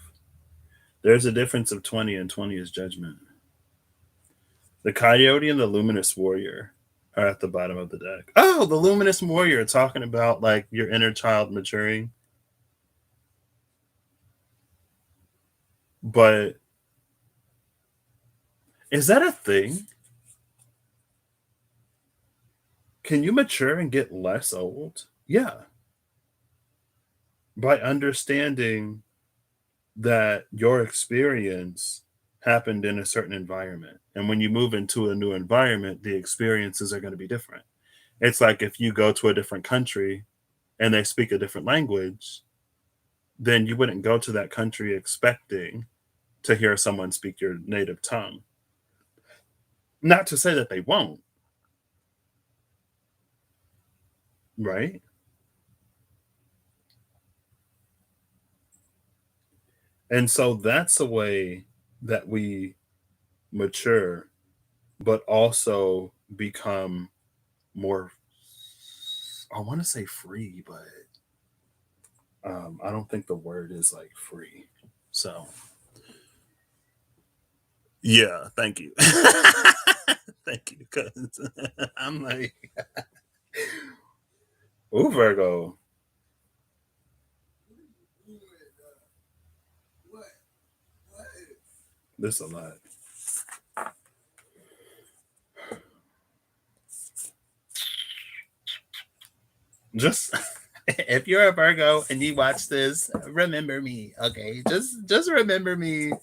There's a difference of 20, and 20 is judgment. The Coyote and the Luminous Warrior are at the bottom of the deck. Oh, the Luminous Warrior, talking about like your inner child maturing. But is that a thing? Can you mature and get less old? Yeah. By understanding that your experience happened in a certain environment. And when you move into a new environment, the experiences are going to be different. It's like if you go to a different country and they speak a different language, then you wouldn't go to that country expecting to hear someone speak your native tongue. Not to say that they won't, right? And so that's a way that we mature, but also become more, I want to say free, but I don't think the word is like free. So, yeah, thank you. Thank you. Because I'm like, ooh, Virgo. This a lot. Just if you're a Virgo and you watch this, remember me, okay? Just remember me,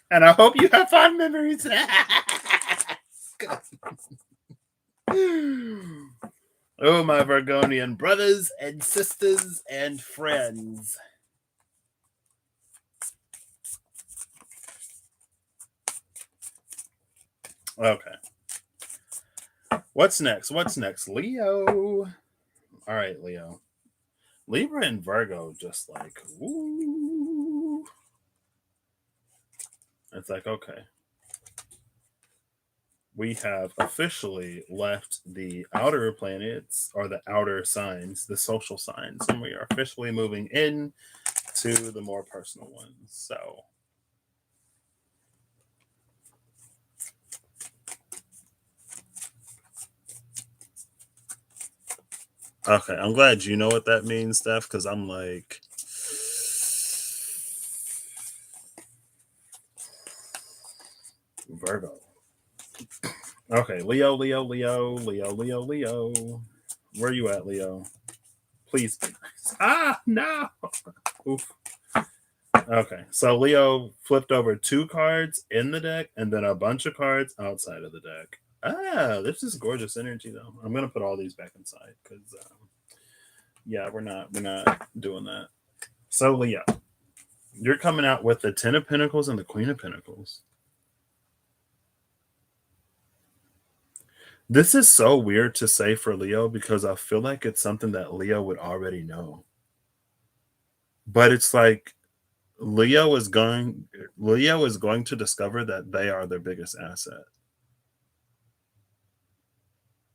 and I hope you have fond memories. Oh, my Virgonian brothers and sisters and friends. Okay. What's next? What's next? Leo. All right, Leo. Libra and Virgo just like, ooh. It's like, okay. We have officially left the outer planets or the outer signs, the social signs, and we are officially moving in to the more personal ones. So, okay, I'm glad you know what that means, Steph, because I'm like, Virgo. Okay, Leo, Leo, Leo, Leo, Leo, Leo. Where you at, Leo? Please be nice. Ah, no. Oof. Okay, so Leo flipped over 2 cards in the deck and then a bunch of cards outside of the deck. Ah, this is gorgeous energy, though. I'm gonna put all these back inside because, yeah, we're not doing that. So Leo, you're coming out with the Ten of Pentacles and the Queen of Pentacles. This is so weird to say for Leo because I feel like it's something that Leo would already know. But it's like Leo is going to discover that they are their biggest asset.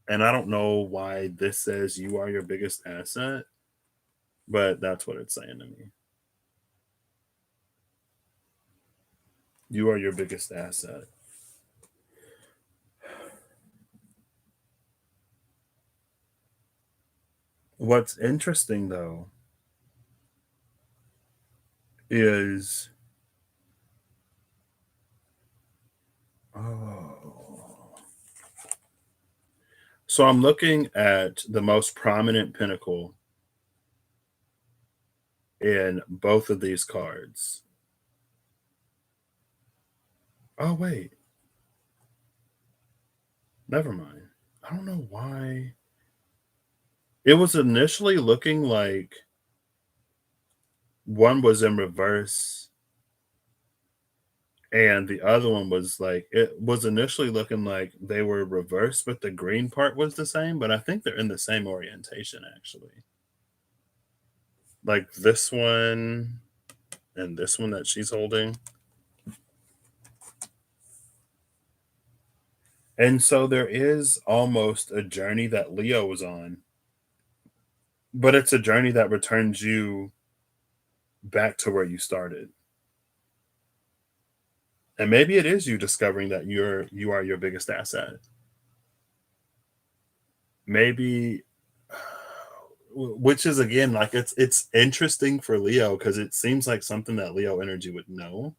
And I don't know why this says you are your biggest asset, but that's what it's saying to me. You are your biggest asset. What's interesting though is oh So I'm looking at the most prominent pinnacle in both of these cards. Oh, wait. Never mind. I don't know why. It was initially looking like one was in reverse and the other one was like it was initially looking like they were reversed, but the green part was the same. But I think they're in the same orientation actually. Like this one and this one that she's holding. And so there is almost a journey that Leo was on, but it's a journey that returns you back to where you started. And maybe it is you discovering that you are your biggest asset. Maybe which is again like it's interesting for Leo because it seems like something that Leo energy would know.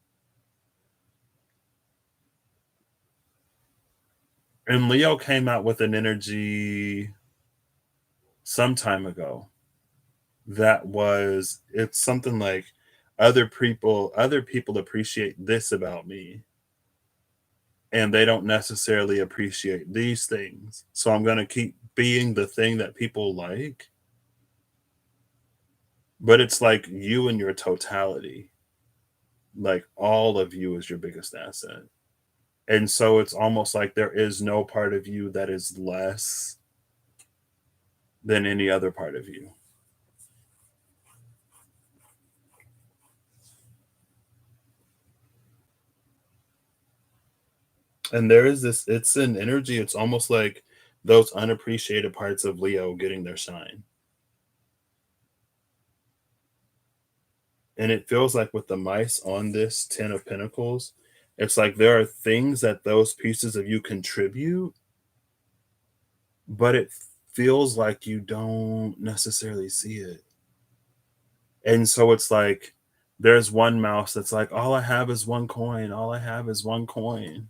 And Leo came out with an energy some time ago that was it's something like other people appreciate this about me and they don't necessarily appreciate these things. So I'm going to keep being the thing that people like, but it's like you and your totality. Like all of you is your biggest asset. And so it's almost like there is no part of you that is less than any other part of you. And there is this, it's an energy, it's almost like those unappreciated parts of Leo getting their shine. And it feels like with the mice on this 10 of Pentacles, it's like there are things that those pieces of you contribute, but it feels like you don't necessarily see it. And so it's like there's one mouse that's like, all I have is one coin. All I have is one coin.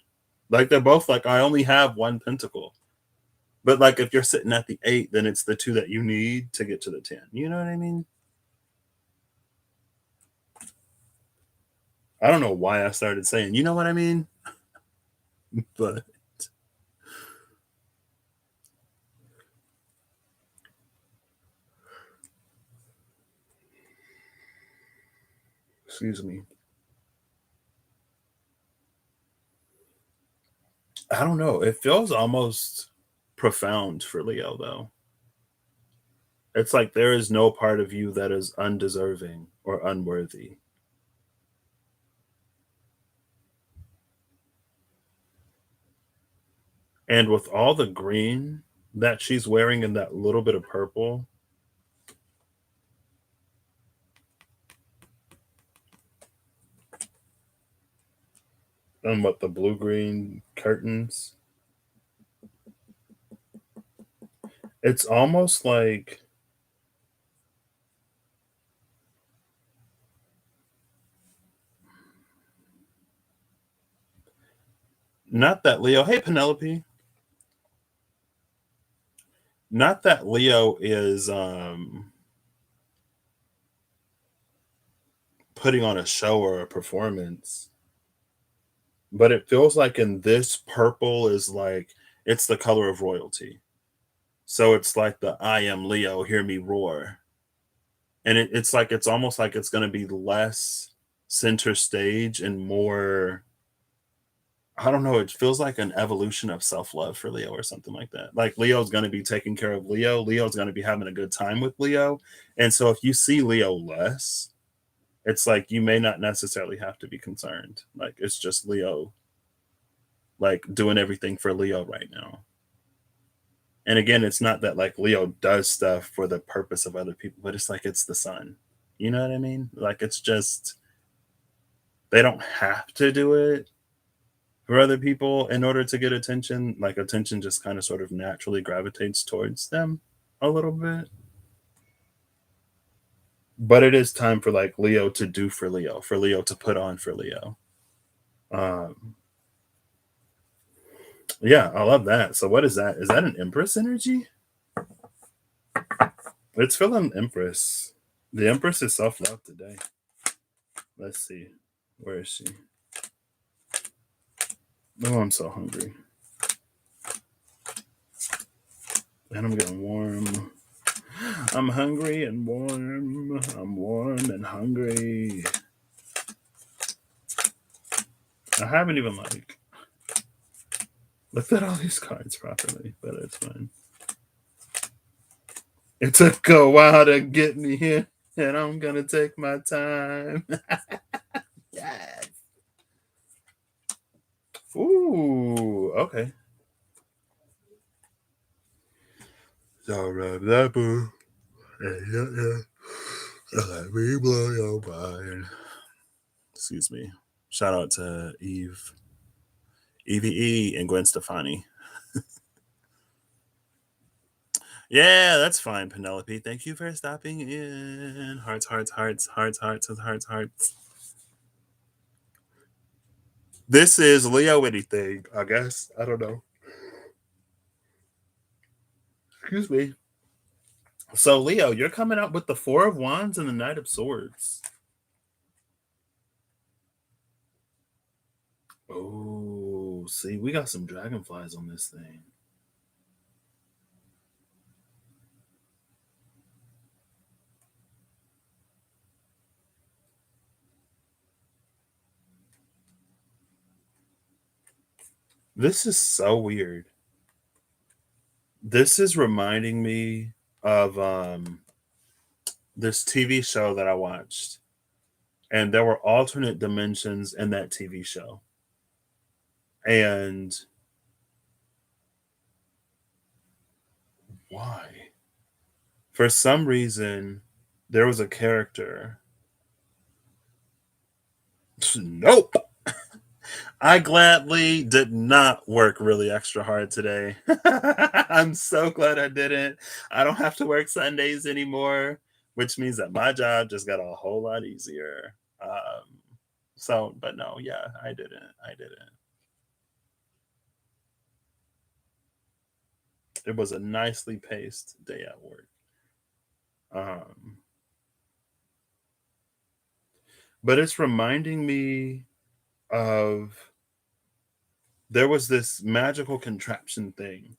Like they're both like, I only have one pentacle. But like if you're sitting at the 8, then it's the 2 that you need to get to the 10. You know what I mean? I don't know why I started saying, you know what I mean? But excuse me. I don't know. It feels almost profound for Leo though. It's like there is no part of you that is undeserving or unworthy. And with all the green that she's wearing and that little bit of purple, and what the blue green curtains, it's almost like not that Leo, hey Penelope, not that Leo is putting on a show or a performance, but it feels like in this purple is like it's the color of royalty. So it's like the I am Leo, hear me roar. And it's like it's almost like it's going to be less center stage and more, I don't know, it feels like an evolution of self-love for Leo or something like that. Like Leo's going to be taking care of Leo, Leo's going to be having a good time with Leo. And so if you see Leo less, it's like you may not necessarily have to be concerned. Like it's just Leo like doing everything for Leo right now. And again, it's not that like Leo does stuff for the purpose of other people, but it's like it's the sun. You know what I mean? Like it's just they don't have to do it for other people in order to get attention. Like attention just kind of sort of naturally gravitates towards them a little bit. But it is time for like Leo to do for Leo to put on for Leo. Um, Yeah, I love that. So what is that? Is that an Empress energy? It's feeling Empress. The Empress is self-love today. Let's see. Where is she? Oh, I'm so hungry. And I'm getting warm. I'm hungry and warm. I'm warm and hungry. I haven't even looked at all these cards properly, but it's fine. It took a while to get me here, and I'm gonna take my time. Yes. Ooh, okay. So that boo. Let me blow your mind. Excuse me. Shout out to Evie, and Gwen Stefani. Yeah, that's fine, Penelope. Thank you for stopping in. Hearts, hearts, hearts, hearts, hearts, hearts, hearts. This is Leo anything, I guess. I don't know. Excuse me. So, Leo, you're coming out with the Four of Wands and the Knight of Swords. Oh, see, we got some dragonflies on this thing. This is so weird. This is reminding me of this TV show that I watched, and there were alternate dimensions in that TV show. And why? For some reason, there was a character. Nope. I gladly did not work really extra hard today. I'm so glad I didn't. I don't have to work Sundays anymore, which means that my job just got a whole lot easier. But no, yeah, I didn't. I didn't. It was a nicely paced day at work. Um, but it's reminding me of there was this magical contraption thing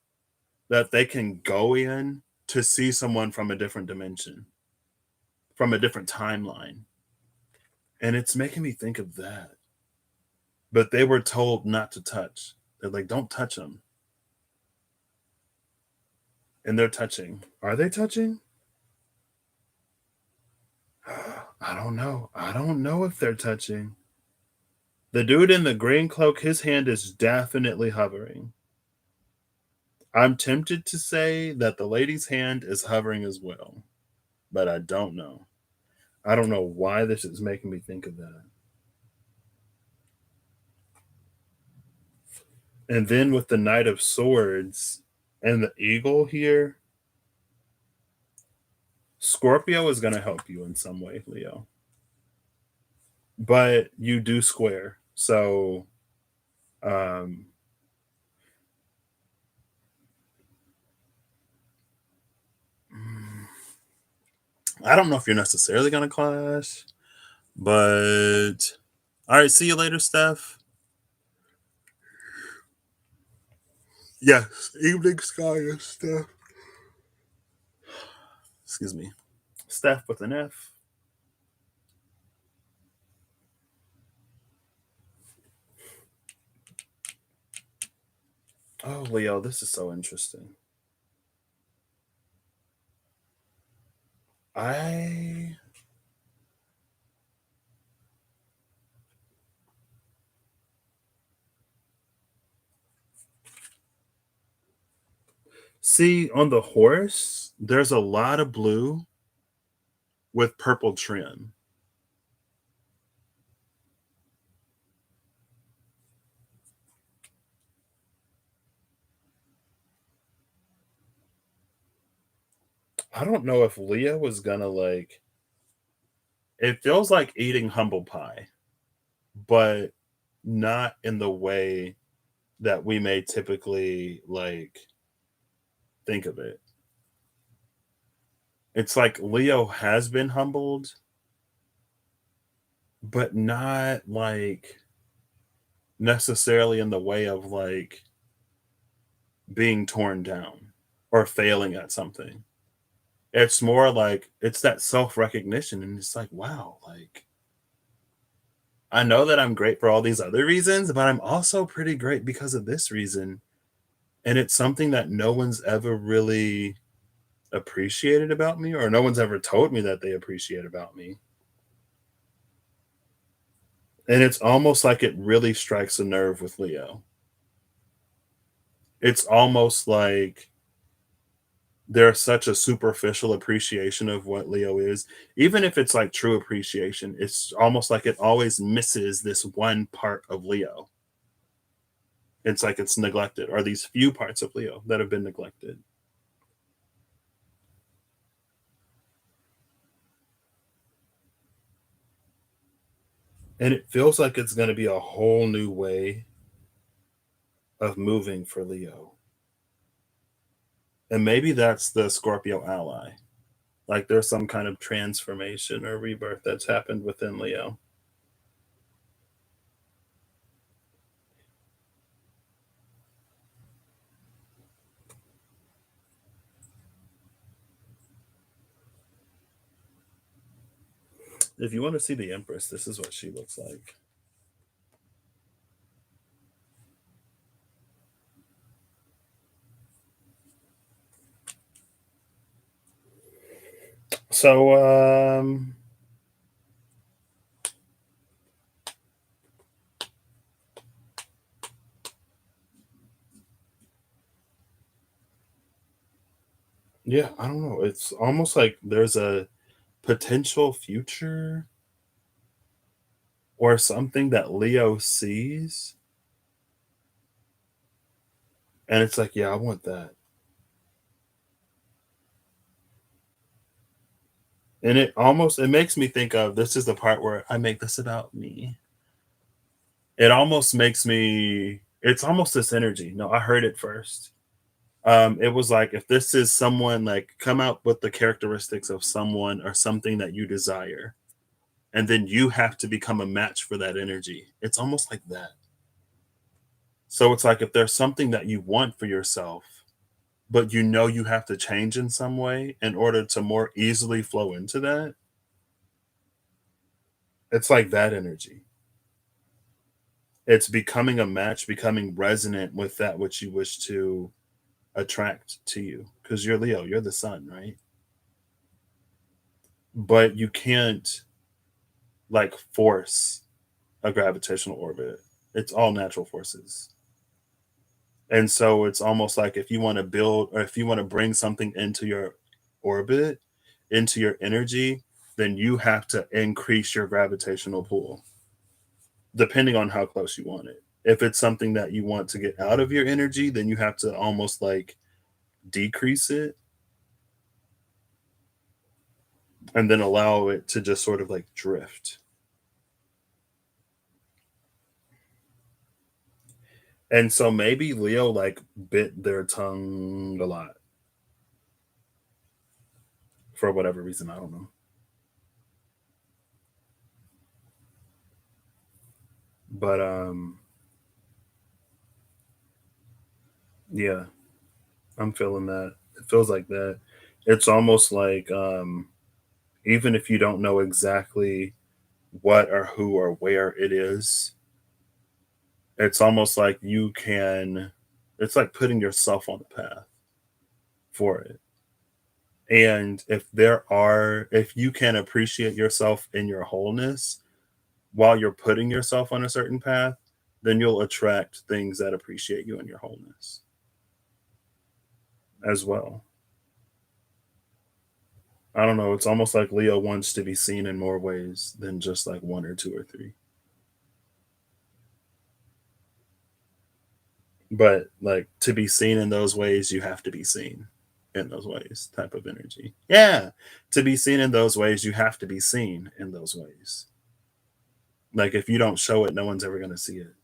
that they can go in to see someone from a different dimension, from a different timeline. And it's making me think of that. But they were told not to touch. They're like, don't touch them. And they're touching. Are they touching? I don't know. I don't know if they're touching. The dude in the green cloak, his hand is definitely hovering. I'm tempted to say that the lady's hand is hovering as well, but I don't know. I don't know why this is making me think of that. And then with the Knight of Swords and the Eagle here, Scorpio is going to help you in some way, Leo. But you do square. So, um, I don't know if you're necessarily going to clash, but all right, see you later, Steph. Yes, evening sky and Steph. Excuse me. Steph with an F. Oh, Leo, this is so interesting. I see on the horse, there's a lot of blue with purple trim. I don't know if Leah was gonna it feels like eating humble pie, but not in the way that we may typically like think of it. It's like Leo has been humbled, but not like necessarily in the way of like being torn down or failing at something. It's more like it's that self recognition, and it's like, wow, like I know that I'm great for all these other reasons, but I'm also pretty great because of this reason. And it's something that no one's ever really appreciated about me, or no one's ever told me that they appreciate about me. And it's almost like it really strikes a nerve with Leo. It's almost like there's such a superficial appreciation of what Leo is. Even if it's like true appreciation, it's almost like it always misses this one part of Leo. It's like it's neglected, or these few parts of Leo that have been neglected. And it feels like it's going to be a whole new way of moving for Leo. And maybe that's the Scorpio ally. Like there's some kind of transformation or rebirth that's happened within Leo. If you want to see the Empress, this is what she looks like. So, yeah, I don't know. It's almost like there's a potential future or something that Leo sees. And it's like, yeah, I want that. And it makes me think of this is the part where I make this about me. It almost makes me it's almost this energy. No, I heard it first. It was like if this is someone like come out with the characteristics of someone or something that you desire, and then you have to become a match for that energy. It's almost like that. So it's like if there's something that you want for yourself, but you know you have to change in some way in order to more easily flow into that, it's like that energy. It's becoming a match, becoming resonant with that which you wish to attract to you. Because you're Leo, you're the sun, right? But you can't like force a gravitational orbit. It's all natural forces. And so it's almost like if you want to build or if you want to bring something into your orbit, into your energy, then you have to increase your gravitational pull depending on how close you want it. If it's something that you want to get out of your energy, then you have to almost like decrease it and then allow it to just sort of like drift. And so maybe Leo like bit their tongue a lot for whatever reason. I don't know. But yeah, I'm feeling that. It feels like that. It's almost like even if you don't know exactly what or who or where it is, it's almost like you can it's like putting yourself on the path for it. And if you can appreciate yourself in your wholeness while you're putting yourself on a certain path, then you'll attract things that appreciate you in your wholeness as well. I don't know. It's almost like Leo wants to be seen in more ways than just like one or two or three. But like to be seen in those ways, you have to be seen in those ways, type of energy. Yeah. To be seen in those ways, you have to be seen in those ways. Like if you don't show it, no one's ever going to see it.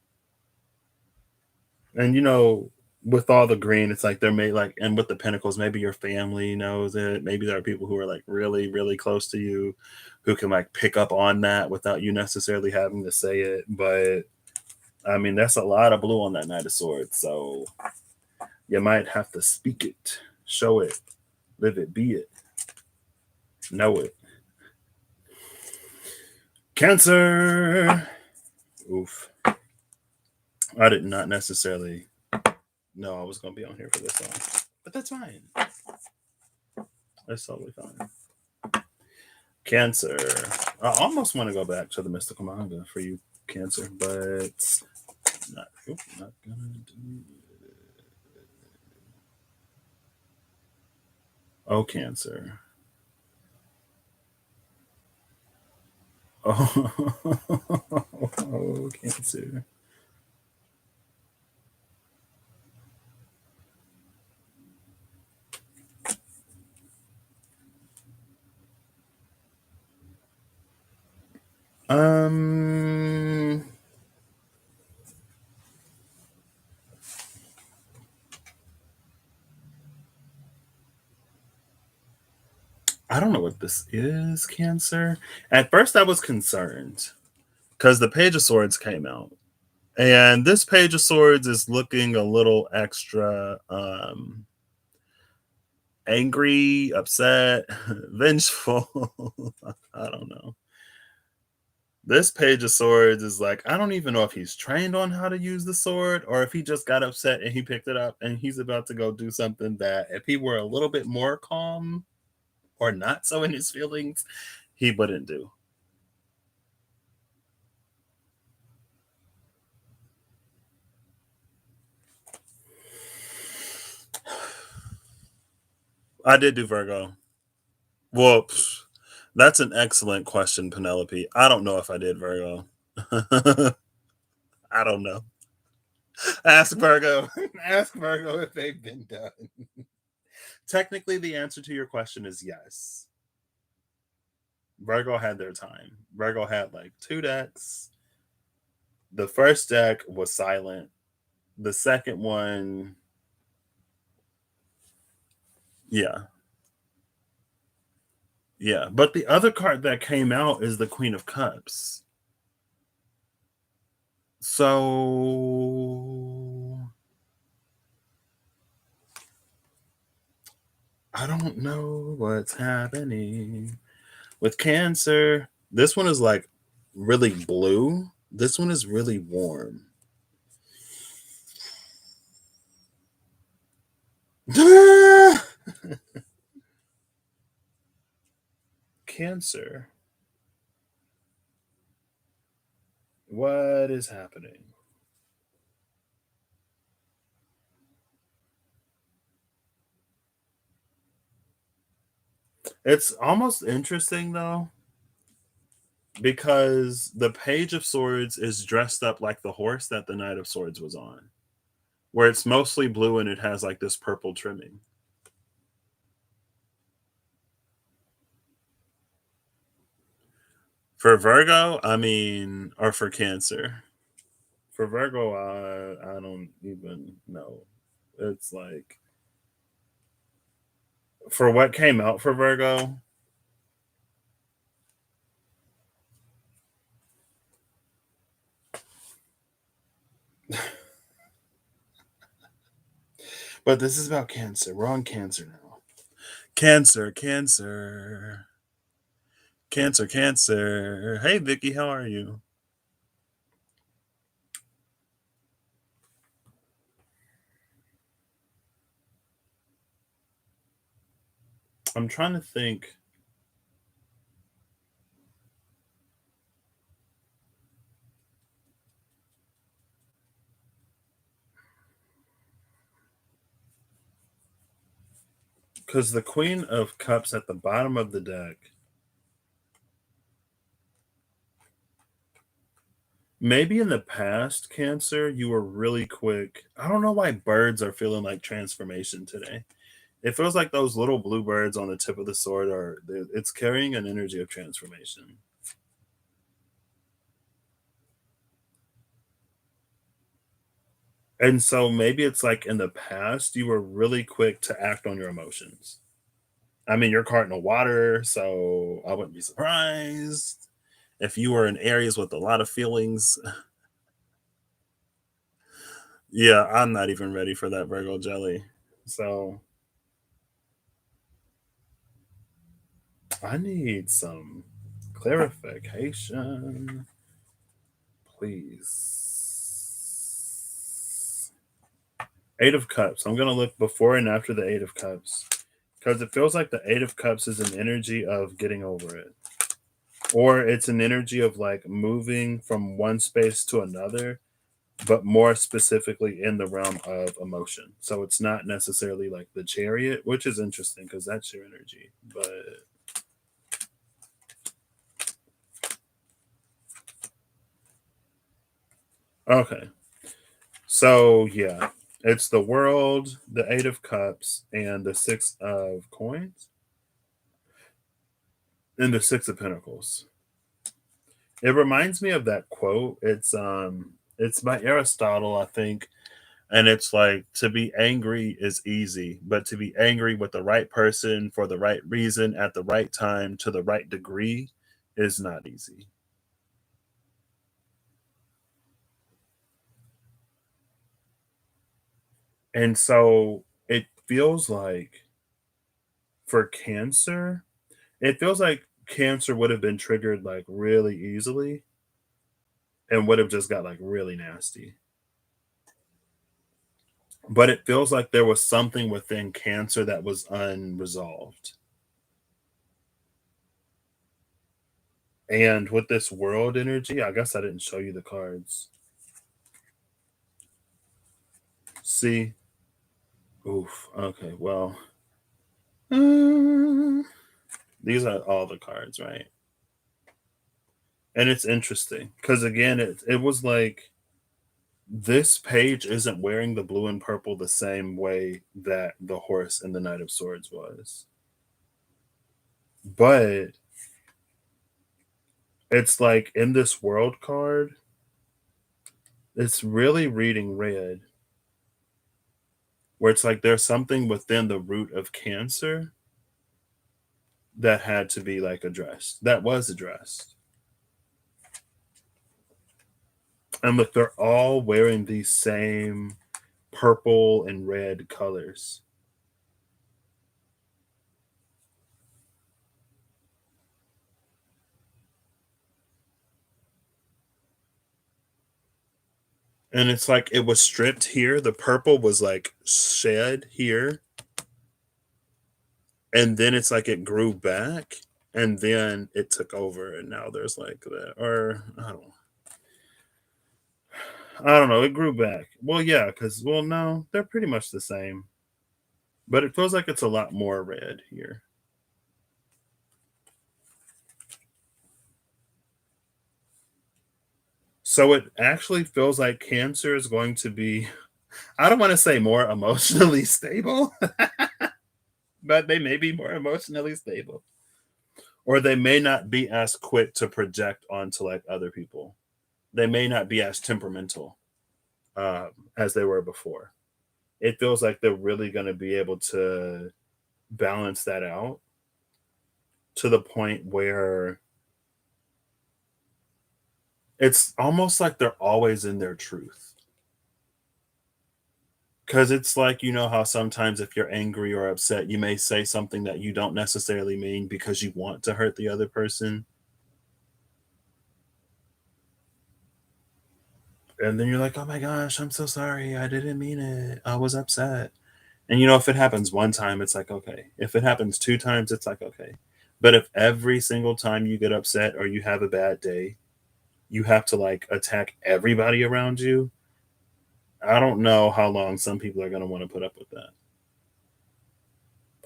And with all the green, it's like they're made like, and with the pentacles, maybe your family knows it. Maybe there are people who are like really, really close to you who can like pick up on that without you necessarily having to say it. But I mean, that's a lot of blue on that Knight of Swords. So you might have to speak it, show it, live it, be it, know it. Cancer. Oof. I did not necessarily know I was going to be on here for this one, but that's fine. That's totally fine. Cancer. I almost want to go back to the mystical manga for you, Cancer, but not gonna do it. Oh, Cancer. Oh, oh, Cancer. Um, I don't know what this is, Cancer. At first, I was concerned because the Page of Swords came out, and this Page of Swords is looking a little extra angry, upset, vengeful. I don't know. This Page of Swords is like, I don't even know if he's trained on how to use the sword or if he just got upset and he picked it up and he's about to go do something that if he were a little bit more calm or not so in his feelings, he wouldn't do. I did do Virgo. Well, that's an excellent question, Penelope. I don't know if I did Virgo. I don't know. Ask Virgo. Ask Virgo if they've been done. Technically, the answer to your question is yes. Virgo had their time. Virgo had like 2 decks. The first deck was silent. The second one, yeah. Yeah. But the other card that came out is the Queen of Cups. So I don't know what's happening with Cancer. This one is like really blue. This one is really warm. Cancer. What is happening? It's almost interesting though, because the Page of Swords is dressed up like the horse that the Knight of Swords was on, where it's mostly blue and it has like this purple trimming. For Virgo, I mean, or for Cancer. For Virgo, I don't even know. It's like for what came out for Virgo. But this is about Cancer. We're on Cancer now. Cancer, Cancer, Cancer, Cancer. Hey, Vicky, how are you? I'm trying to think. Because the Queen of Cups at the bottom of the deck. Maybe in the past, Cancer, you were really quick. I don't know why birds are feeling like transformation today. It feels like those little blue birds on the tip of the sword it's carrying an energy of transformation. And so maybe it's like in the past, you were really quick to act on your emotions. I mean, you're caught in the water, so I wouldn't be surprised if you were in areas with a lot of feelings. Yeah, I'm not even ready for that Virgo jelly. So I need some clarification, please. Eight of Cups. I'm going to look before and after the Eight of Cups because it feels like the Eight of Cups is an energy of getting over it, or it's an energy of like moving from one space to another, but more specifically in the realm of emotion. So it's not necessarily like the Chariot, which is interesting because that's your energy. But okay, so yeah, it's the World, the Eight of Cups, and the Six of Coins, and the Six of Pentacles. It reminds me of that quote. It's by Aristotle, I think, and it's like to be angry is easy, but to be angry with the right person for the right reason at the right time to the right degree is not easy. And so it feels like for Cancer, it feels like Cancer would have been triggered like really easily and would have just got like really nasty. But it feels like there was something within Cancer that was unresolved. And with this world energy, I guess I didn't show you the cards. See? Oof. Okay, well. mm, these are all the cards, right? And it's interesting because again, it was like this page isn't wearing the blue and purple the same way that the horse and the Knight of Swords was. But it's like in this world card, it's really reading red, where it's like there's something within the root of Cancer that had to be like addressed, that was addressed. And look, they're all wearing these same purple and red colors. And it's like it was stripped here. The purple was like shed here. And then it's like it grew back and then it took over. And now there's like that. Or I don't know. It grew back. Well, yeah, because, well, no, they're pretty much the same. But it feels like it's a lot more red here. So it actually feels like Cancer is going to be, I don't want to say more emotionally stable, but they may be more emotionally stable. Or they may not be as quick to project onto like other people. They may not be as temperamental as they were before. It feels like they're really going to be able to balance that out to the point where it's almost like they're always in their truth. Because it's like, you know, how sometimes if you're angry or upset, you may say something that you don't necessarily mean because you want to hurt the other person. And then you're like, oh my gosh, I'm so sorry. I didn't mean it. I was upset. And you know, if it happens one time, it's like, okay. If it happens two times, it's like, okay. But if every single time you get upset or you have a bad day, you have to like attack everybody around you, I don't know how long some people are going to want to put up with that.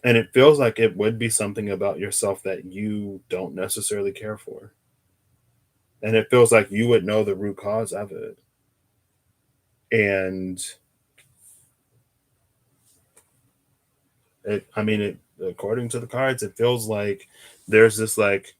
And it feels like it would be something about yourself that you don't necessarily care for. And it feels like you would know the root cause of it. And I mean, according to the cards, it feels like there's this like,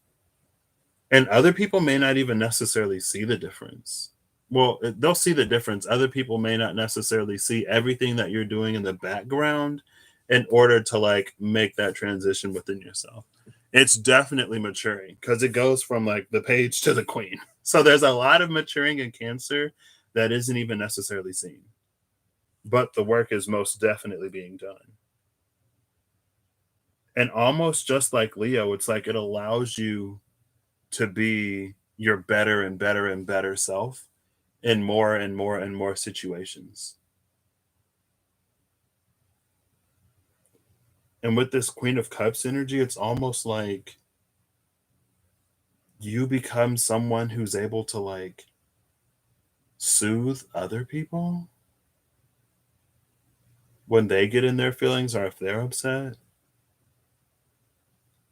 and other people may not even necessarily see the difference. well, they'll see the difference. Other people may not necessarily see everything that you're doing in the background in order to like make that transition within yourself. It's definitely maturing because it goes from like the page to the queen. So there's a lot of maturing in Cancer that isn't even necessarily seen, but the work is most definitely being done. And almost just like Leo, it's like it allows you to be your better and better and better self in more and more and more situations. And with this Queen of Cups energy, it's almost like you become someone who's able to like soothe other people when they get in their feelings or if they're upset.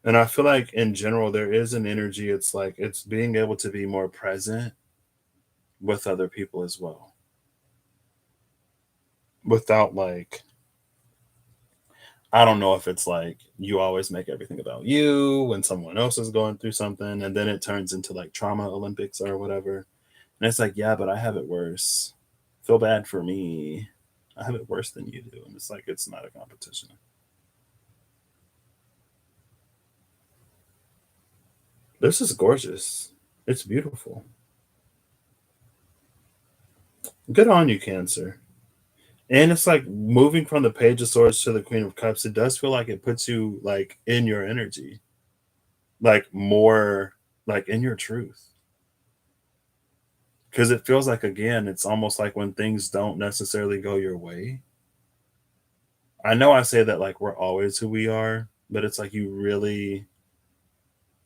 And I feel like in general, there is an energy. It's like it's being able to be more present with other people as well without like, I don't know if it's like you always make everything about you when someone else is going through something and then it turns into like trauma Olympics or whatever. And it's like, yeah, but I have it worse. Feel bad for me. I have it worse than you do. And it's like, it's not a competition. This is gorgeous. It's beautiful. Good on you, Cancer. And it's like moving from the Page of Swords to the Queen of Cups, it does feel like it puts you like in your energy, like more like in your truth. Because it feels like, again, it's almost like when things don't necessarily go your way. I know I say that like we're always who we are, but it's like you really,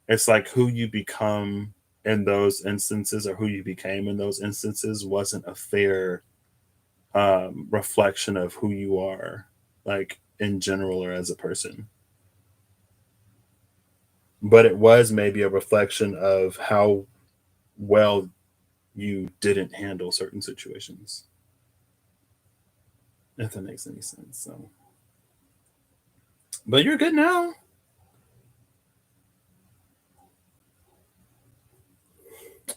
it's like who you become in those instances or who you became in those instances wasn't a fair reflection of who you are, like in general or as a person. But it was maybe a reflection of how well you didn't handle certain situations, if that makes any sense. So, but you're good now.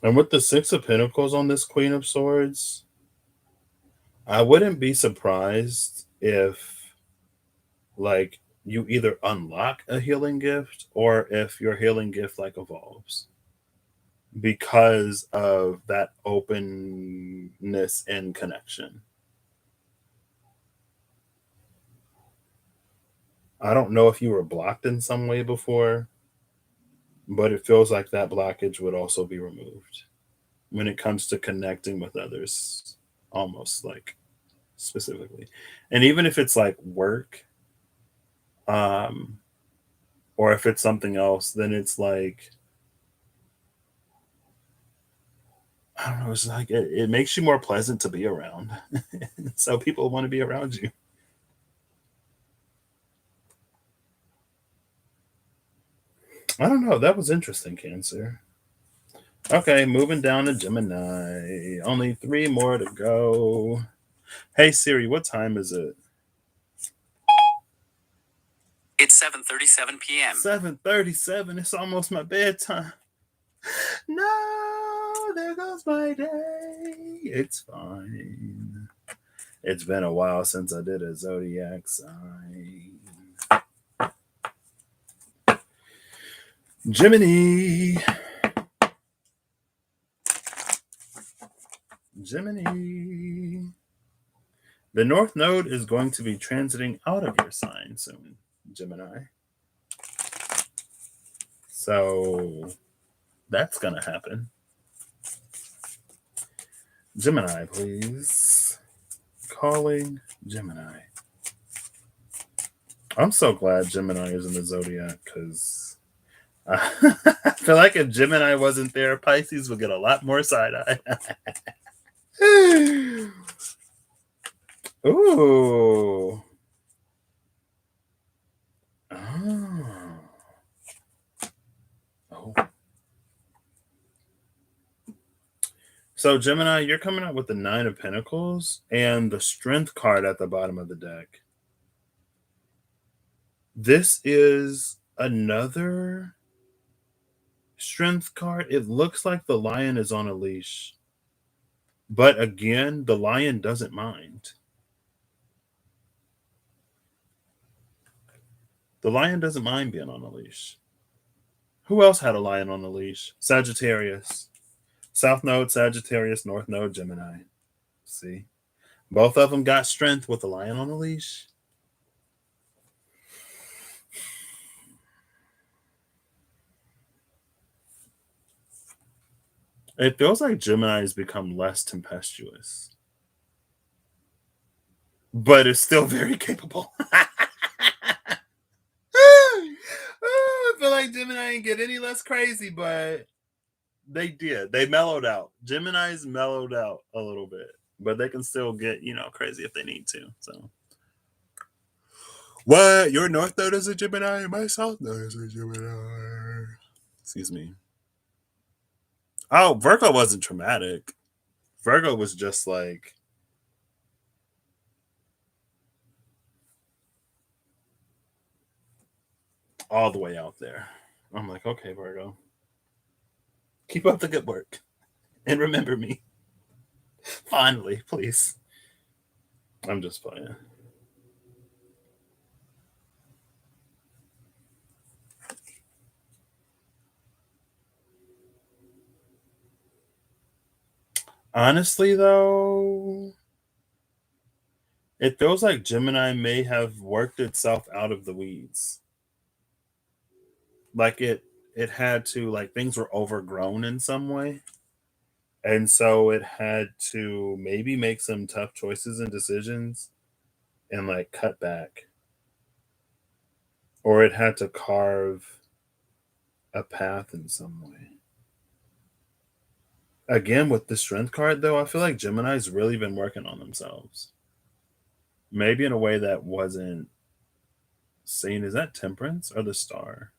And with the Six of Pentacles on this Queen of Swords, I wouldn't be surprised if, like, you either unlock a healing gift or if your healing gift, like, evolves because of that openness and connection. I don't know if you were blocked in some way before, but it feels like that blockage would also be removed when it comes to connecting with others, almost like specifically. And even if it's like work, um, or if it's something else, then it's like, I don't know, it's like it makes you more pleasant to be around. So people want to be around you. I don't know. That was interesting, Cancer. Okay, moving down to Gemini. Only three more to go. Hey Siri, what time is it? It's 7:37 p.m. 7:37. It's almost my bedtime. No, there goes my day. It's fine. It's been a while since I did a zodiac sign. Gemini. Gemini. The North Node is going to be transiting out of your sign soon, Gemini. So that's going to happen. Gemini, please. Calling Gemini. I'm so glad Gemini is in the zodiac because I feel like if Gemini wasn't there, Pisces would get a lot more side eye. Ooh. Oh. Oh. So, Gemini, you're coming up with the Nine of Pentacles and the Strength card at the bottom of the deck. This is another Strength card. It looks like the lion is on a leash. But again, the lion doesn't mind. The lion doesn't mind being on a leash. Who else had a lion on a leash? Sagittarius. South Node, Sagittarius, North Node, Gemini. See? Both of them got strength with a lion on a leash. It feels like Gemini has become less tempestuous, but it's still very capable. I feel like Gemini didn't get any less crazy, but they did. They mellowed out. Gemini's mellowed out a little bit, but they can still get, crazy if they need to. So, what? Your North Node is a Gemini, my South Node is a Gemini. Excuse me. Oh, Virgo wasn't traumatic. Virgo was just like all the way out there. I'm like, okay, Virgo. Keep up the good work. And remember me. Finally, please. I'm just playing. Honestly, though, it feels like Gemini may have worked itself out of the weeds. Like it had to, like, things were overgrown in some way. And so it had to maybe make some tough choices and decisions and like cut back. Or it had to carve a path in some way. Again, with the strength card, though, I feel like Gemini's really been working on themselves. Maybe in a way that wasn't seen. Is that Temperance or the Star?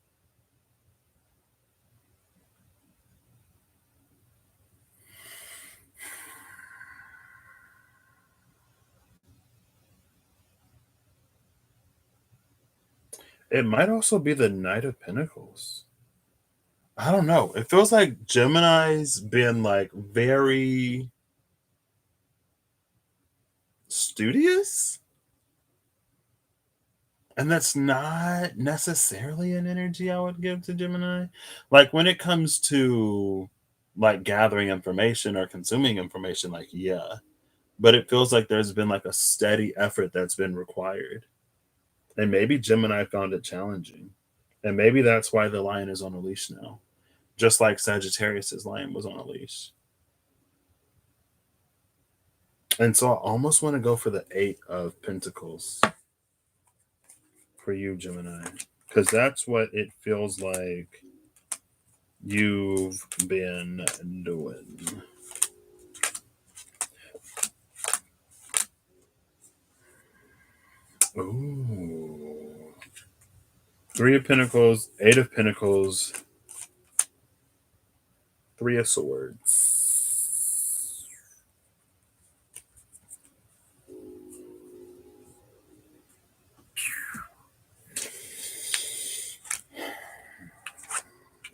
It might also be the Knight of Pentacles. I don't know. It feels like Gemini's been like very studious. And that's not necessarily an energy I would give to Gemini. Like when it comes to like gathering information or consuming information, like, yeah. But it feels like there's been like a steady effort that's been required. And maybe Gemini found it challenging. And maybe that's why the lion is on a leash now. Just like Sagittarius's lion was on a leash. And so I almost want to go for the 8 of Pentacles for you, Gemini. Because that's what it feels like you've been doing. Ooh. 3 of Pentacles, 8 of Pentacles, 3 of Swords.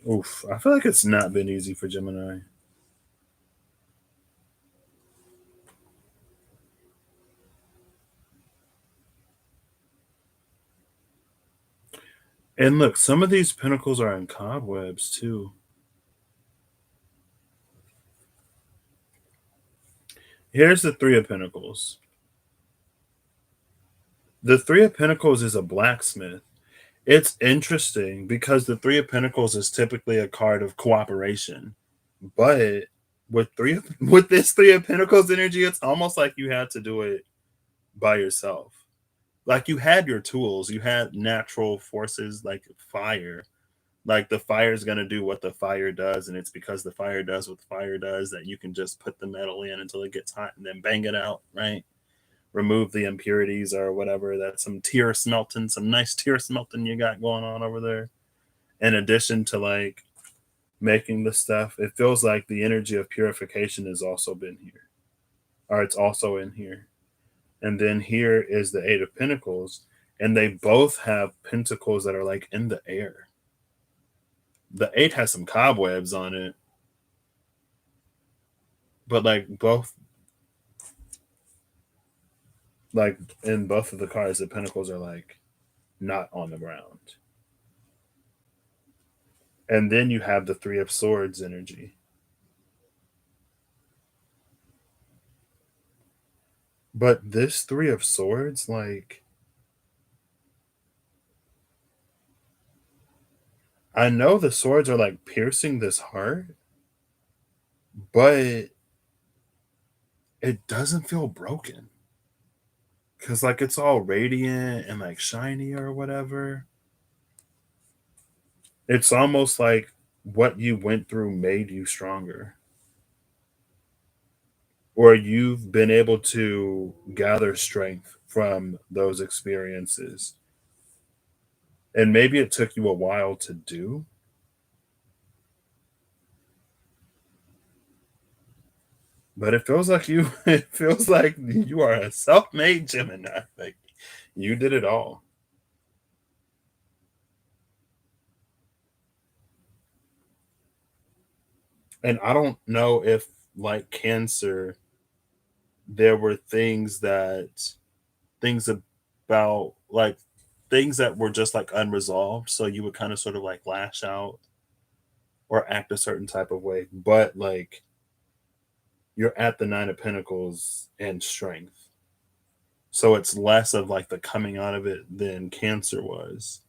Oof. I feel like it's not been easy for Gemini. And look, some of these pentacles are in cobwebs too. Here's the 3 of Pentacles. The 3 of Pentacles is a blacksmith. It's interesting because the 3 of Pentacles is typically a card of cooperation. But with this 3 of Pentacles energy, it's almost like you had to do it by yourself. Like you had your tools, you had natural forces like fire. Like the fire is going to do what the fire does, and it's because the fire does what the fire does that you can just put the metal in until it gets hot and then bang it out, right? Remove the impurities or whatever. That's some nice tear smelting you got going on over there. In addition to like making the stuff, it feels like the energy of purification has also been here, or it's also in here. And then here is the 8 of Pentacles, and they both have pentacles that are like in the air. The 8 has some cobwebs on it, but like both Like in both of the cards, the pentacles are like not on the ground. And then you have the three of swords energy. But this three of swords, like, I know the swords are like piercing this heart, but it doesn't feel broken. Cause like it's all radiant and like shiny or whatever. It's almost like what you went through made you stronger. Or you've been able to gather strength from those experiences. And maybe it took you a while to do, but it feels like you it feels like you are a self-made Gemini. Like you did it all. And I don't know if like Cancer, there were things about like things that were just like unresolved. So you would kind of sort of like lash out or act a certain type of way. But like you're at the Nine of Pentacles and strength. So it's less of like the coming out of it than Cancer was.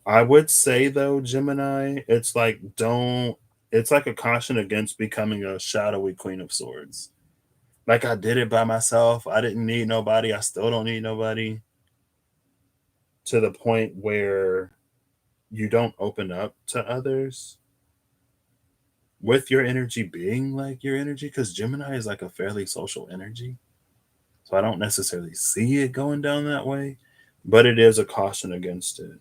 I would say though, Gemini, it's like a caution against becoming a shadowy Queen of Swords. Like I did it by myself. I didn't need nobody. I still don't need nobody. To the point where you don't open up to others with your energy being like your energy, because Gemini is like a fairly social energy. So I don't necessarily see it going down that way, but it is a caution against it.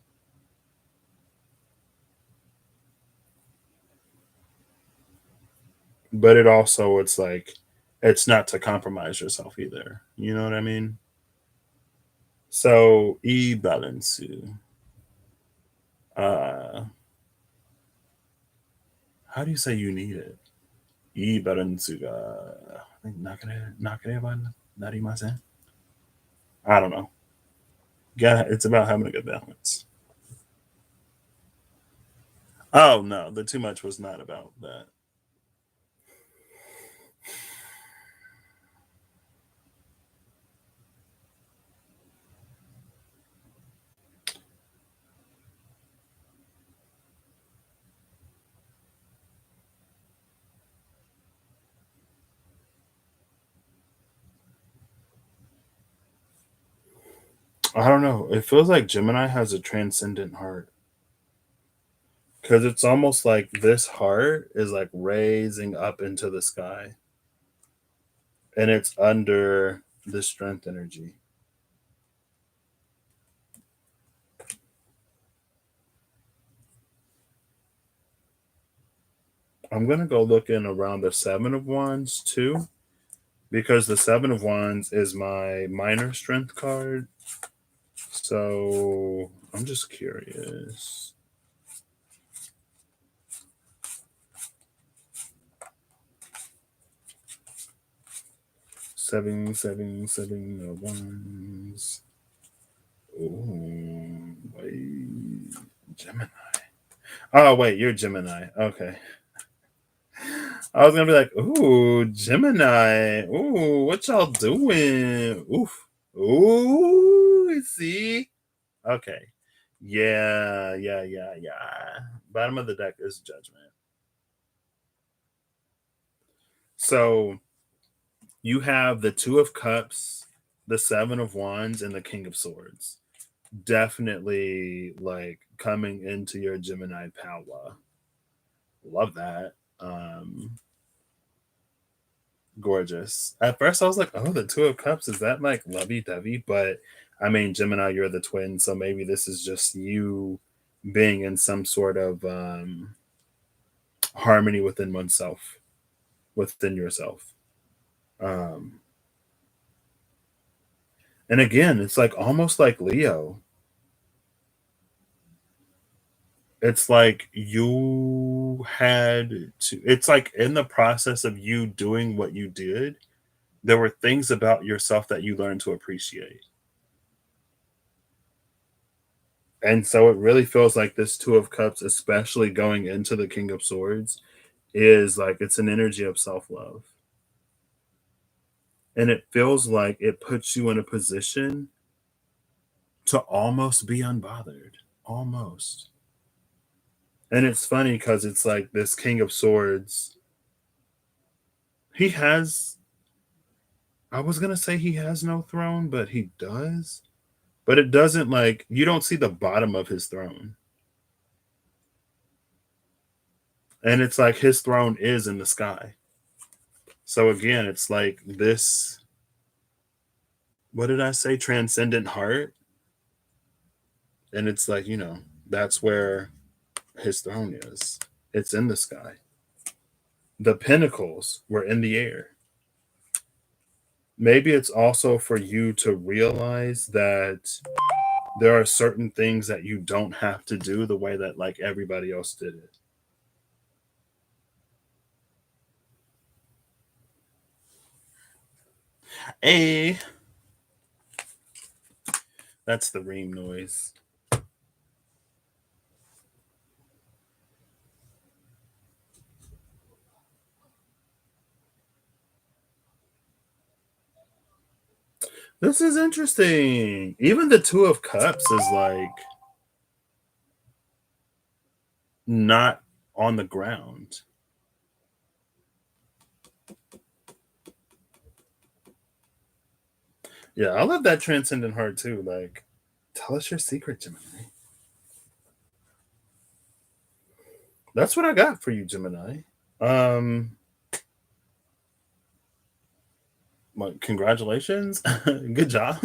But it also, it's like, it's not to compromise yourself either. You know what I mean? So, e balance. Uh, how do you say you need it? E balance. I don't know. Yeah, it's about having a good balance. Oh no, the too much was not about that. I don't know. It feels like Gemini has a transcendent heart because it's almost like this heart is like raising up into the sky and it's under the strength energy. I'm gonna go looking around the Seven of Wands too, because the Seven of Wands is my minor strength card. So I'm just curious. Seven of Wands. Oh, wait. Gemini. Oh, wait, you're Gemini. Okay. I was gonna be like, ooh, Gemini. Ooh, what y'all doing? Oof. Ooh, see? Okay. Yeah. Bottom of the deck is Judgment. So you have the Two of Cups, the Seven of Wands, and the King of Swords. Definitely like coming into your Gemini power. Love that. Gorgeous. At first, I was like, "Oh, the Two of Cups, is that like lovey-dovey?" But I mean, Gemini, you're the twin, so maybe this is just you being in some sort of harmony within oneself, within yourself. Um, and again, it's like almost like Leo. It's like you had to, it's like in the process of you doing what you did, there were things about yourself that you learned to appreciate. And so it really feels like this Two of Cups, especially going into the King of Swords, is like it's an energy of self love. And it feels like it puts you in a position to almost be unbothered. Almost. And it's funny because it's like this King of Swords, he has, I was going to say he has no throne, but he does. But it doesn't like, you don't see the bottom of his throne. And it's like his throne is in the sky. So again, it's like this, what did I say? Transcendent heart. And it's like, that's where his throne is. It's in the sky. The pinnacles were in the air. Maybe it's also for you to realize that there are certain things that you don't have to do the way that like everybody else did it. Hey, that's the ream noise. This is interesting. Even the Two of Cups is like not on the ground. Yeah, I love that transcendent heart too. Like, tell us your secret, Gemini. That's what I got for you, Gemini. Um, congratulations, good job.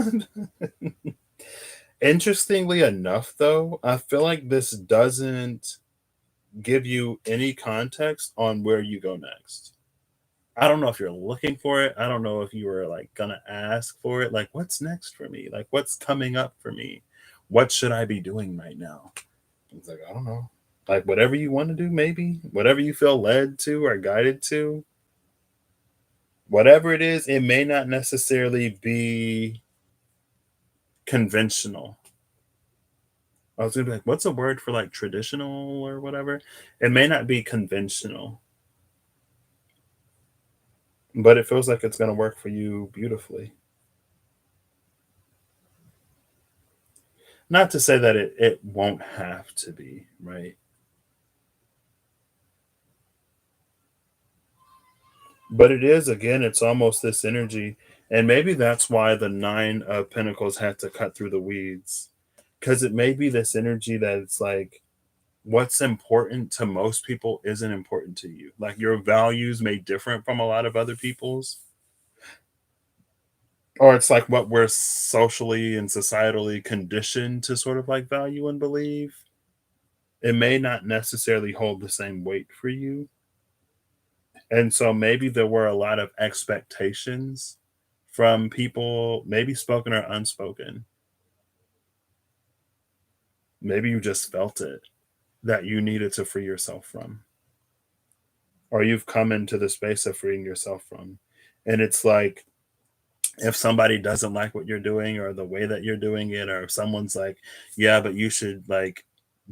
Interestingly enough, though, I feel like this doesn't give you any context on where you go next. I don't know if you're looking for it. I don't know if you were like gonna ask for it. Like, what's next for me? Like, what's coming up for me? What should I be doing right now? It's like, I don't know. Like, whatever you want to do, maybe whatever you feel led to or guided to, whatever it is, it may not necessarily be conventional. I was gonna be like, what's a word for like traditional or whatever? It may not be conventional, but it feels like it's gonna work for you beautifully. Not to say that it won't have to be, right? But it is, again, it's almost this energy. And maybe that's why the Nine of Pentacles had to cut through the weeds. Because it may be this energy that it's like what's important to most people isn't important to you. Like your values may differ from a lot of other people's. Or it's like what we're socially and societally conditioned to sort of like value and believe. It may not necessarily hold the same weight for you. And so maybe there were a lot of expectations from people, maybe spoken or unspoken. Maybe you just felt it that you needed to free yourself from, or you've come into the space of freeing yourself from. And it's like, if somebody doesn't like what you're doing or the way that you're doing it, or if someone's like, yeah, but you should like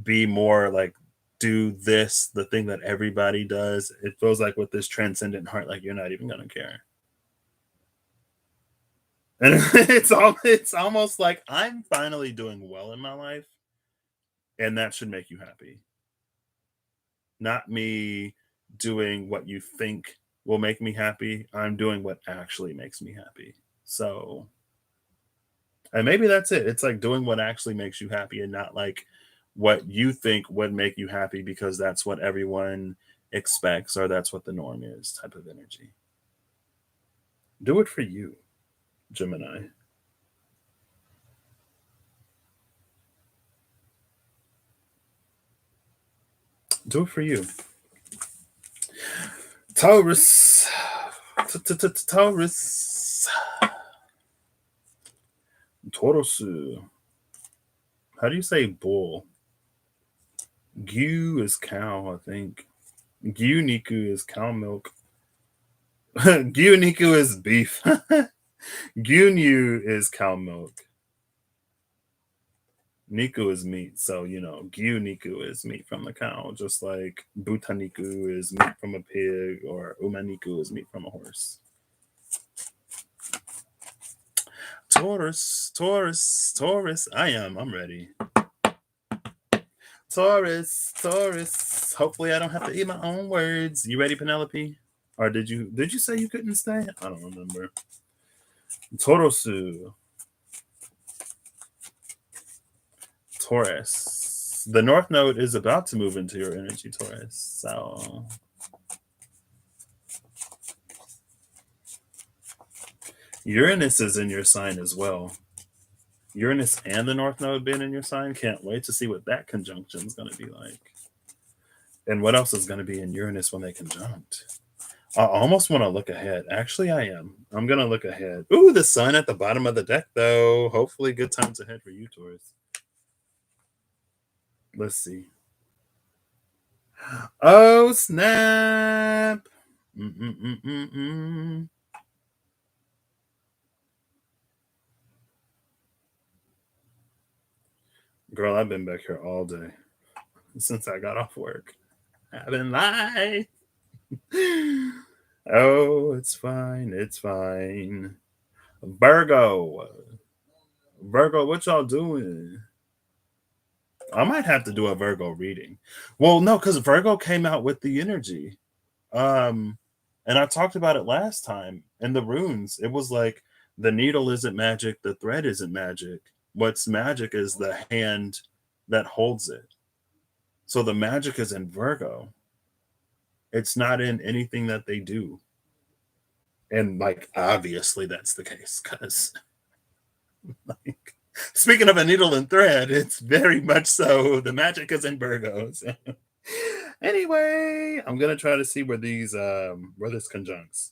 be more like, do this, the thing that everybody does, it feels like with this transcendent heart, like you're not even going to care. And it's almost like I'm finally doing well in my life, and that should make you happy. Not me doing what you think will make me happy. I'm doing what actually makes me happy. So, and maybe that's it. It's like doing what actually makes you happy and not like what you think would make you happy because that's what everyone expects or that's what the norm is type of energy. Do it for you, Gemini. Do it for you. Taurus. Taurus. Taurus. How do you say bull? Gyu is cow, I think. Gyu Niku is cow milk. Gyu Niku is beef. Gyunyu is cow milk. Niku is meat. So, Gyu Niku is meat from the cow, just like Butaniku is meat from a pig, or Umaniku is meat from a horse. Taurus, Taurus, Taurus. I'm ready. Taurus, Taurus. Hopefully I don't have to eat my own words. You ready, Penelope? Or did you say you couldn't stay? I don't remember. Taurusu. Taurus. The North Node is about to move into your energy, Taurus. So Uranus is in your sign as well. Uranus and the North Node being in your sign. Can't wait to see what that conjunction is going to be like. And what else is going to be in Uranus when they conjunct? I almost want to look ahead. Actually, I am. I'm going to look ahead. Ooh, the sun at the bottom of the deck, though. Hopefully, good times ahead for you, Taurus. Let's see. Oh, snap. Girl, I've been back here all day since I got off work. I've been lying. Oh, it's fine. It's fine. Virgo, what y'all doing? I might have to do a Virgo reading. Well, no, because Virgo came out with the energy. And I talked about it last time in the runes. It was like the needle isn't magic, the thread isn't magic. What's magic is the hand that holds it. So the magic is in Virgo. It's not in anything that they do. And obviously that's the case, because speaking of a needle and thread, it's very much so the magic is in Virgos. Anyway, I'm gonna try to see where these where this conjuncts.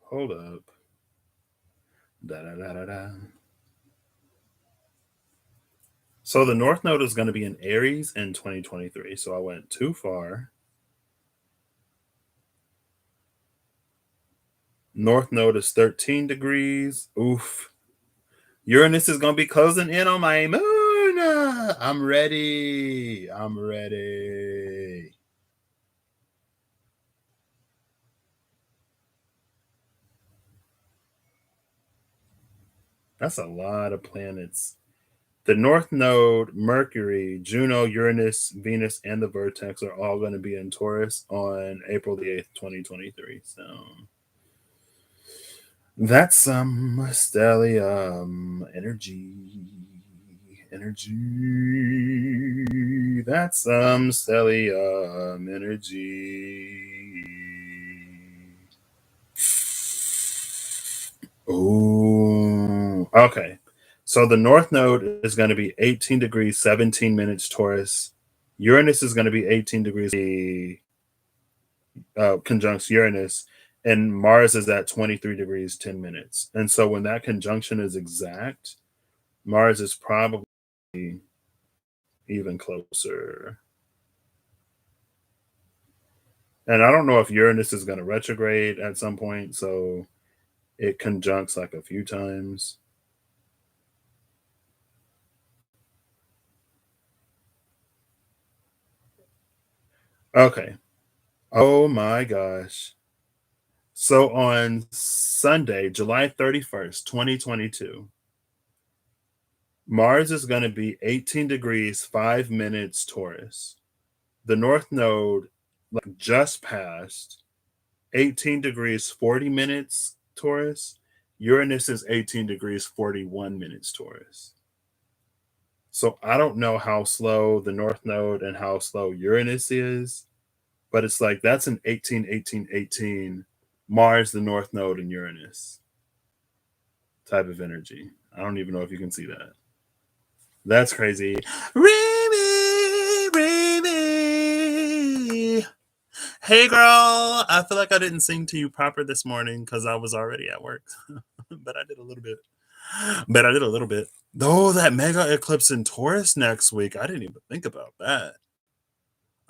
Hold up. Da da da da da. So the North Node is going to be in Aries in 2023. So I went too far. North Node is 13 degrees. Oof. Uranus is going to be closing in on my moon. I'm ready. I'm ready. That's a lot of planets. The North Node, Mercury, Juno, Uranus, Venus, and the Vertex are all going to be in Taurus on April the 8th, 2023. So that's some stellium energy. That's some stellium energy. Oh, okay. So the North Node is going to be 18 degrees, 17 minutes Taurus. Uranus is going to be 18 degrees, conjuncts Uranus, and Mars is at 23 degrees, 10 minutes. And so when that conjunction is exact, Mars is probably even closer. And I don't know if Uranus is going to retrograde at some point, so it conjuncts a few times. Okay. Oh my gosh. So on Sunday, July 31st, 2022, Mars is going to be 18 degrees, 5 minutes Taurus. The North Node just passed 18 degrees, 40 minutes Taurus. Uranus is 18 degrees, 41 minutes Taurus. So I don't know how slow the North Node and how slow Uranus is, but it's that's an 18, 18, 18 Mars, the North Node, and Uranus type of energy. I don't even know if you can see that. That's crazy. Remy. Hey, girl. I feel like I didn't sing to you proper this morning because I was already at work, but I did a little bit. But I did a little bit. Oh, that mega eclipse in Taurus next week. I didn't even think about that.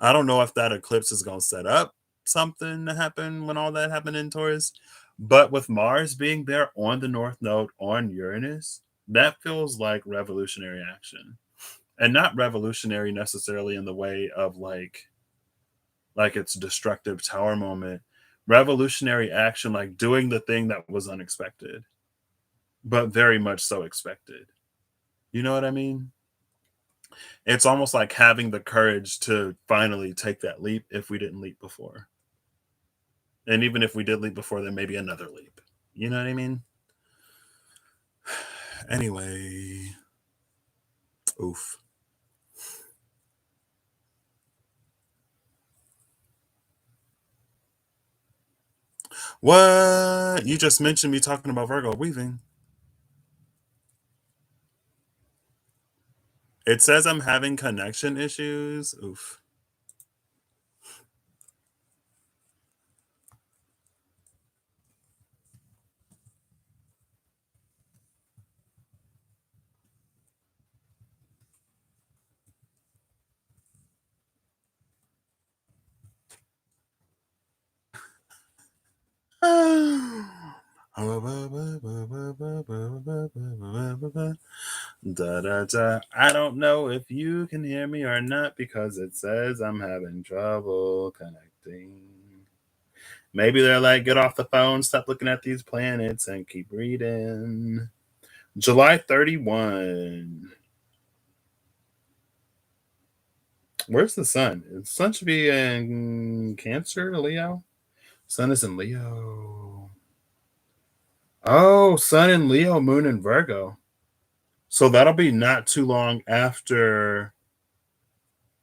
I don't know if that eclipse is going to set up something to happen when all that happened in Taurus. But with Mars being there on the North Node on Uranus, that feels like revolutionary action. And not revolutionary necessarily in the way of like it's destructive tower moment. Revolutionary action, like doing the thing that was unexpected, but very much so expected. You know what I mean? It's almost like having the courage to finally take that leap if we didn't leap before. And even if we did leap before, then maybe another leap. You know what I mean? Anyway, oof. What? You just mentioned me talking about Virgo weaving. It says I'm having connection issues. Oof. Da da da. I don't know if you can hear me or not because it says I'm having trouble connecting. Maybe they're like, get off the phone, stop looking at these planets, and keep reading. July 31. Where's the sun? The sun should be in Cancer, Leo. Sun is in Leo. Oh, sun in Leo, moon in Virgo. So that'll be not too long after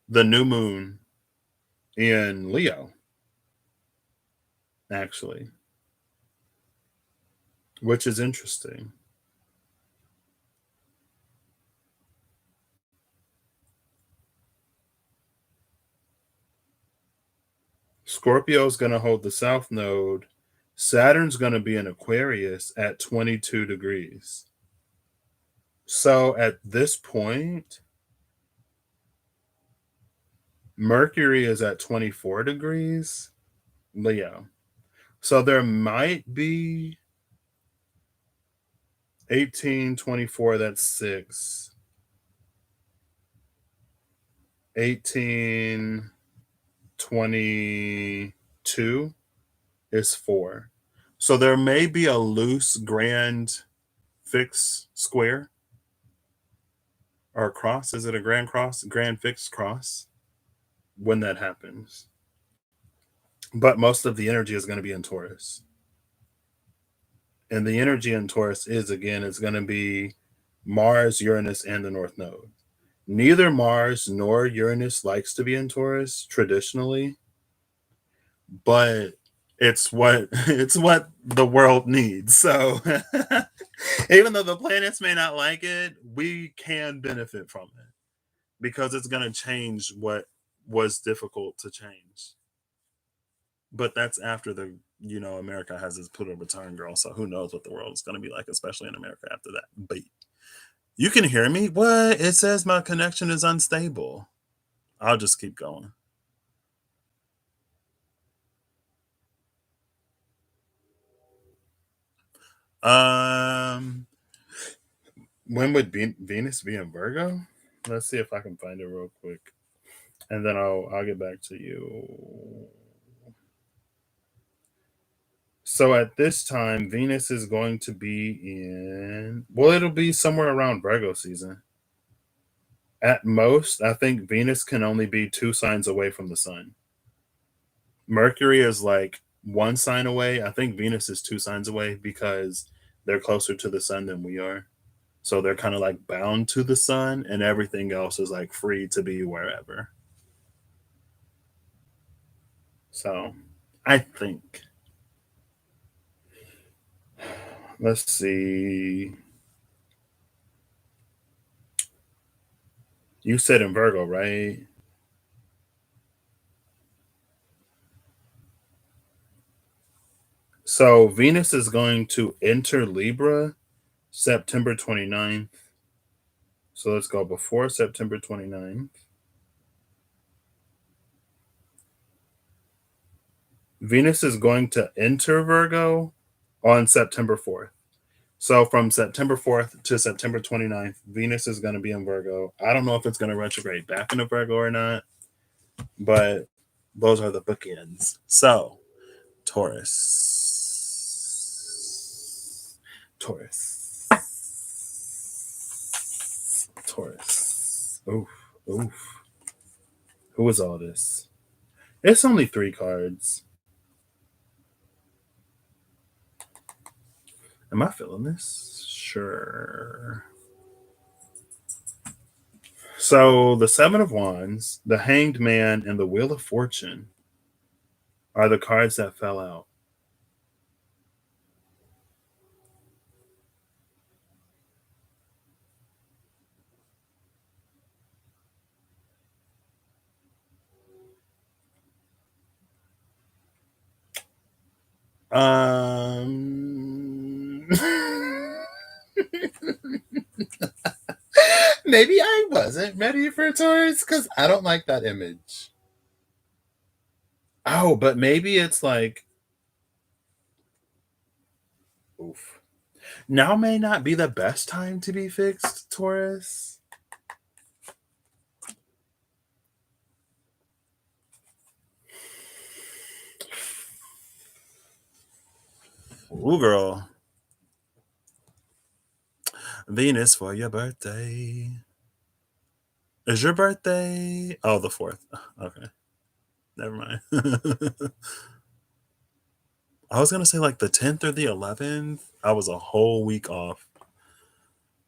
the new moon in Leo, actually, which is interesting. Scorpio's going to hold the south node. Saturn's going to be in Aquarius at 22 degrees. So at this point, Mercury is at 24 degrees, Leo. So there might be 18, 24, that's 6. 18, 22 is 4. So there may be a loose grand fixed square or cross. Is it a grand cross? Grand fixed cross when that happens. But most of the energy is going to be in Taurus. And the energy in Taurus is, again, it's going to be Mars, Uranus, and the North Node. Neither Mars nor Uranus likes to be in Taurus traditionally, but it's what the world needs. So even though the planets may not like it, we can benefit from it because it's going to change what was difficult to change. But that's after America has its Pluto return, girl. So who knows what the world is going to be like, especially in America after that. But you can hear me. What? It says my connection is unstable. I'll just keep going. Um, when would Venus be in Virgo? Let's see if I can find it real quick, and then I'll get back to you. So at this time, Venus is going to be it'll be somewhere around Virgo season. At most, I think Venus can only be 2 signs away from the sun. Mercury is like 1 sign away. I think Venus is 2 signs away because they're closer to the sun than we are. So they're kind of like bound to the sun, and everything else is like free to be wherever. So I think, let's see. You said in Virgo, right? So Venus is going to enter Libra September 29th. So let's go before September 29th. Venus is going to enter Virgo on September 4th. So from September 4th to September 29th, Venus is going to be in Virgo. I don't know if it's going to retrograde back into Virgo or not, but those are the bookends. So, Taurus. Taurus. Taurus. Oof. Oof. Who is all this? It's only 3 cards. Am I feeling this? Sure. So the Seven of Wands, the Hanged Man, and the Wheel of Fortune are the cards that fell out. Maybe I wasn't ready for Taurus because I don't like that image. Oh, but maybe it's like, oof. Now may not be the best time to be fixed, Taurus. Ooh, girl. Venus for your birthday. Is your birthday? Oh, the 4th. Okay. Never mind. I was going to say like the 10th or the 11th. I was a whole week off.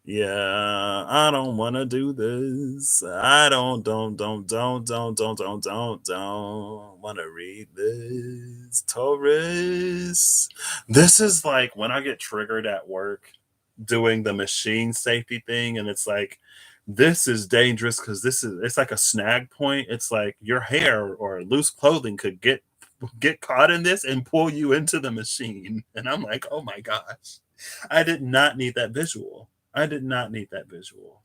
Yeah, I don't want to do this. I don't want to read this. Taurus. This is like when I get triggered at work doing the machine safety thing, and it's like, this is dangerous because it's like a snag point. It's like your hair or loose clothing could get caught in this and pull you into the machine. And I'm like, oh my gosh, I did not need that visual. I did not need that visual.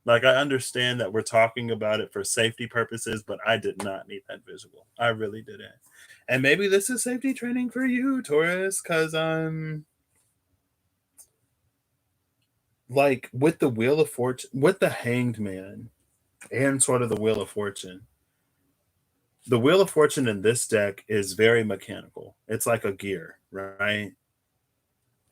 Like, I understand that we're talking about it for safety purposes, but I did not need that visual. I really didn't. And maybe this is safety training for you, Taurus, because like with the Wheel of Fortune, with the Hanged Man, and sort of the Wheel of Fortune. The Wheel of Fortune in this deck is very mechanical. It's like a gear, right?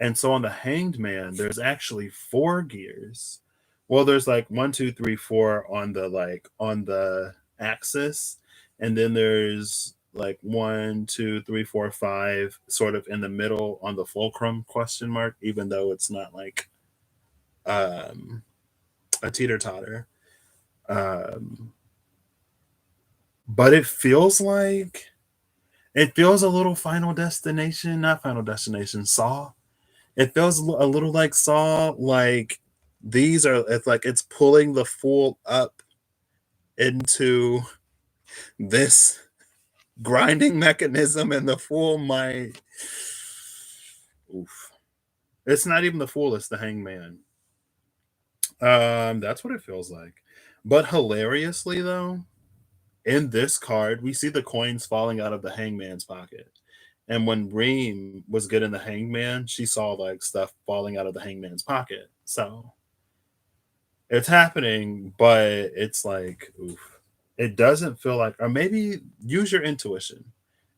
And so on the Hanged Man, there's actually 4 gears. Well, there's like 1, 2, 3, 4 on the axis, and then there's like 1, 2, 3, 4, 5 sort of in the middle on the fulcrum question mark, even though it's not like um a teeter totter. Um but it feels a little Final Destination, not Final Destination, Saw. It feels a little like Saw, like these are, it's like it's pulling the fool up into this grinding mechanism, and the fool might. Oof. It's not even the fool, it's the hangman. That's what it feels like. But hilariously, though, in this card, we see the coins falling out of the hangman's pocket. And when Reem was getting the hangman, she saw like stuff falling out of the hangman's pocket. So it's happening, but it's like, oof. It doesn't feel like, or maybe use your intuition.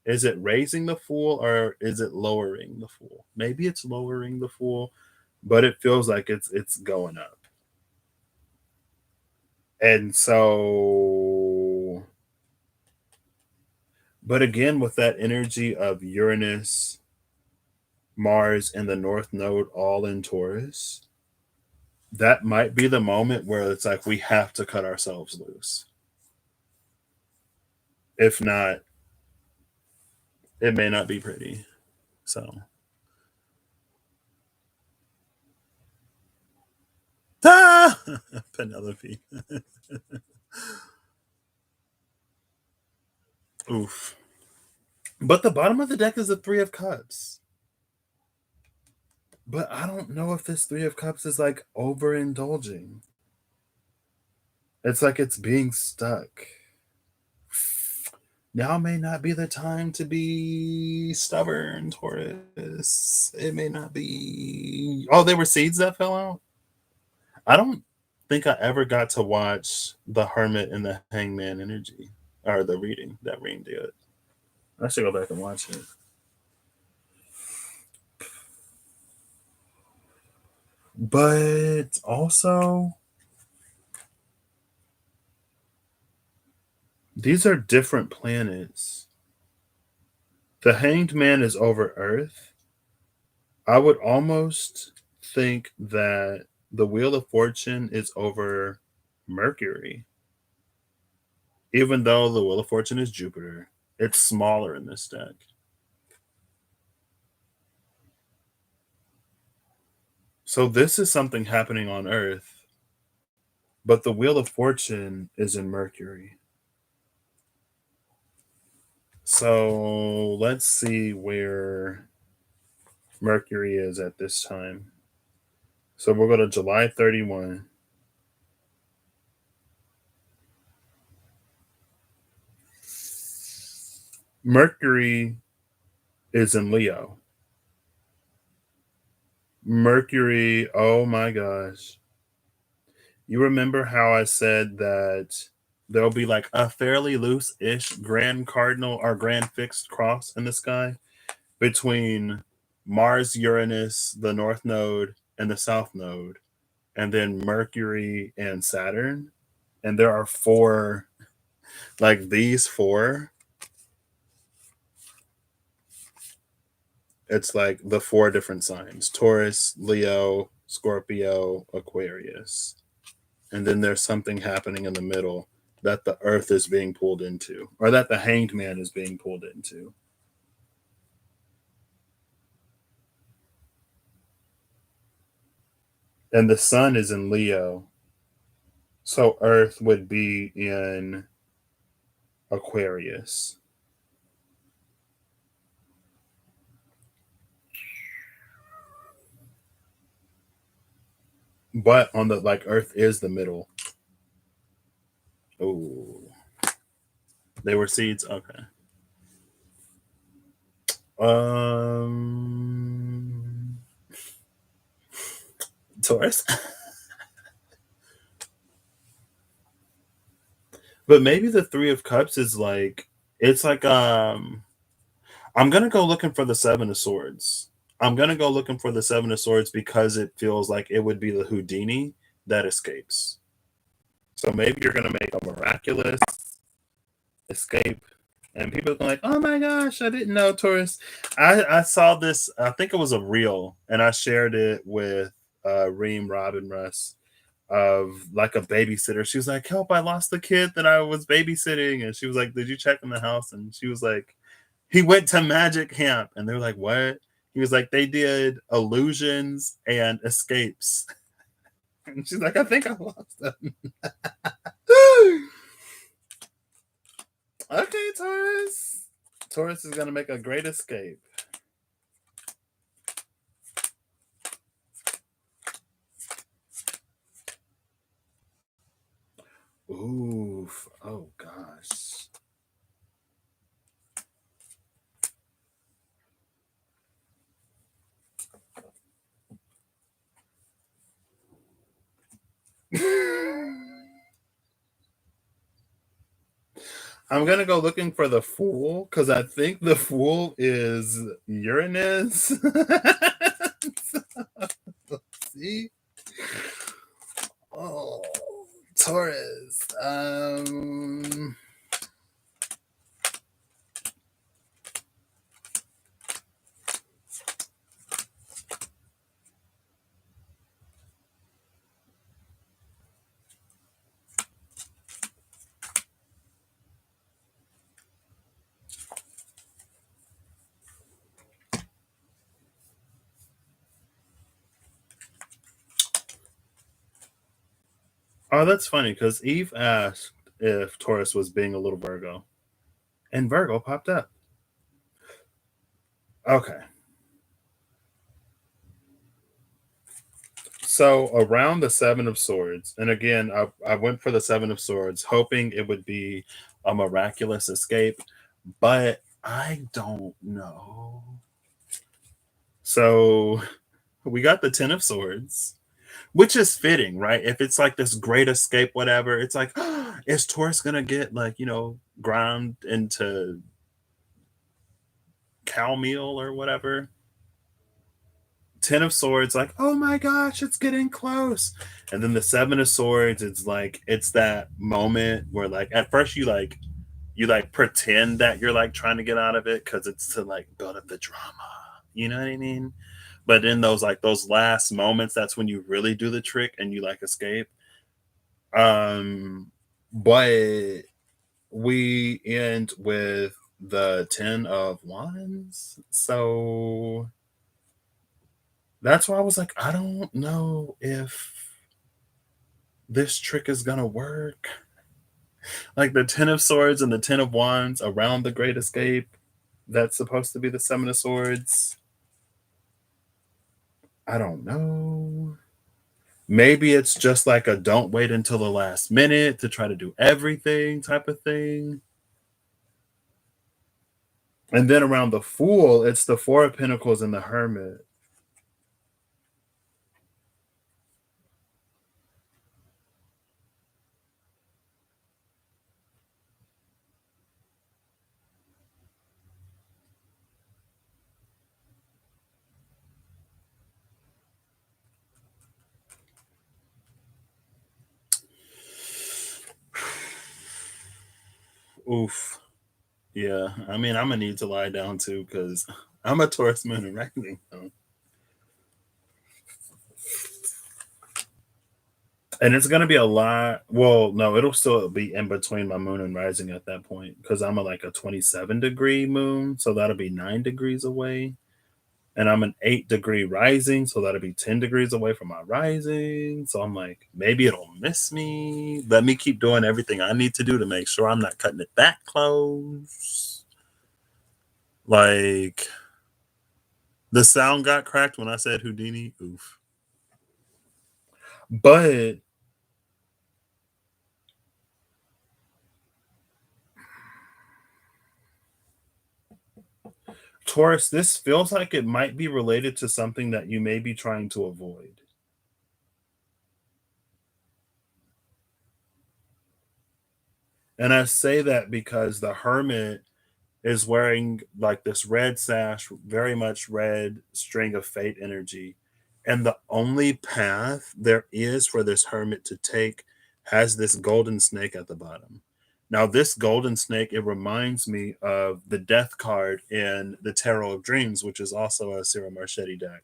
Is it raising the fool or is it lowering the fool? Maybe it's lowering the fool, but it feels like it's going up. And so, but again, with that energy of Uranus, Mars, and the North Node all in Taurus, that might be the moment where it's like we have to cut ourselves loose. If not, it may not be pretty. So, ah! Penelope. Oof. But the bottom of the deck is the 3 of Cups. But I don't know if this Three of Cups is like overindulging. It's like it's being stuck. Now may not be the time to be stubborn, Taurus. It may not be. Oh, they were seeds that fell out? I don't think I ever got to watch the Hermit and the Hangman energy, or the reading that Reem did. I should go back and watch it. But also, these are different planets. The Hanged Man is over Earth. I would almost think that the Wheel of Fortune is over Mercury. Even though the Wheel of Fortune is Jupiter, it's smaller in this deck. So this is something happening on Earth, but the Wheel of Fortune is in Mercury. So let's see where Mercury is at this time. So we'll go to July 31. Mercury is in Leo. Mercury, oh my gosh. You remember how I said that there'll be like a fairly loose ish grand cardinal or grand fixed cross in the sky between Mars, Uranus, the North Node, and the South Node, and then Mercury and Saturn? And there are four, like these four. It's like the four different signs: Taurus, Leo, Scorpio, Aquarius. And then there's something happening in the middle that the earth is being pulled into, or that the hanged man is being pulled into. And the sun is in Leo. So earth would be in Aquarius. But on the like earth is the middle. Oh. They were seeds? Okay. Taurus. But maybe the Three of Cups is like it's like I'm gonna go looking for the Seven of Swords. I'm gonna go looking for the Seven of Swords because it feels like it would be the Houdini that escapes. So maybe you're gonna make a miraculous escape, and people are like, "Oh my gosh, I didn't know, Taurus." I saw this. I think it was a reel, and I shared it with Reem, Rob, and Russ of like a babysitter. She was like, "Help! I lost the kid that I was babysitting," and she was like, "Did you check in the house?" And she was like, "He went to magic camp," and they're like, "What?" He was like, "They did illusions and escapes," and she's like, "I think I lost them." Okay, Taurus. Taurus is gonna make a great escape. Oof. Oh gosh. I'm gonna go looking for the Fool because I think the Fool is Uranus. See? Oh, Taurus. Oh, that's funny because Eve asked if Taurus was being a little Virgo, and Virgo popped up. Okay. So around the Seven of Swords, and again, I went for the Seven of Swords, hoping it would be a miraculous escape, but I don't know. So we got the Ten of Swords, which is fitting, right? If it's like this great escape, whatever, it's like, is Taurus gonna get like, ground into cow meal or whatever? Ten of Swords, like, oh my gosh, it's getting close. And then the Seven of Swords, it's like it's that moment where like at first you pretend that you're like trying to get out of it because it's to like build up the drama. You know what I mean? But in those last moments, that's when you really do the trick and you like escape. Um, but we end with the Ten of Wands. So that's why I was like, I don't know if this trick is gonna work. Like the Ten of Swords and the Ten of Wands around the Great Escape. That's supposed to be the Seven of Swords. I don't know. Maybe it's just like a don't wait until the last minute to try to do everything type of thing. And then around the Fool, it's the Four of Pentacles and the Hermit. Oof. Yeah. I mean, I'm going to need to lie down too because I'm a Taurus moon and reckoning. And it's going to be a lot. Well, no, it'll still be in between my moon and rising at that point because I'm like a 27-degree moon. So that'll be 9 degrees away. And I'm an 8-degree rising, so that'll be 10 degrees away from my rising. So I'm like, maybe it'll miss me. Let me keep doing everything I need to do to make sure I'm not cutting it that close. Like, the sound got cracked when I said Houdini. Oof. But Taurus, this feels like it might be related to something that you may be trying to avoid. And I say that because the Hermit is wearing like this red sash, very much red string of fate energy. And the only path there is for this hermit to take has this golden snake at the bottom. Now, this golden snake, it reminds me of the death card in the Tarot of Dreams, which is also a Cyril Marchetti deck.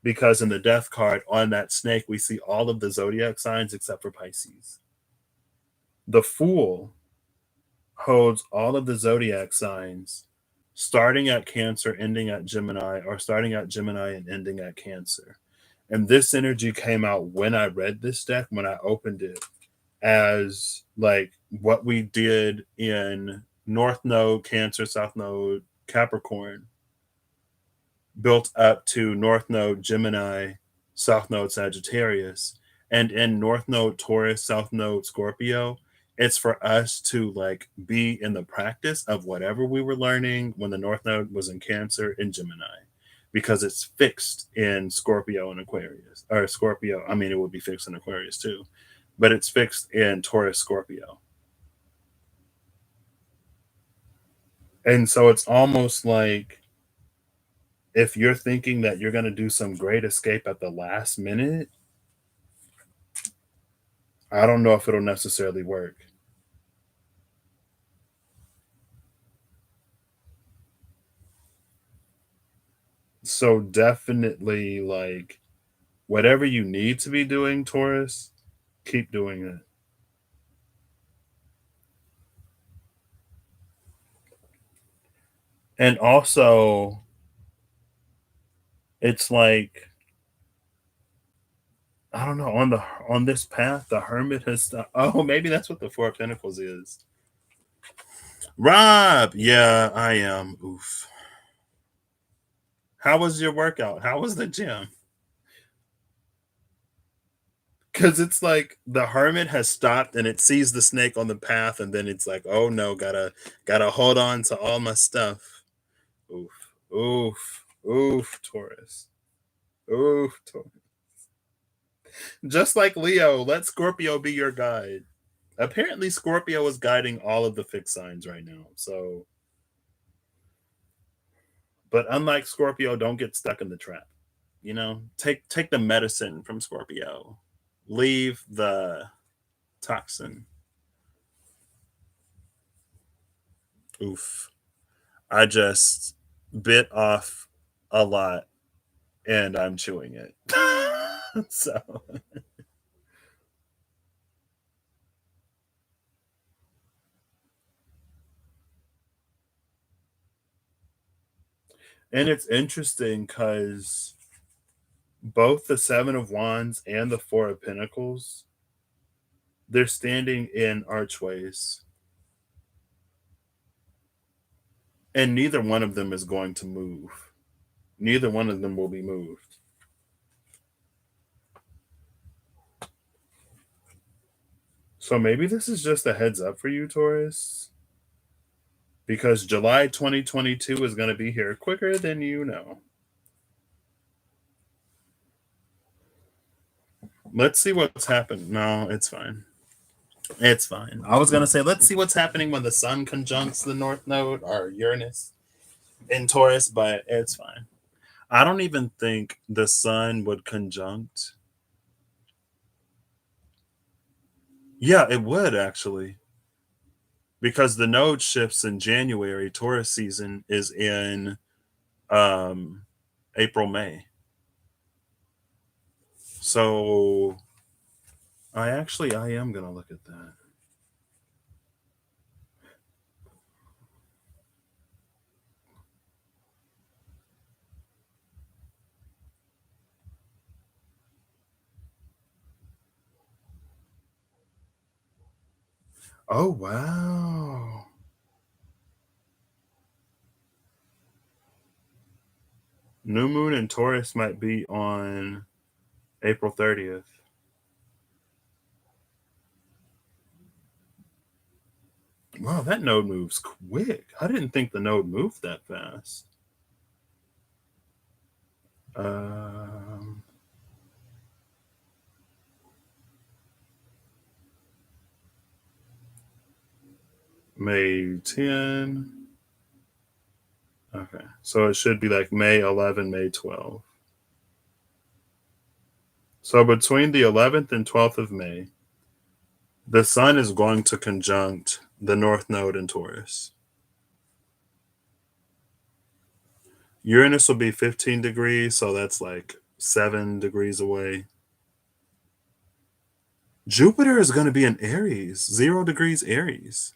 Because in the death card on that snake, we see all of the zodiac signs except for Pisces. The Fool holds all of the zodiac signs starting at Cancer, ending at Gemini, or starting at Gemini and ending at Cancer. And this energy came out when I read this deck, when I opened it, as like what we did in North Node, Cancer, South Node, Capricorn, built up to North Node, Gemini, South Node, Sagittarius. And in North Node, Taurus, South Node, Scorpio, it's for us to like be in the practice of whatever we were learning when the North Node was in Cancer and Gemini, because it's fixed in Scorpio and Aquarius, or Scorpio. I mean, it would be fixed in Aquarius too, but it's fixed in Taurus, Scorpio. And so it's almost like if you're thinking that you're going to do some great escape at the last minute, I don't know if it'll necessarily work. So definitely like whatever you need to be doing, Taurus, keep doing it. And also, it's like I don't know, on this path, the Hermit has. Oh, maybe that's what the Four of Pentacles is. Rob, yeah, I am. Oof. How was your workout? How was the gym? Because it's like the hermit has stopped and it sees the snake on the path, and then it's like, oh no, gotta hold on to all my stuff. Oof, oof, oof, Taurus. Oof, Taurus. Just like Leo, let Scorpio be your guide. Apparently, Scorpio is guiding all of the fixed signs right now. So, but unlike Scorpio, don't get stuck in the trap. Take the medicine from Scorpio. Leave the toxin. Oof. I just bit off a lot and I'm chewing it. So, and it's interesting because both the Seven of Wands and the Four of Pentacles, they're standing in archways, and neither one of them is going to move. Neither one of them will be moved. So maybe this is just a heads up for you, Taurus, because July 2022 is going to be here quicker than you know. Let's see what's happened. No, it's fine. It's fine. I was going to say, let's see what's happening when the sun conjuncts the North Node or Uranus in Taurus, but it's fine. I don't even think the sun would conjunct. Yeah, it would actually. Because the node shifts in January, Taurus season is in um April, May. So I am gonna look at that. Oh wow. New moon in Taurus might be on April 30th. Wow, that node moves quick. I didn't think the node moved that fast. Um, May 10. Okay, so it should be like May 11, May 12. So between the 11th and 12th of May, the sun is going to conjunct the North Node in Taurus. Uranus will be 15 degrees, so that's like 7 degrees away. Jupiter is going to be in Aries, 0 degrees Aries.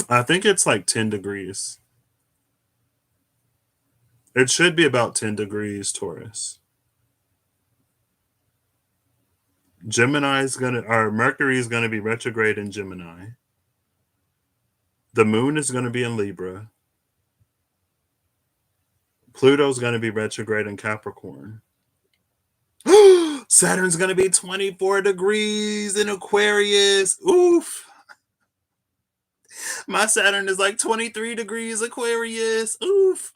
I think it's like 10 degrees. It should be about 10 degrees Taurus. Mercury is going to be retrograde in Gemini. The moon is going to be in Libra. Pluto's going to be retrograde in Capricorn. Saturn's going to be 24 degrees in Aquarius. Oof. My Saturn is like 23 degrees Aquarius. Oof.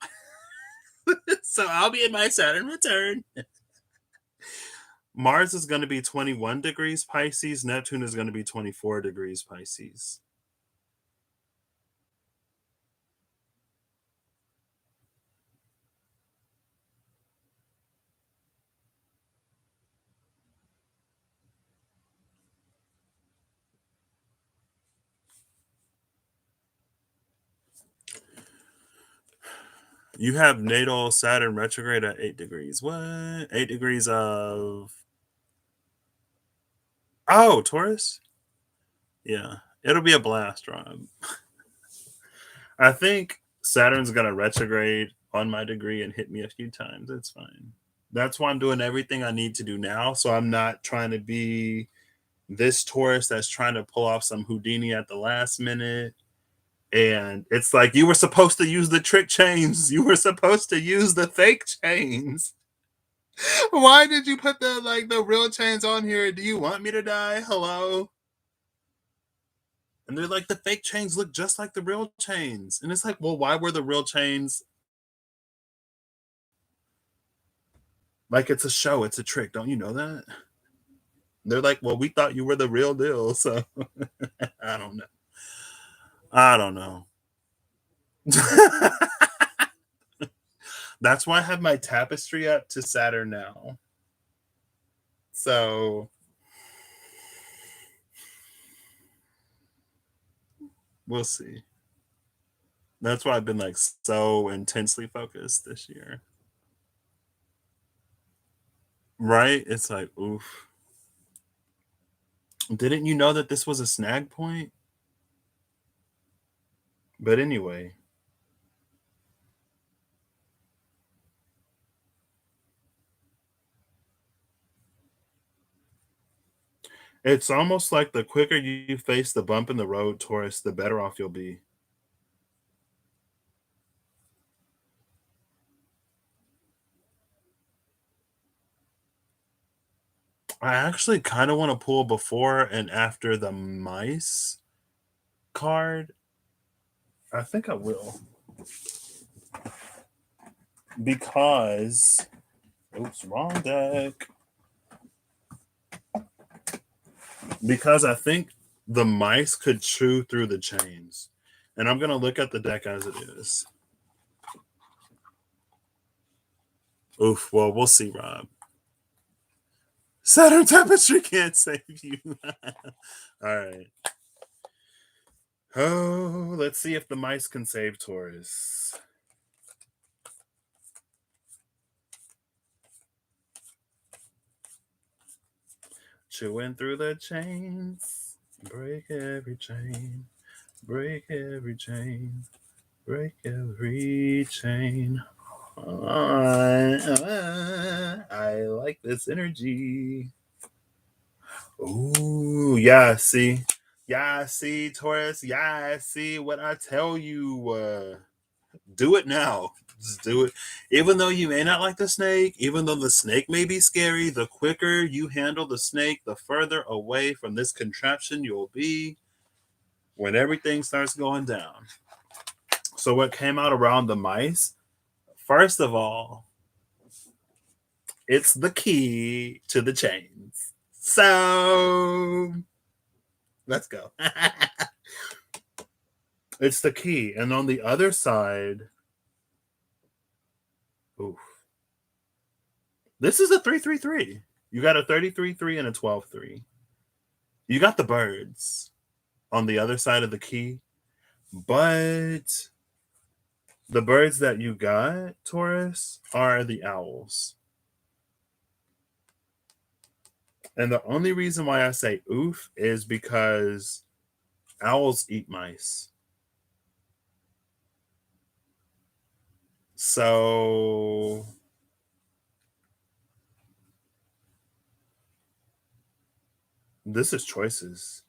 So I'll be in my Saturn return. Mars is going to be 21 degrees Pisces. Neptune is going to be 24 degrees Pisces. You have natal Saturn retrograde at 8 degrees. What? 8 degrees of. Oh, Taurus? Yeah. It'll be a blast, Rob. I think Saturn's going to retrograde on my degree and hit me a few times. It's fine. That's why I'm doing everything I need to do now. So I'm not trying to be this Taurus that's trying to pull off some Houdini at the last minute. And it's like, you were supposed to use the trick chains. You were supposed to use the fake chains. Why did you put the real chains on here? Do you want me to die? Hello? And they're like, the fake chains look just like the real chains. And it's like, well, why were the real chains like it's a show, it's a trick? Don't you know that? They're like, well, we thought you were the real deal. So I don't know. I don't know. That's why I have my tapestry up to Saturn now. So we'll see. That's why I've been like so intensely focused this year. Right? It's like, oof. Didn't you know that this was a snag point? But anyway, it's almost like the quicker you face the bump in the road, Taurus, the better off you'll be. I actually kind of want to pull before and after the mice card. I think I will. Because, oops, wrong deck. Because I think the mice could chew through the chains. And I'm going to look at the deck as it is. Oof, well, we'll see, Rob. Saturn Tapestry can't save you. All right. Oh, let's see if the mice can save Taurus. Chewing through the chains. Break every chain. Break every chain. Break every chain. I like this energy. Ooh, yeah, see. Yeah, see, Taurus. Yeah, see what I tell you. Do it now. Just do it. Even though you may not like the snake, even though the snake may be scary, the quicker you handle the snake, the further away from this contraption you'll be when everything starts going down. So, what came out around the mice? First of all, it's the key to the chains. So, let's go. It's the key. And on the other side, oof, this is a 3-3-3. You got a 33-3 and a 12-3. You got the birds on the other side of the key, but the birds that you got, Taurus, are the owls. And the only reason why I say oof is because owls eat mice. So this is choices.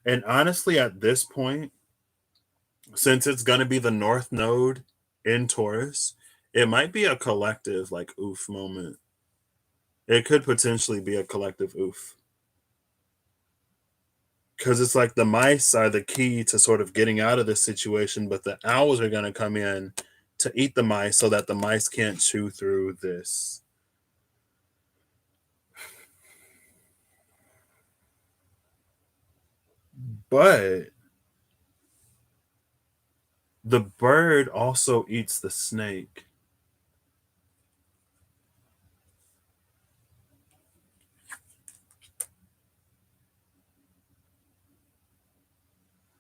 And honestly, at this point, since it's going to be the North Node in Taurus, it might be a collective like oof moment. It could potentially be a collective oof. Because it's like the mice are the key to sort of getting out of this situation, but the owls are going to come in to eat the mice so that the mice can't chew through this. But the bird also eats the snake.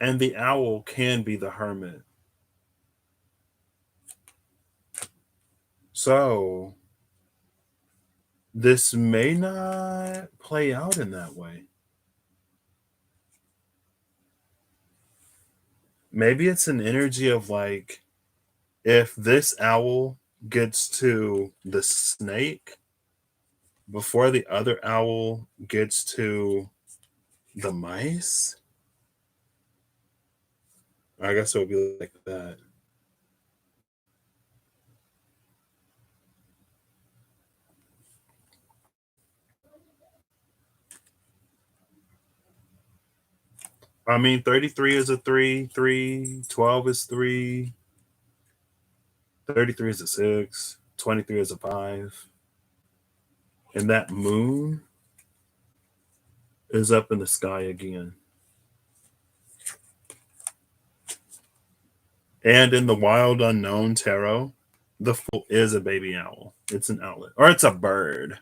And the owl can be the hermit. So this may not play out in that way. Maybe it's an energy of like, if this owl gets to the snake before the other owl gets to the mice, I guess it would be like that. I mean, 33 is a 3, 3, 12 is 3, 33 is a 6, 23 is a 5. And that moon is up in the sky again. And in the Wild Unknown Tarot, the Fool is a baby owl. It's an owlet. Or it's a bird.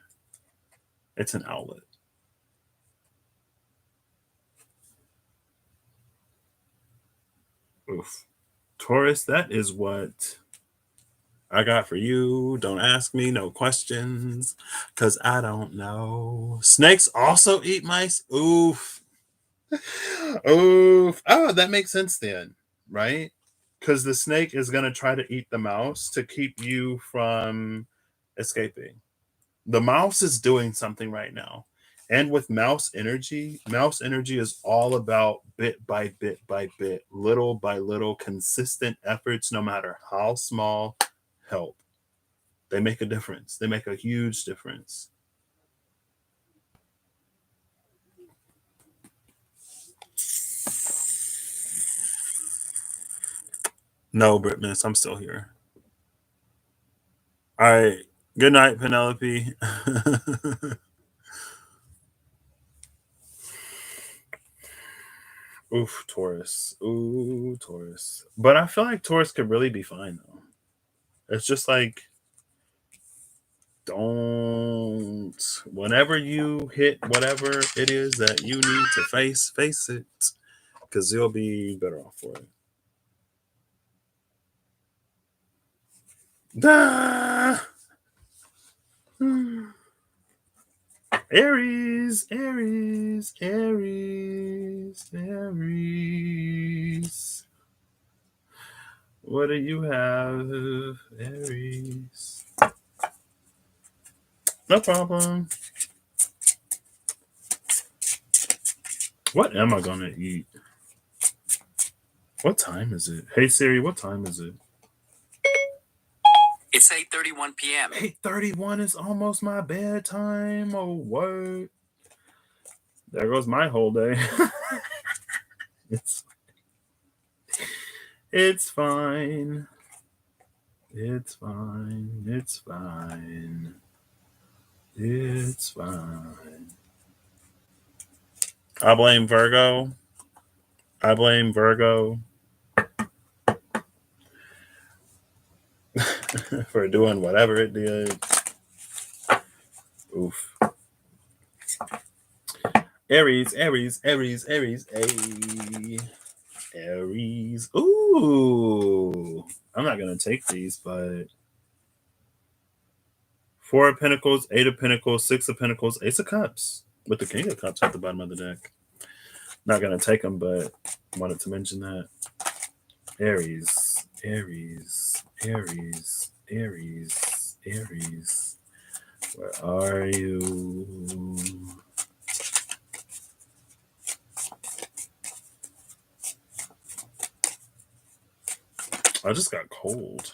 It's an owlet. Oof. Taurus, that is what I got for you. Don't ask me no questions, because I don't know. Snakes also eat mice? Oof. Oof. Oh, that makes sense then, right? Because the snake is going to try to eat the mouse to keep you from escaping. The mouse is doing something right now. And with mouse energy is all about bit by bit by bit, little by little, consistent efforts, no matter how small, help. They make a difference. They make a huge difference. No, Britness, I'm still here. All right. Good night, Penelope. Oof, Taurus. Ooh, Taurus. But I feel like Taurus could really be fine though. It's just like, don't, whenever you hit whatever it is that you need to face it, because you'll be better off for it. Da! Aries, Aries, Aries, Aries. What do you have, Aries? No problem. What am I gonna eat? What time is it? Hey Siri, what time is it? It's 8:31 p.m. 8:31 is almost my bedtime. Oh, what? There goes my whole day. it's it's fine. It's fine. It's fine. It's fine. I blame Virgo. I blame Virgo for doing whatever it did. Oof. Aries, Aries, Aries, Aries, Aries. Ooh. I'm not going to take these, but 4 of Pentacles, 8 of Pentacles, 6 of Pentacles, Ace of Cups with the King of Cups at the bottom of the deck. Not going to take them, but wanted to mention that. Aries, Aries, Aries, Aries, Aries. Where are you? I just got cold.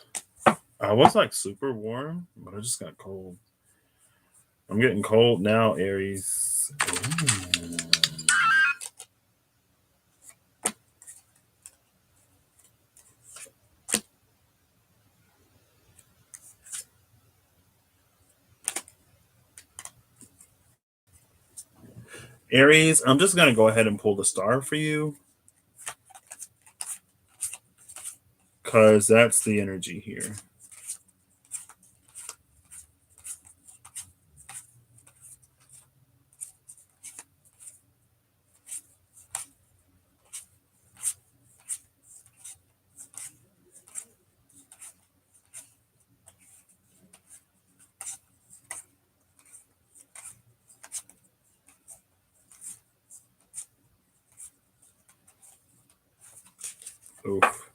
I was like super warm, but I just got cold. I'm getting cold now, Aries. Ooh. Aries, I'm just going to go ahead and pull the star for you, because that's the energy here. Oof.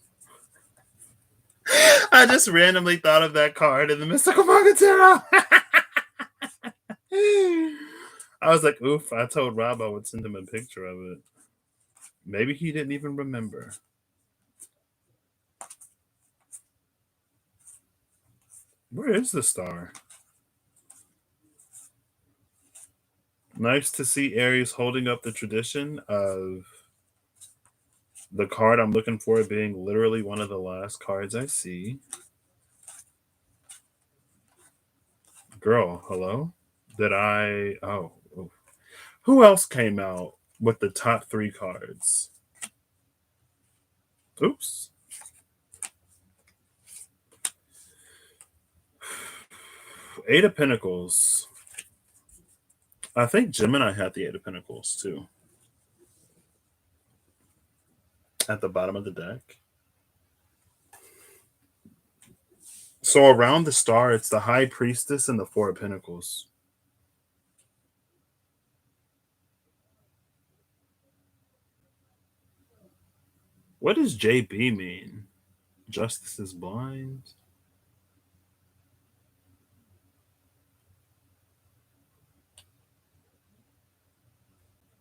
I just randomly thought of that card in the Mystical Manga Tarot. I was like, oof, I told Rob I would send him a picture of it. Maybe he didn't even remember. Where is the star? Nice to see Aries holding up the tradition of The card I'm looking for being literally one of the last cards I see. Girl, hello? Did I? Oh, oof. Who else came out with the top 3 cards? Oops. Eight of Pentacles. I think Gemini had the Eight of Pentacles too. At the bottom of the deck. So around the star, it's the High Priestess and the Four of Pentacles. What does JB mean? Justice is blind?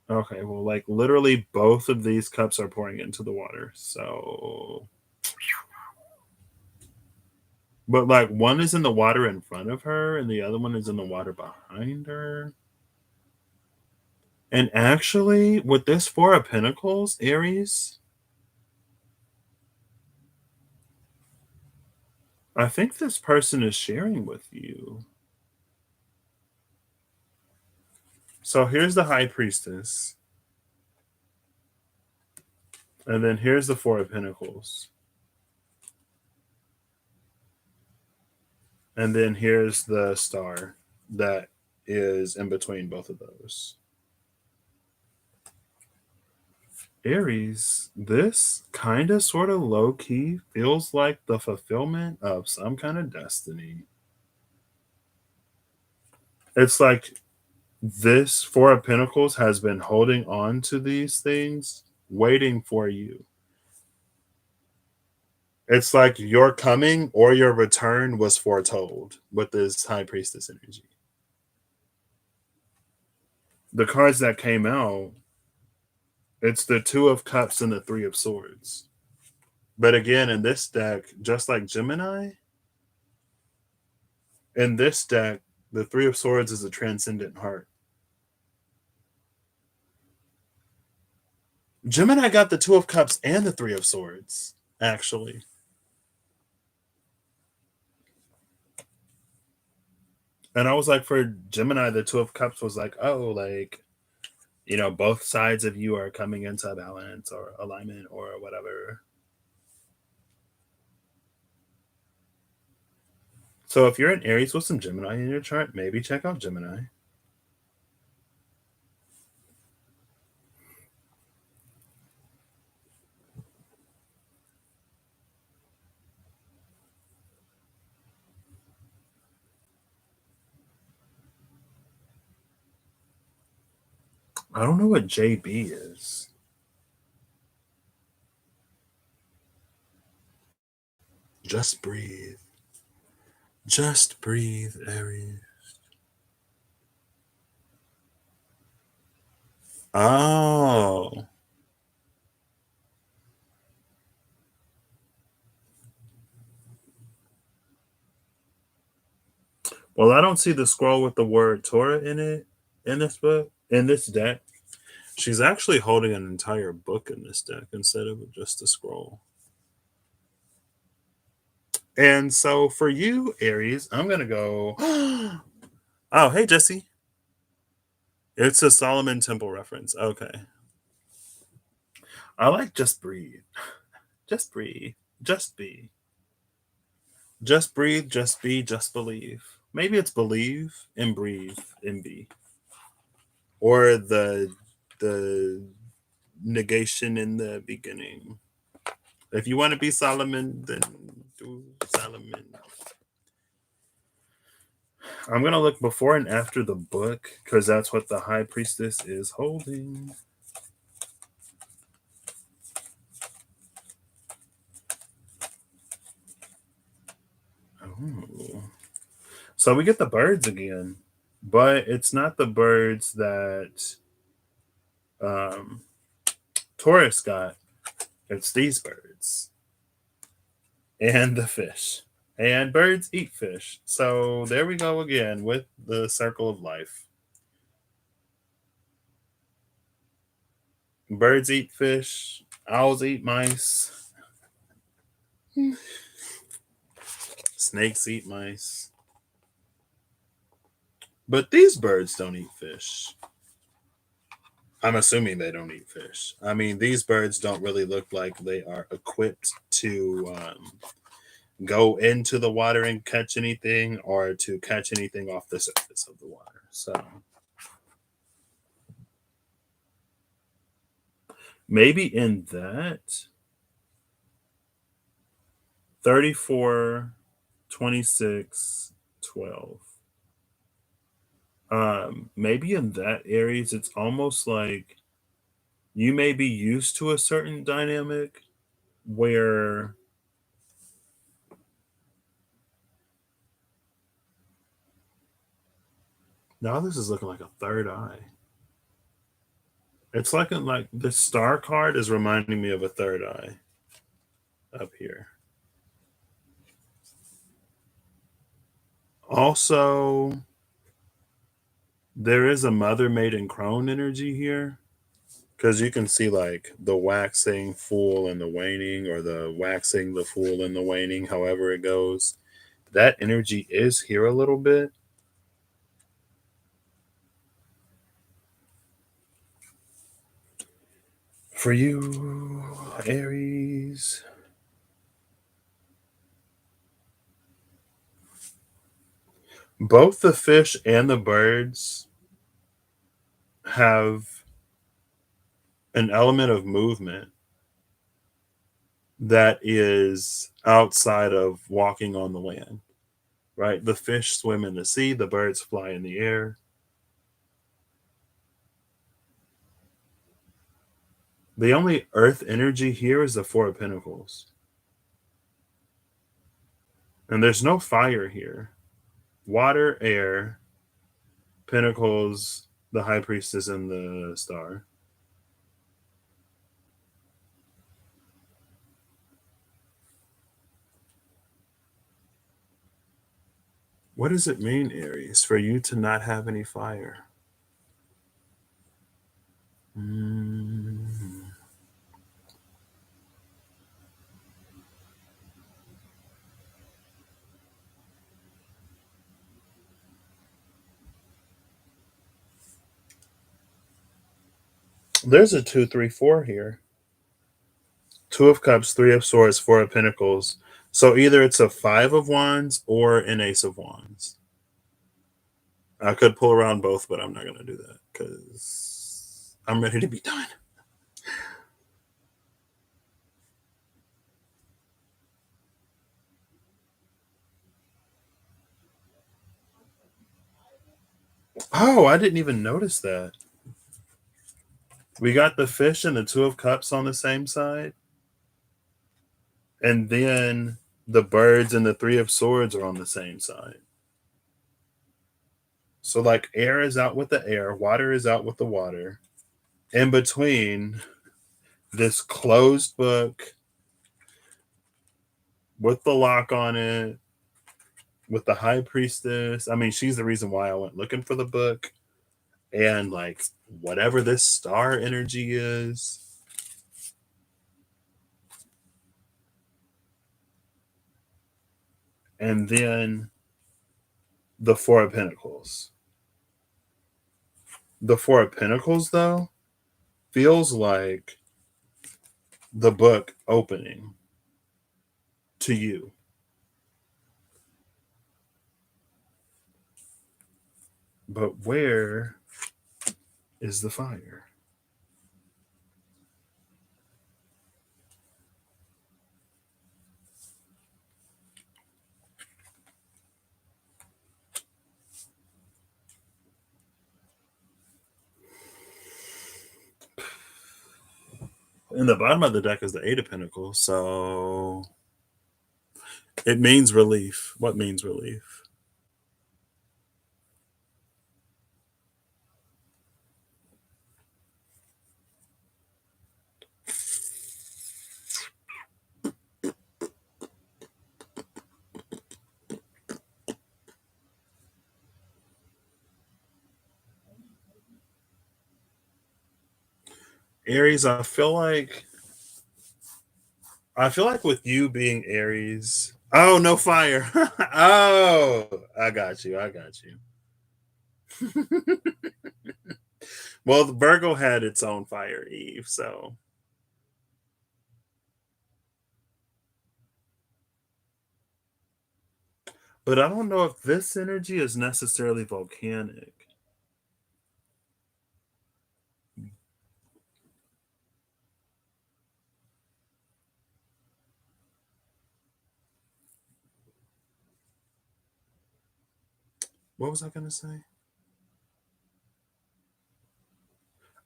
Okay, well, like literally both of these cups are pouring into the water. So, but like one is in the water in front of her and the other one is in the water behind her. And actually, with this Four of Pentacles, Aries, I think this person is sharing with you. So here's the High Priestess. And then here's the Four of Pentacles. And then here's the star that is in between both of those. Aries, this kind of sort of low key feels like the fulfillment of some kind of destiny. It's like this Four of Pentacles has been holding on to these things, waiting for you. It's like your coming or your return was foretold with this High Priestess energy. The cards that came out, it's the Two of Cups and the Three of Swords. But again, in this deck, just like Gemini, in this deck, the Three of Swords is a transcendent heart. Gemini got the Two of Cups and the Three of Swords, actually. And I was like, for Gemini, the Two of Cups was like, oh, like, you know, both sides of you are coming into balance or alignment or whatever. So if you're an Aries with some Gemini in your chart, maybe check out Gemini. I don't know what JB is. Just breathe. Just breathe, Aries. Oh. Well, I don't see the scroll with the word Torah in it in this book, in this deck. She's actually holding an entire book in this deck instead of just a scroll. And so for you, Aries, I'm going to go. Oh, hey, Jesse. It's a Solomon Temple reference. Okay. I like just breathe. Just breathe. Just be. Just breathe, just be, just believe. Maybe it's believe and breathe and be. Or the negation in the beginning. If you want to be Solomon, then do Solomon. I'm going to look before and after the book because that's what the High Priestess is holding. Oh. So we get the birds again, but it's not the birds that Taurus got. It's these birds and the fish. And birds eat fish. So there we go again with the circle of life. Birds eat fish, Owls eat mice. Snakes eat mice. But these birds don't eat fish. I'm assuming they don't eat fish. I mean, these birds don't really look like they are equipped to go into the water and catch anything or to catch anything off the surface of the water. So maybe in that 34, 26, 12. Maybe in that areas it's almost like you may be used to a certain dynamic where now this is looking like a third eye. It's like the star card is reminding me of a third eye up here. Also, there is a mother maiden crone energy here because you can see like the waxing full and the waning, or the waxing the full and the waning, however it goes. That energy is here a little bit. For you, Aries. Both the fish and the birds have an element of movement that is outside of walking on the land, right? The fish swim in the sea, the birds fly in the air. The only earth energy here is the Four of Pentacles. And there's no fire here. Water, air, Pentacles, the High Priestess, and the Star. What does it mean, Aries, for you to not have any fire? There's a 2, 3, 4 here. Two of Cups, Three of Swords, Four of Pentacles. So either it's a Five of Wands or an Ace of Wands. I could pull around both, but I'm not going to do that because I'm ready to be done. Oh, I didn't even notice that. We got the fish and the Two of Cups on the same side. And then the birds and the Three of Swords are on the same side. So, like, air is out with the air, water is out with the water. In between, this closed book with the lock on it, with the High Priestess. I mean, she's the reason why I went looking for the book. And, like, whatever this star energy is. And then the Four of Pentacles. The Four of Pentacles, though, feels like the book opening to you. But where is the fire? In the bottom of the deck is the Eight of Pentacles, so it means relief. What means relief? Aries, I feel like I feel like with you being Aries. Oh, no fire. Oh, I got you. I got you. Well, the Virgo had its own fire Eve, so but I don't know if this energy is necessarily volcanic. What was I gonna say?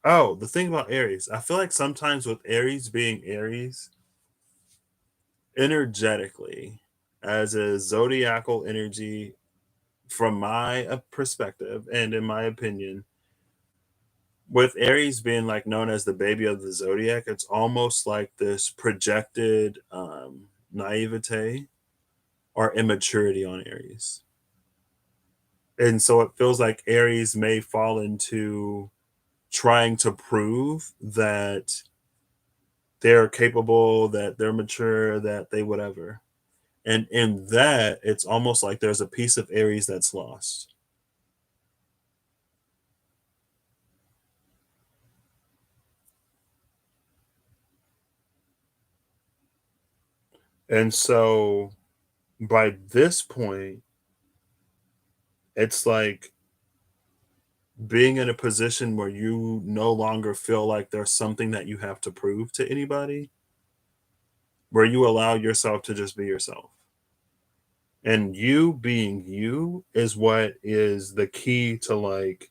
Oh, the thing about Aries. I feel like sometimes with Aries being Aries, energetically, as a zodiacal energy, from my perspective and in my opinion, with Aries being like known as the baby of the zodiac, it's almost like this projected naivete or immaturity on Aries. And so it feels like Aries may fall into trying to prove that they're capable, that they're mature, that they whatever. And in that, it's almost like there's a piece of Aries that's lost. And so by this point, it's like being in a position where you no longer feel like there's something that you have to prove to anybody, where you allow yourself to just be yourself. And you being you is what is the key to like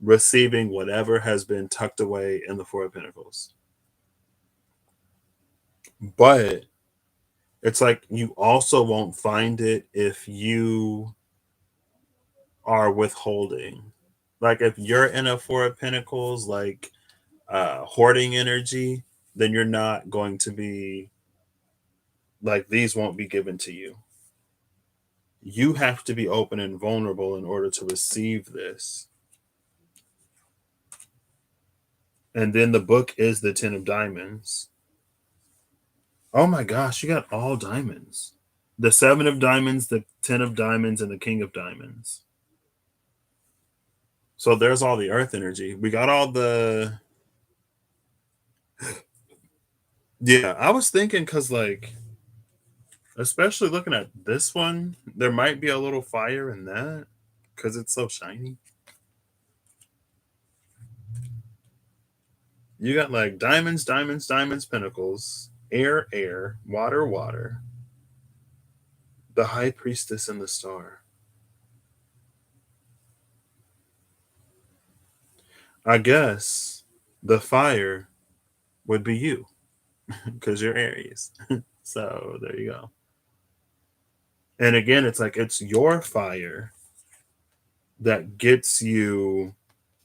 receiving whatever has been tucked away in the Four of Pentacles. But it's like you also won't find it if you are withholding. Like if you're in a Four of Pentacles, like hoarding energy, then you're not going to be like these won't be given to you. You have to be open and vulnerable in order to receive this. And then the book is the Ten of Diamonds. Oh my gosh, you got all diamonds. The Seven of Diamonds, the Ten of Diamonds, and the King of Diamonds. So there's all the earth energy. We got all the. Yeah, I was thinking because, like, especially looking at this one, there might be a little fire in that because it's so shiny. You got like diamonds, diamonds, diamonds, pentacles, air, air, water, water, the high priestess and the star. I guess the fire would be you because you're Aries. So there you go. And again, it's like it's your fire that gets you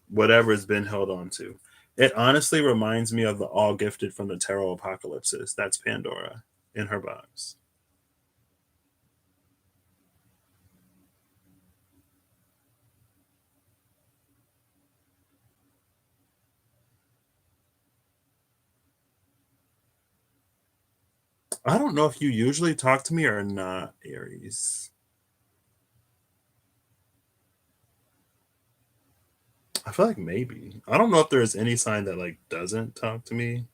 whatever's been held on to. It honestly reminds me of the all gifted from the tarot apocalypses. That's Pandora in her box. I don't know if you usually talk to me or not, Aries. I feel like maybe. I don't know if there's any sign that like doesn't talk to me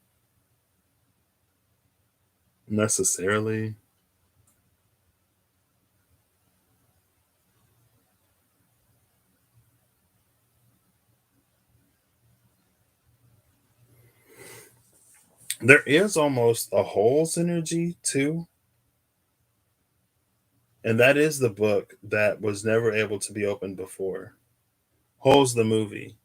necessarily. There is almost a holes energy too. And that is the book that was never able to be opened before. Holes the movie,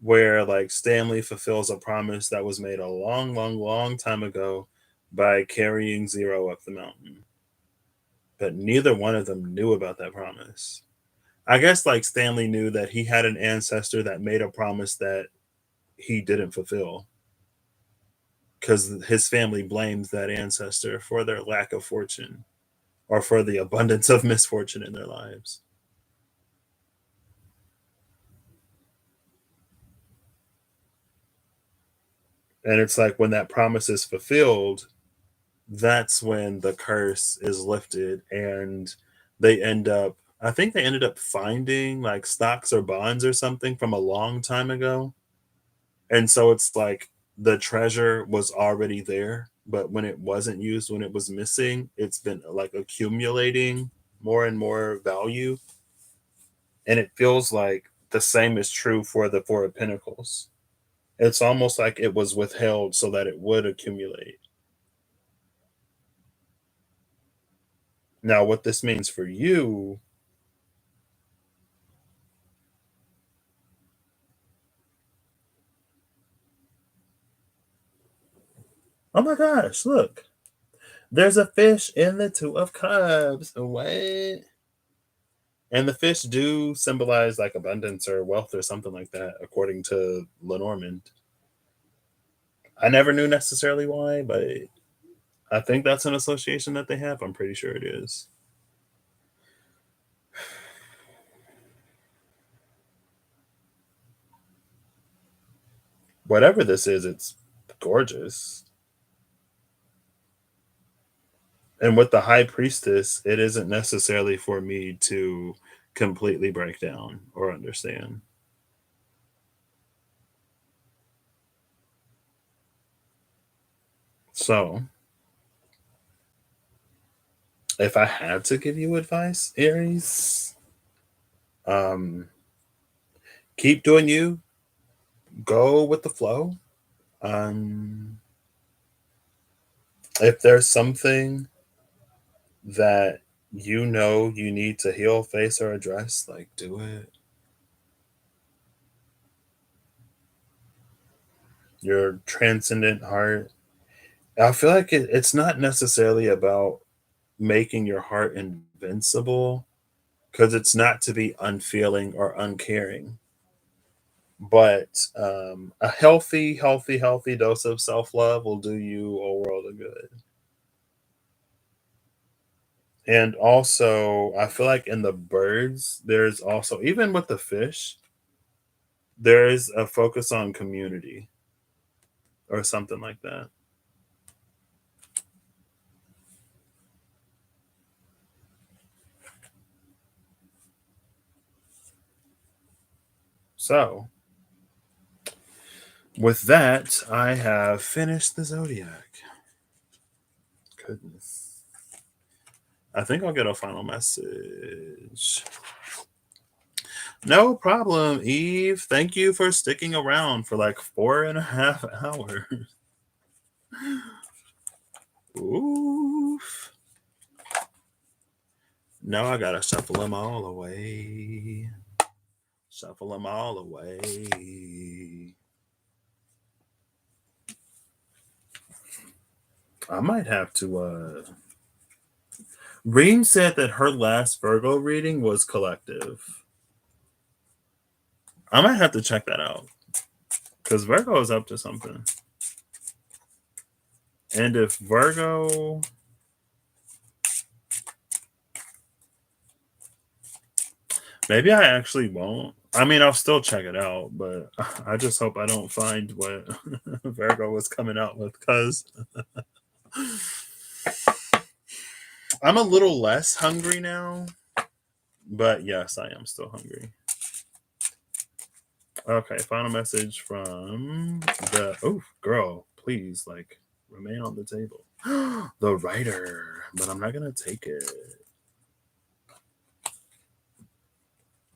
where like Stanley fulfills a promise that was made a long, long, long time ago by carrying Zero up the mountain. But neither one of them knew about that promise. I guess like Stanley knew that he had an ancestor that made a promise that he didn't fulfill because his family blames that ancestor for their lack of fortune or for the abundance of misfortune in their lives. And it's like when that promise is fulfilled, that's when the curse is lifted, and they end up, I think they ended up finding like stocks or bonds or something from a long time ago. And so it's like the treasure was already there, but when it wasn't used, when it was missing, it's been like accumulating more and more value. And it feels like the same is true for the Four of Pentacles. It's almost like it was withheld so that it would accumulate. Now, what this means for you, oh my gosh, look, there's a fish in the Two of Cups. What? And the fish do symbolize like abundance or wealth or something like that, according to Lenormand. I never knew necessarily why, but I think that's an association that they have. I'm pretty sure it is. Whatever this is, it's gorgeous. And with the high priestess, it isn't necessarily for me to completely break down or understand. So, if I had to give you advice, Aries, um, keep doing you, go with the flow. Um, if there's something that you know you need to heal, face, or address, like do it. Your transcendent heart. I feel like it's not necessarily about making your heart invincible, because it's not to be unfeeling or uncaring. But a healthy dose of self love will do you a world of good. And also, I feel like in the birds, there's also, even with the fish, there is a focus on community or something like that. So, with that, I have finished the zodiac. Goodness. I think I'll get a final message. No problem, Eve. Thank you for sticking around for like 4.5 hours. Oof. Now I gotta shuffle them all away. Shuffle them all away. I might have to. Reem said that her last Virgo reading was collective. I might have to check that out because Virgo is up to something. And if Virgo, maybe I actually won't. I mean, I'll still check it out, but I just hope I don't find what Virgo was coming out with, because I'm a little less hungry now. But yes, I am still hungry. Okay, final message from the, oh girl, please, like, remain on the table. The writer, but I'm not gonna take it.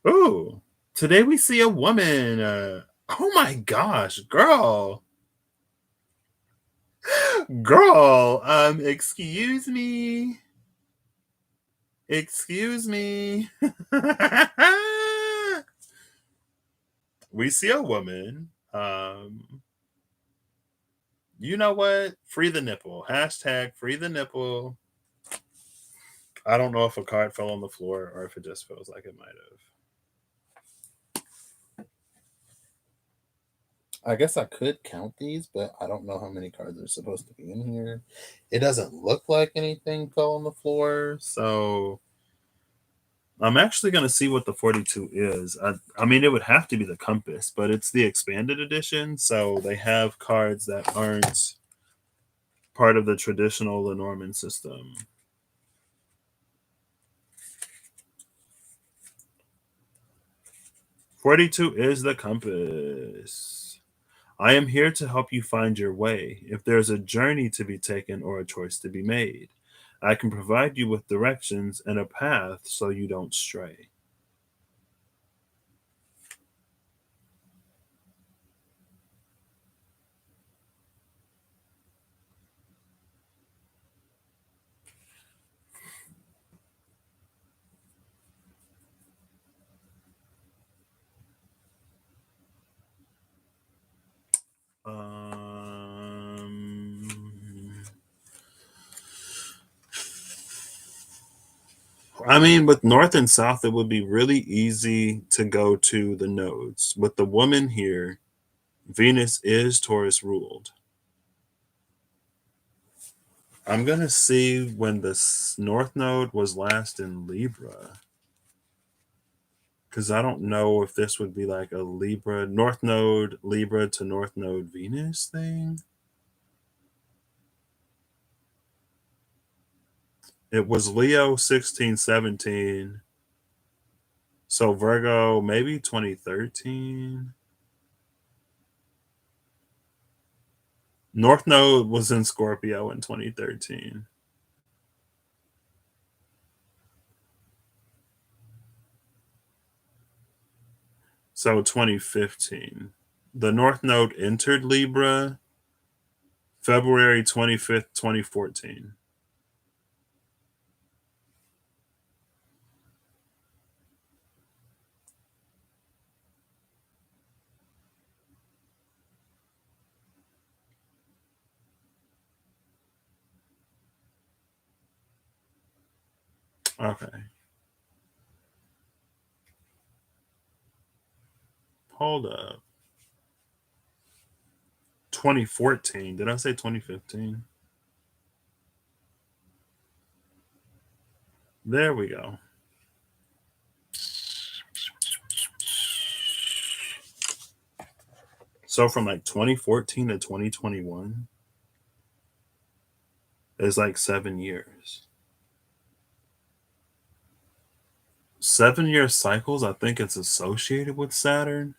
Oh, today we see a woman. Oh my gosh, girl. Girl, excuse me. Excuse me. We see a woman. You know what? Free the nipple. Hashtag free the nipple. I don't know if a card fell on the floor or if it just feels like it might have. I guess I could count these, but I don't know how many cards are supposed to be in here. It doesn't look like anything fell on the floor, so I'm actually going to see what the 42 is. I mean, it would have to be the compass, but it's the expanded edition, so they have cards that aren't part of the traditional Lenormand system. "42 is the compass. I am here to help you find your way. If there's a journey to be taken or a choice to be made, I can provide you with directions and a path so you don't stray." I mean, with North and South, it would be really easy to go to the nodes. With the woman here, Venus is Taurus ruled. I'm going to see when the North node was last in Libra. Because I don't know if this would be like a Libra, North node, Libra to North node Venus thing. It was Leo 1617. So Virgo, maybe 2013. North node was in Scorpio in 2013. So 2015. The North node entered Libra February 25th, 2014. Okay. Hold up. 2014. Did I say 2015? There we go. So from like 2014 to 2021 is like 7 years. 7-year cycles, I think it's associated with Saturn.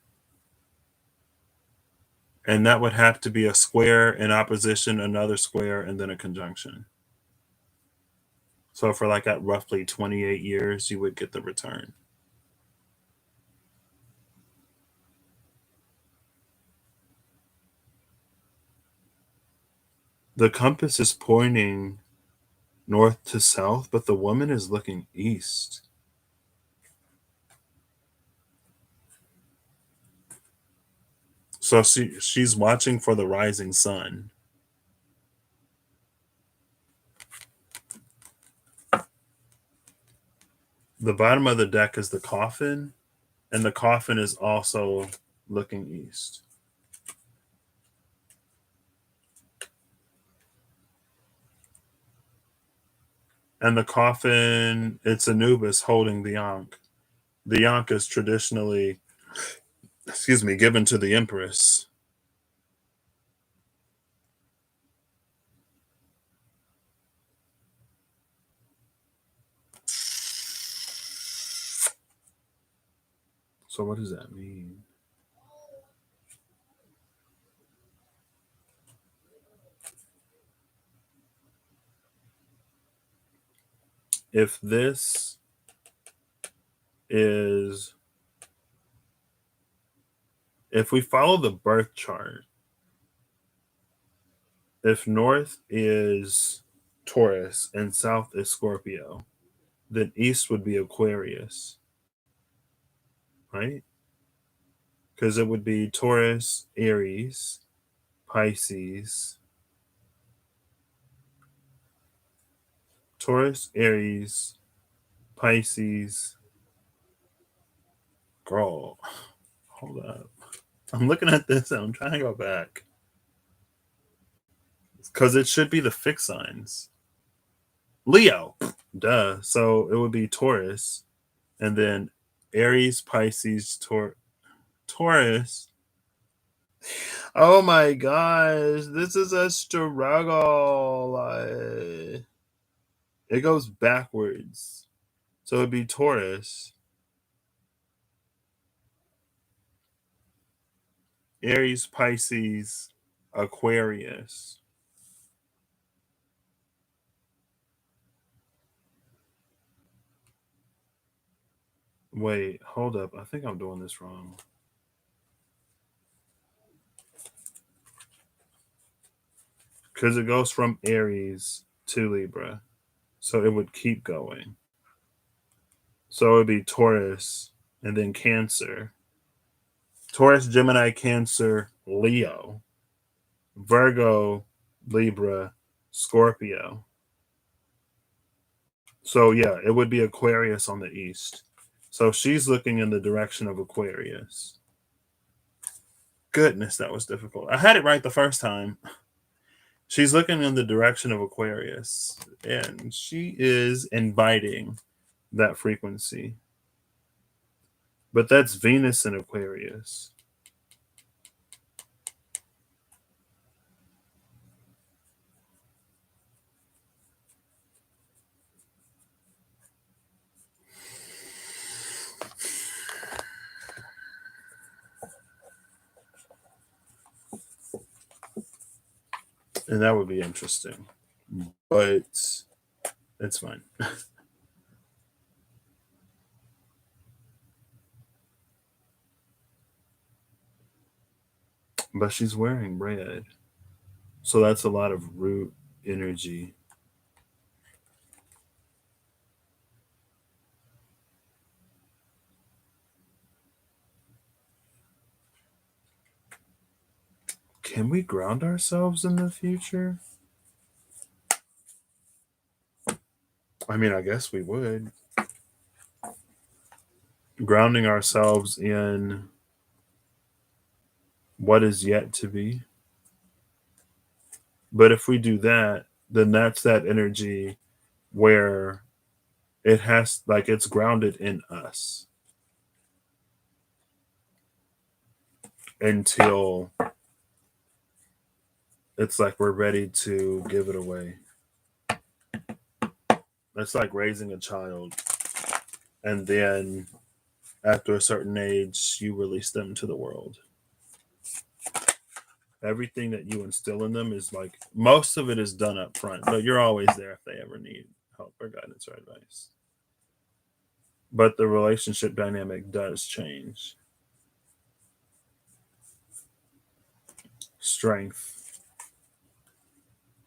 And that would have to be a square in opposition, another square, and then a conjunction. So for like at roughly 28 years, you would get the return. The compass is pointing north to south, but the woman is looking east. So she's watching for the rising sun. The bottom of the deck is the coffin, and the coffin is also looking east. And the coffin, it's Anubis holding the Ankh. The Ankh is traditionally, given to the Empress. So what does that mean? If this is, if we follow the birth chart, if north is Taurus and south is Scorpio, then east would be Aquarius, right? Because it would be Taurus, Aries, Pisces, Taurus, Aries, Pisces. Girl, hold up. I'm looking at this and I'm trying to go back. Because it should be the fixed signs. Leo, duh. So it would be Taurus, and then Aries, Pisces, Taurus, Oh my gosh, this is a struggle. It goes backwards. So it'd be Taurus, Aries, Pisces, Aquarius. Wait, hold up. I think I'm doing this wrong. Because it goes from Aries to Libra. So it would keep going. So it would be Taurus and then Cancer. Taurus, Gemini, Cancer, Leo, Virgo, Libra, Scorpio. So yeah, it would be Aquarius on the east. So she's looking in the direction of Aquarius. Goodness, that was difficult. I had it right the first time. She's looking in the direction of Aquarius, and she is inviting that frequency. But that's Venus in Aquarius. And that would be interesting. But it's fine. But she's wearing red. So that's a lot of root energy. Can we ground ourselves in the future? I mean, I guess we would. Grounding ourselves in what is yet to be. But if we do that, then that's that energy where it has, like, it's grounded in us until it's like we're ready to give it away. It's like raising a child, and then after a certain age, you release them to the world. Everything that you instill in them is like, most of it is done up front, but you're always there if they ever need help or guidance or advice. But the relationship dynamic does change. Strength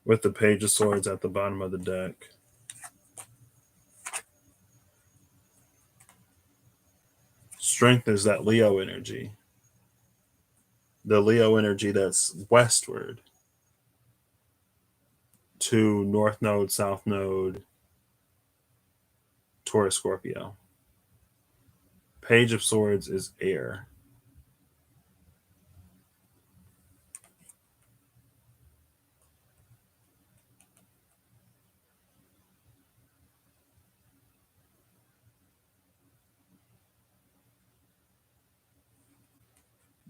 with the Page of Swords at the bottom of the deck. Strength is that Leo energy. The Leo energy that's westward to North Node, South Node, Taurus, Scorpio. Page of Swords is air.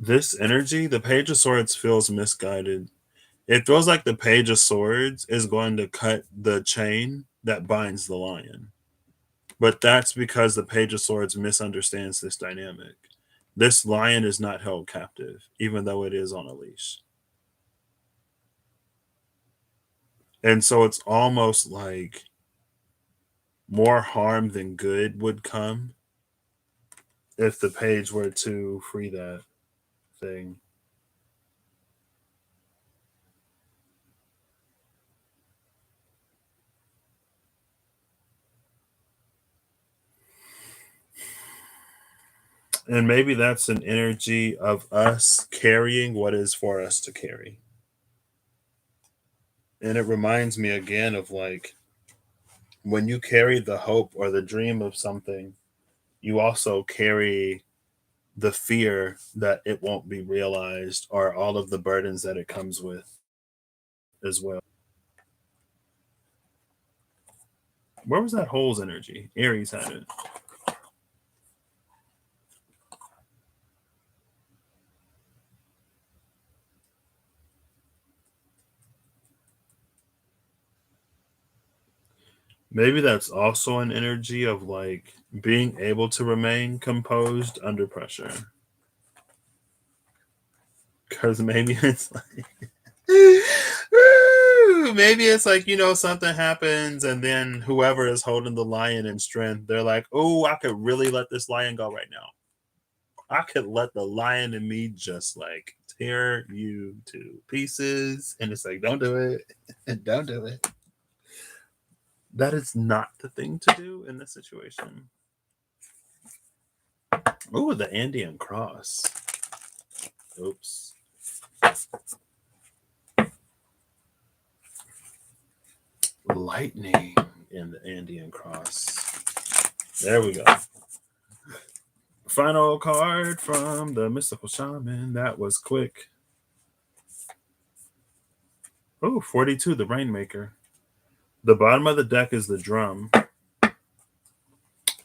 This energy, the Page of Swords feels misguided. It feels like the Page of Swords is going to cut the chain that binds the lion. But that's because the Page of Swords misunderstands this dynamic. This lion is not held captive, even though it is on a leash. And so it's almost like more harm than good would come if the page were to free that thing. And maybe that's an energy of us carrying what is for us to carry. And it reminds me again of, like, when you carry the hope or the dream of something, you also carry the fear that it won't be realized or all of the burdens that it comes with as well. Where was that holes energy? Aries had it. Maybe that's also an energy of like being able to remain composed under pressure. Because maybe it's like, maybe it's like, something happens and then whoever is holding the lion in strength, they're like, oh, I could really let this lion go right now. I could let the lion in me just like tear you to pieces. And it's like, don't do it. Don't do it. That is not the thing to do in this situation. Oh, the Andean cross. Oops. Lightning in the Andean cross. There we go. Final card from the mystical shaman. That was quick. Oh, 42, the Rainmaker. The bottom of the deck is the drum.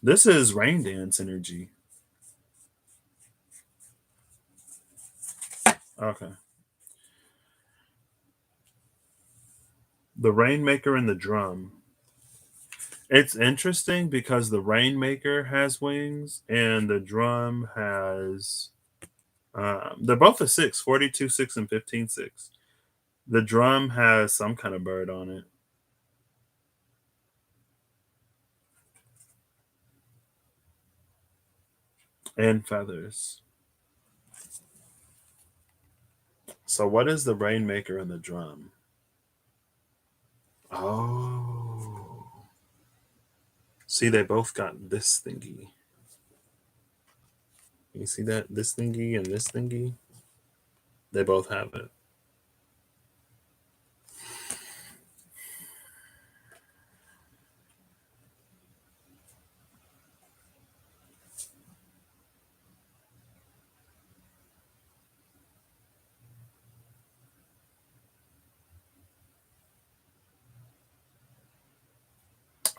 This is rain dance energy. Okay. The Rainmaker and the drum. It's interesting because the Rainmaker has wings and the drum has. They're both a 6, 42, 6, and 15, 6. The drum has some kind of bird on it. And feathers. So what is the Rainmaker and the drum? Oh. See, they both got this thingy. You see that? This thingy and this thingy? They both have it.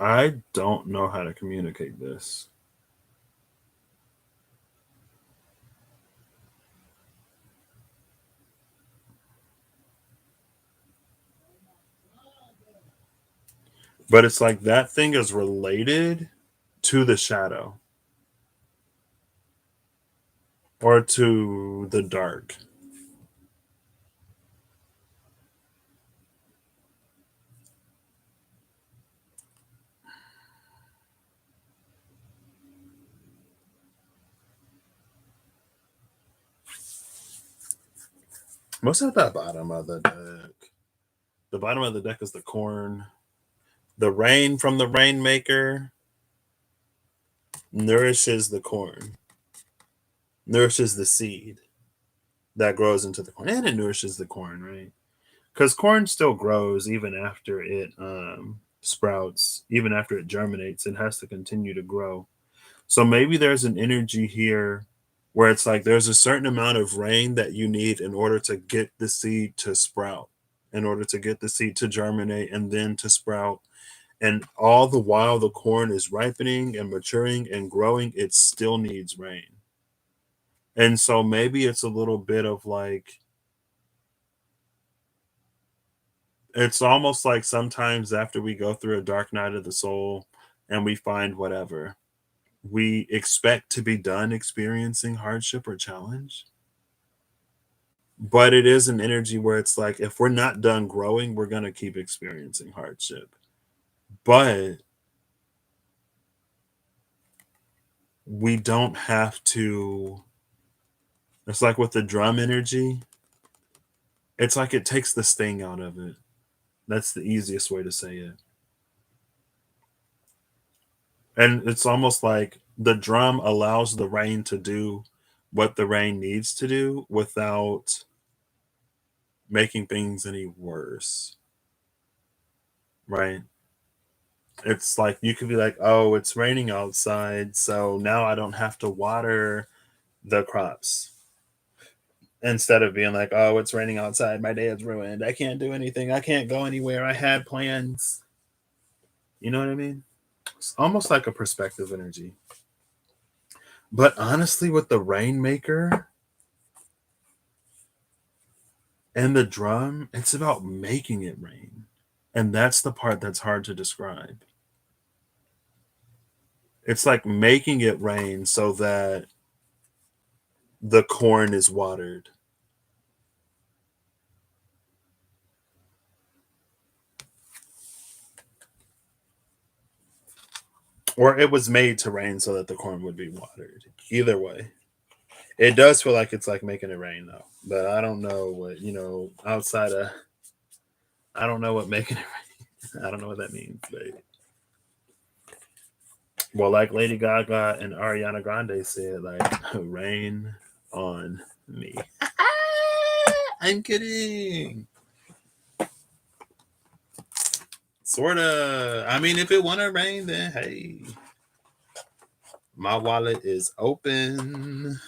I don't know how to communicate this. But it's like that thing is related to the shadow or to the dark. What's at the bottom of the deck? The bottom of the deck is the corn. The rain from the Rainmaker nourishes the corn, nourishes the seed that grows into the corn, and it nourishes the corn, right? Because corn still grows even after it sprouts, even after it germinates. It has to continue to grow. So maybe there's an energy here where it's like there's a certain amount of rain that you need in order to get the seed to sprout, in order to get the seed to germinate and then to sprout. And all the while the corn is ripening and maturing and growing, it still needs rain. And so maybe it's a little bit of like, it's almost like sometimes after we go through a dark night of the soul and we find whatever, we expect to be done experiencing hardship or challenge. But it is an energy where it's like, if we're not done growing, we're going to keep experiencing hardship. But we don't have to. It's like with the drum energy, it's like it takes the sting out of it. That's the easiest way to say it. And it's almost like the drum allows the rain to do what the rain needs to do without making things any worse. Right? It's like you could be like, oh, it's raining outside, so now I don't have to water the crops. Instead of being like, oh, it's raining outside, my day is ruined. I can't do anything. I can't go anywhere. I had plans. You know what I mean? It's almost like a perspective energy. But honestly, with the Rainmaker and the drum, it's about making it rain. And that's the part that's hard to describe. It's like making it rain so that the corn is watered. Or it was made to rain so that the corn would be watered. Either way. It does feel like it's like making it rain though. But I don't know what, outside of I don't know what making it rain. I don't know what that means, but well, like Lady Gaga and Ariana Grande said, like rain on me. I'm kidding. Sorta. I mean, if it wanna rain, then hey. My wallet is open.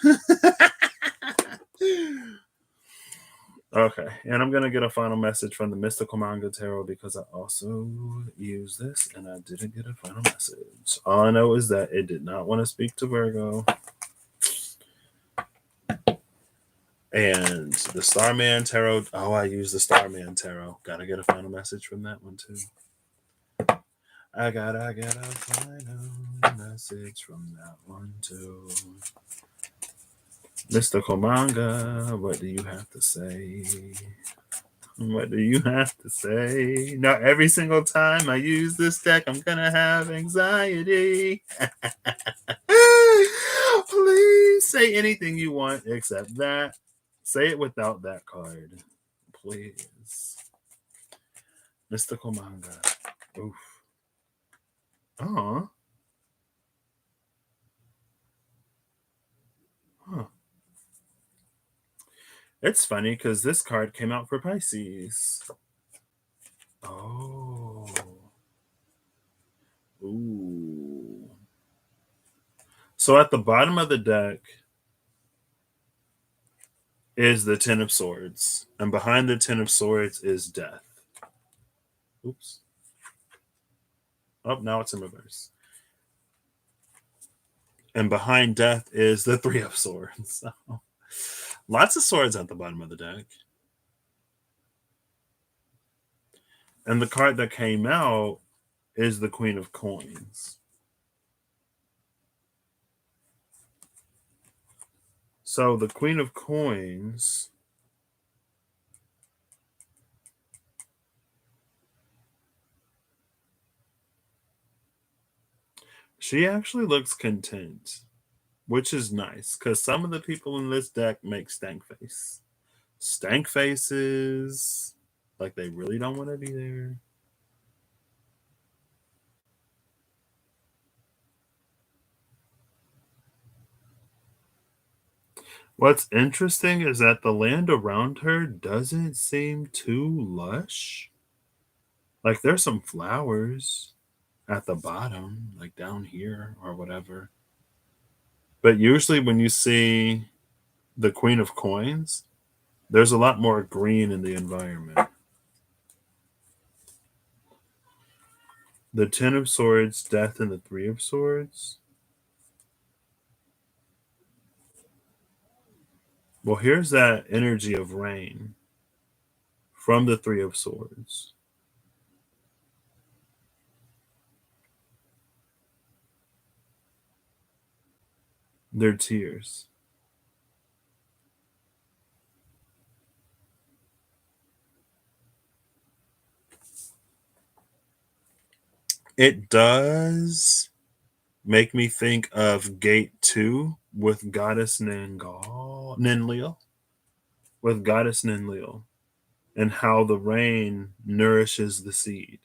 Okay, and I'm gonna get a final message from the Mystical Manga Tarot because I also use this and I didn't get a final message. All I know is that it did not want to speak to Virgo. And the Starman Tarot. Oh, I use the Starman Tarot. Gotta get a final message from that one too. I gotta get a final message from that one too. Mystical Manga, what do you have to say? What do you have to say? Now, every single time I use this deck, I'm gonna have anxiety. Please say anything you want except that. Say it without that card. Please. Mystical Manga. Oof. Oh. Huh. It's funny because this card came out for Pisces. Oh. Ooh. So at the bottom of the deck is the Ten of Swords. And behind the Ten of Swords is Death. Oops. Oh, now it's in reverse. And behind Death is the Three of Swords. So, lots of swords at the bottom of the deck. And the card that came out is the Queen of Coins. So the Queen of Coins she actually looks content, which is nice because some of the people in this deck make stank face. Stank faces, like they really don't want to be there. What's interesting is that the land around her doesn't seem too lush. Like there's some flowers at the bottom, like down here or whatever. But usually when you see the Queen of Coins, there's a lot more green in the environment. The Ten of Swords, Death, and the Three of Swords. Well, here's that energy of rain from the Three of Swords. They're tears. It does make me think of Gate 2 with Goddess Ninlil. With Goddess Ninlil. And how the rain nourishes the seed.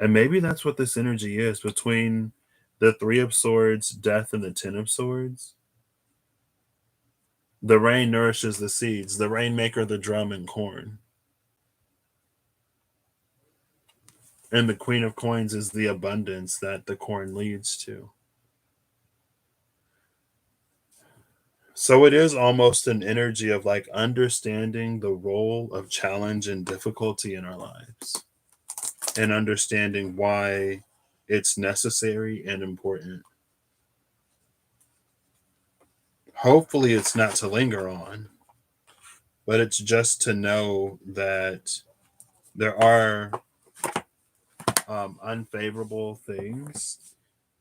And maybe that's what this energy is between the Three of Swords, Death, and the Ten of Swords. The rain nourishes the seeds, the rainmaker, the drum, and corn. And the Queen of Coins is the abundance that the corn leads to. So it is almost an energy of like understanding the role of challenge and difficulty in our lives and understanding why it's necessary and important. Hopefully, it's not to linger on, but it's just to know that there are unfavorable things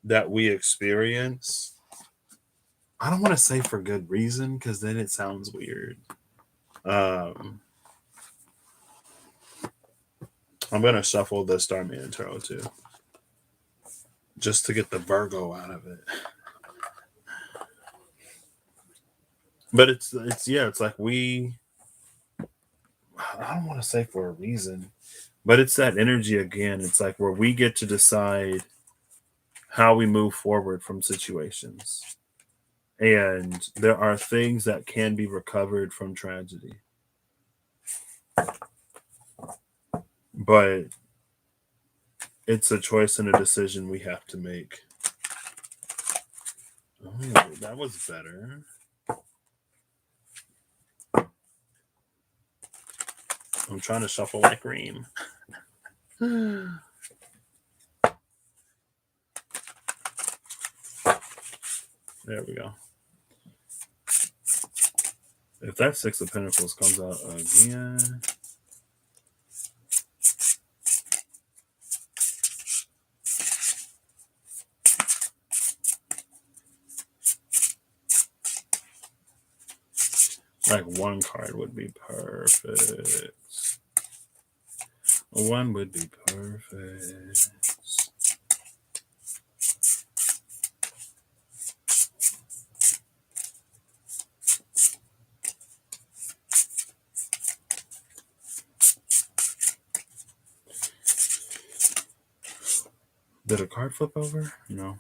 that we experience. I don't want to say for good reason because then it sounds weird. Um, I'm gonna shuffle the Starman Tarot too, just to get the Virgo out of it. But it's yeah, it's like I don't want to say for a reason, but it's that energy again. It's like where we get to decide how we move forward from situations. And there are things that can be recovered from tragedy. But it's a choice and a decision we have to make. Oh, that was better. I'm trying to shuffle like Reem. There we go. If that Six of Pentacles comes out again. Like one card would be perfect. One would be perfect. Did a card flip over? No.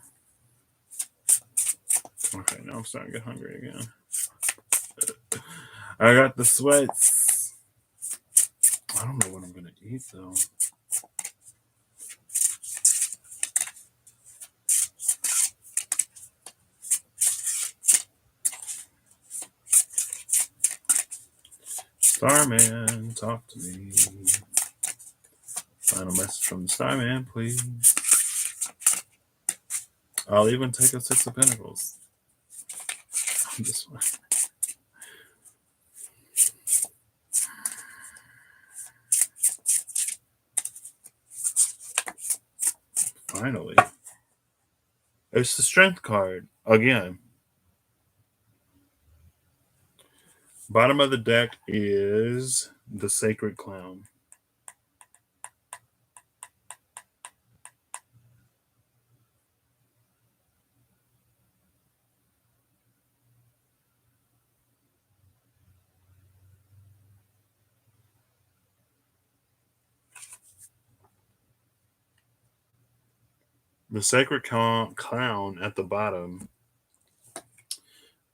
Okay, now I'm starting to get hungry again. I got the sweats. I don't know what I'm gonna eat though. Starman, talk to me. Final message from the Starman, please. I'll even take a Six of Pentacles. This one. Finally. It's the Strength card. Again. Bottom of the deck is the Sacred Clown. The Sacred Clown at the bottom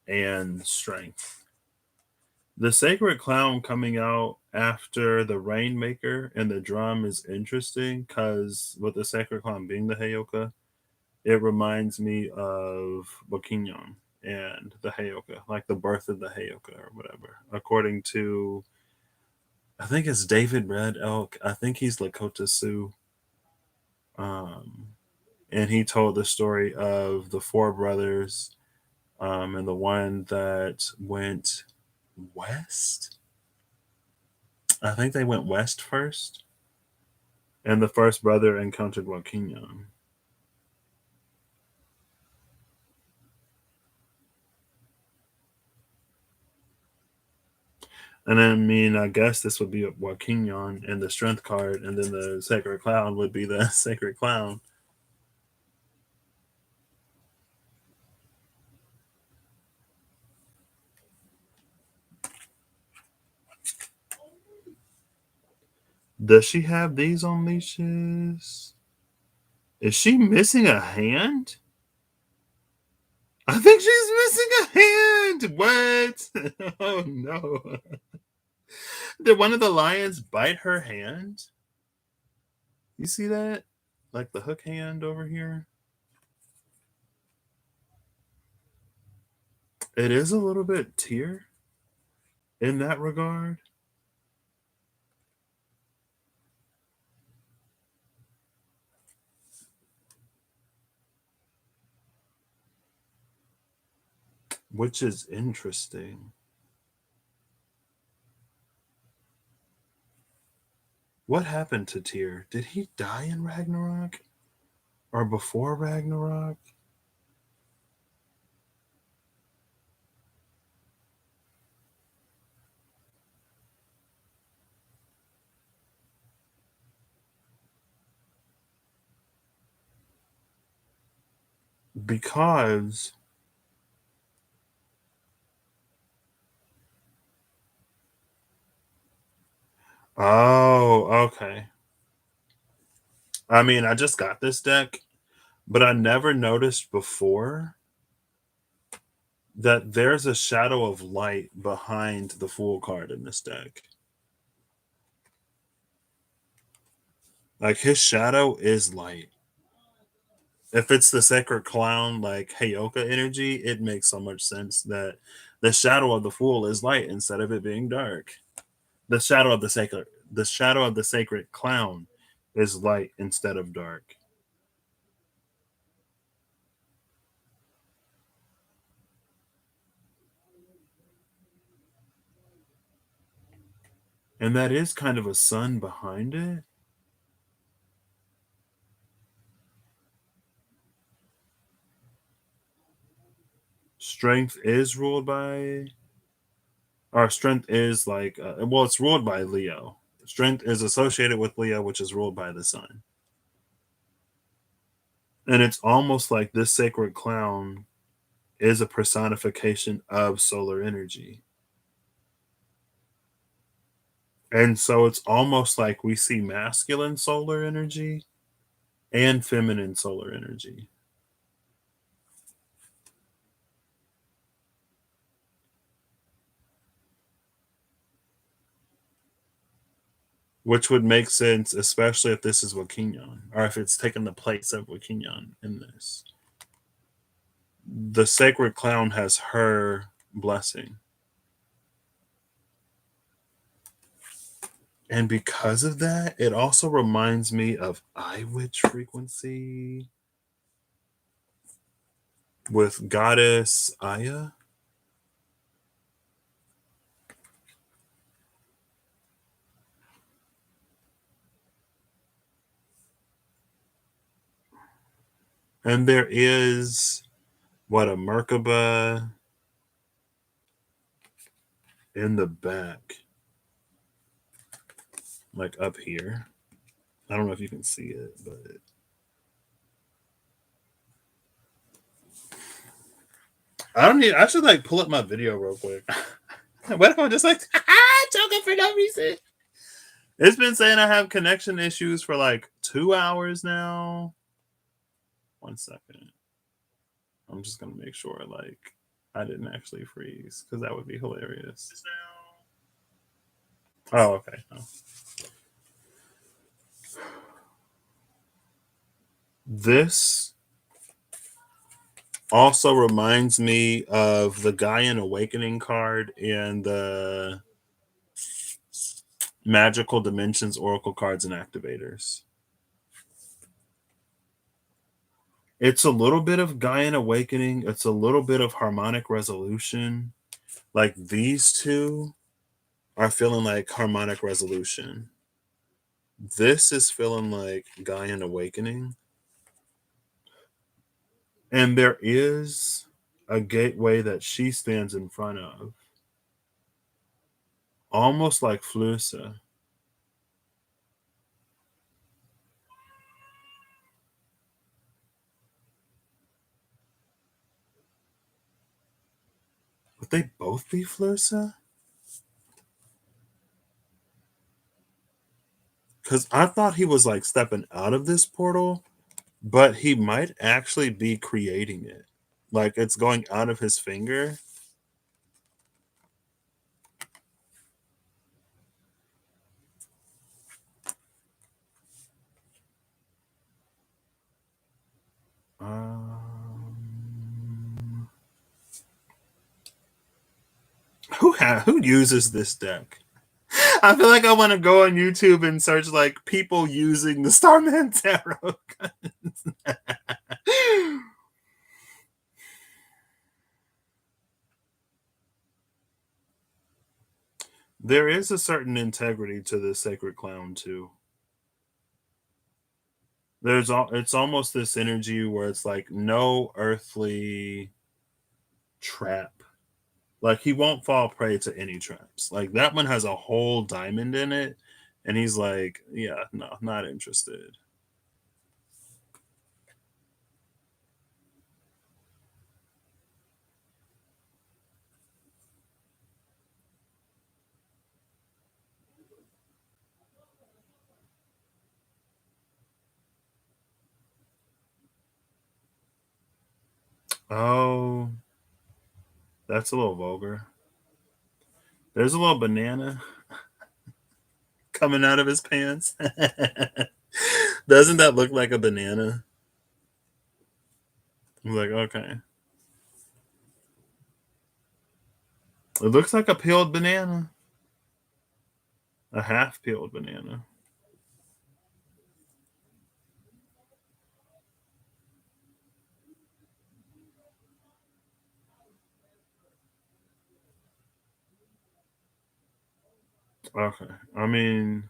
and Strength. The Sacred Clown coming out after the Rainmaker and the drum is interesting because with the Sacred Clown being the Heyoka, it reminds me of Bokinyon and the Heyoka, like the birth of the Heyoka or whatever. According to, I think it's David Red Elk. I think he's Lakota Sioux. And he told the story of the four brothers and the one that went west. I think they went west first. And the first brother encountered Joaquin. And then, I mean, I guess this would be Joaquin and the Strength card, and then the Sacred Clown would be the Sacred Clown. Does she have these on leashes? Is she missing a hand? I think she's missing a hand. What? Oh no. Did one of the lions bite her hand? You see that? Like the hook hand over here? It is a little bit tear in that regard. Which is interesting. What happened to Tyr? Did he die in Ragnarok? Or before Ragnarok? Because oh, okay. I mean, I just got this deck, but I never noticed before that there's a shadow of light behind the Fool card in this deck. Like his shadow is light. If it's the Sacred Clown, like Heyoka energy, it makes so much sense that the shadow of the Fool is light instead of it being dark. The shadow of the Sacred Clown is light instead of dark. And that is kind of a sun behind it. Strength is ruled by, or strength is like, well, it's ruled by Leo. Strength is associated with Leo, which is ruled by the sun. And it's almost like this Sacred Clown is a personification of solar energy. And so it's almost like we see masculine solar energy and feminine solar energy. Which would make sense, especially if this is Wakinyon, or if it's taking the place of Wakinyon in this. The Sacred Clown has her blessing. And because of that, it also reminds me of Eye Witch frequency with Goddess Aya. And there is what a Merkaba in the back, like up here. I don't know if you can see it, but I don't need. I should like pull up my video real quick. What if I'm just like joking for no reason? It's been saying I have connection issues for like 2 hours now. 1 second. I'm just gonna make sure like I didn't actually freeze because that would be hilarious. Oh, okay. Oh. This also reminds me of the Gaian Awakening card and the Magical Dimensions Oracle cards and activators. It's a little bit of Gaian Awakening. It's a little bit of Harmonic Resolution. Like these two are feeling like Harmonic Resolution. This is feeling like Gaian Awakening. And there is a gateway that she stands in front of, almost like Flusa. Would they both be Flusa? Because I thought he was like stepping out of this portal, but he might actually be creating it. Like it's going out of his finger. Who uses this deck? I feel like I want to go on YouTube and search like people using the Starman Tarot. There is a certain integrity to the sacred clown too. It's almost this energy where it's like no earthly trap. Like he won't fall prey to any traps. Like that one has a whole diamond in it, and he's like, yeah, no, not interested. Oh, that's a little vulgar. There's a little banana coming out of his pants. Doesn't that look like a banana? I'm like, okay. It looks like a peeled banana, a half peeled banana. Okay. I mean,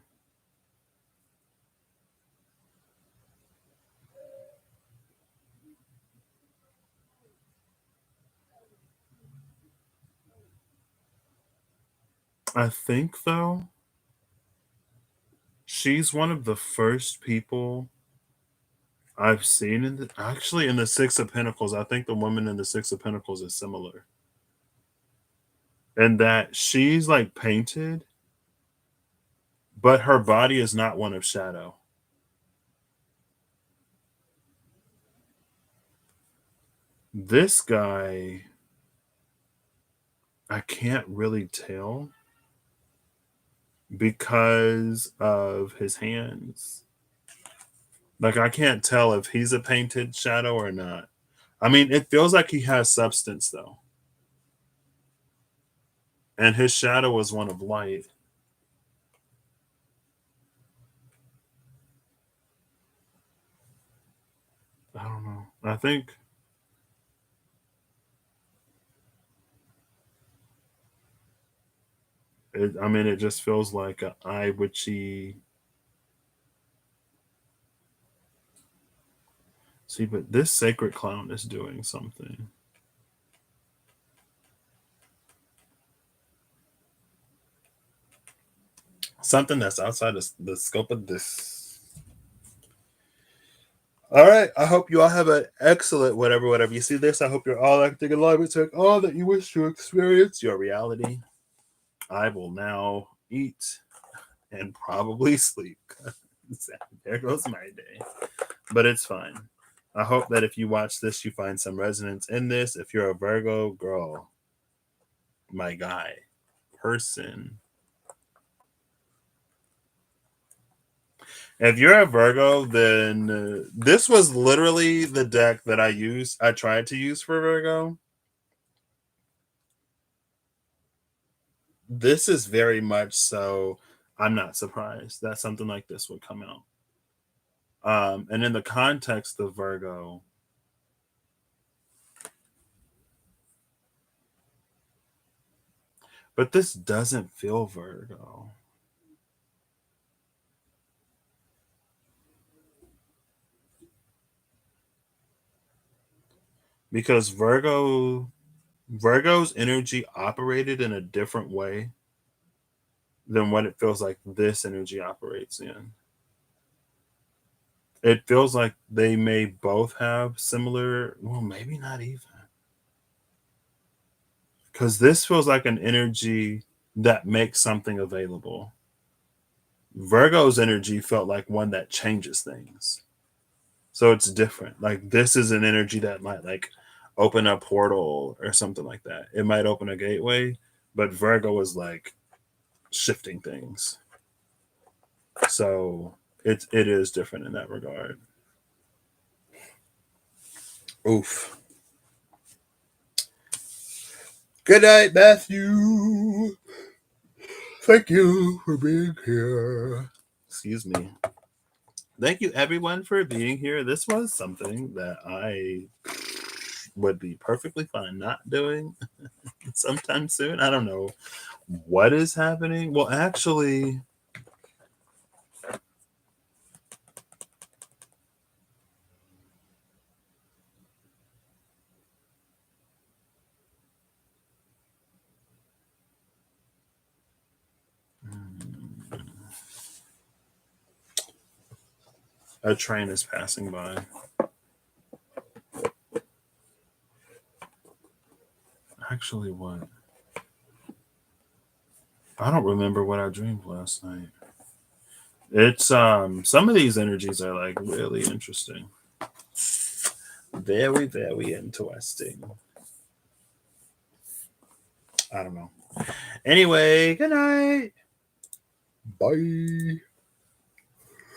I think though, she's one of the first people I've seen in the Six of Pentacles. I think the woman in the Six of Pentacles is similar. And that she's like painted, but her body is not one of shadow. This guy, I can't really tell because of his hands. Like I can't tell if he's a painted shadow or not. I mean, it feels like he has substance though. And his shadow is one of light. I don't know. I think I mean, it just feels like a eye witchy. See, but this sacred clown is doing something. Something that's outside of the scope of this. All right. I hope you all have an excellent whatever you see this. I hope you're all acting in line with all that you wish to experience your reality. I will now eat and probably sleep. There goes my day. But it's fine. I hope that if you watch this, you find some resonance in this. If you're a Virgo, girl, my guy, person. If you're a Virgo, then this was literally the deck that I tried to use for Virgo. This is very much so. I'm not surprised that something like this would come out. And in the context of Virgo, but this doesn't feel Virgo. Because Virgo's energy operated in a different way than what it feels like this energy operates in. It feels like they may both have similar, well, maybe not even. Because this feels like an energy that makes something available. Virgo's energy felt like one that changes things. So it's different. Like this is an energy that might like open a portal or something like that. It might open a gateway, but Virgo is like shifting things. So it is different in that regard. Oof. Good night, Matthew. Thank you for being here. Excuse me. Thank you, everyone, for being here. This was something that I would be perfectly fine not doing sometime soon. I don't know what is happening. Well, actually, a train is passing by. Actually, what? I don't remember what I dreamed last night. It's some of these energies are like really interesting. Very, very interesting. I don't know. Anyway, good night. Bye.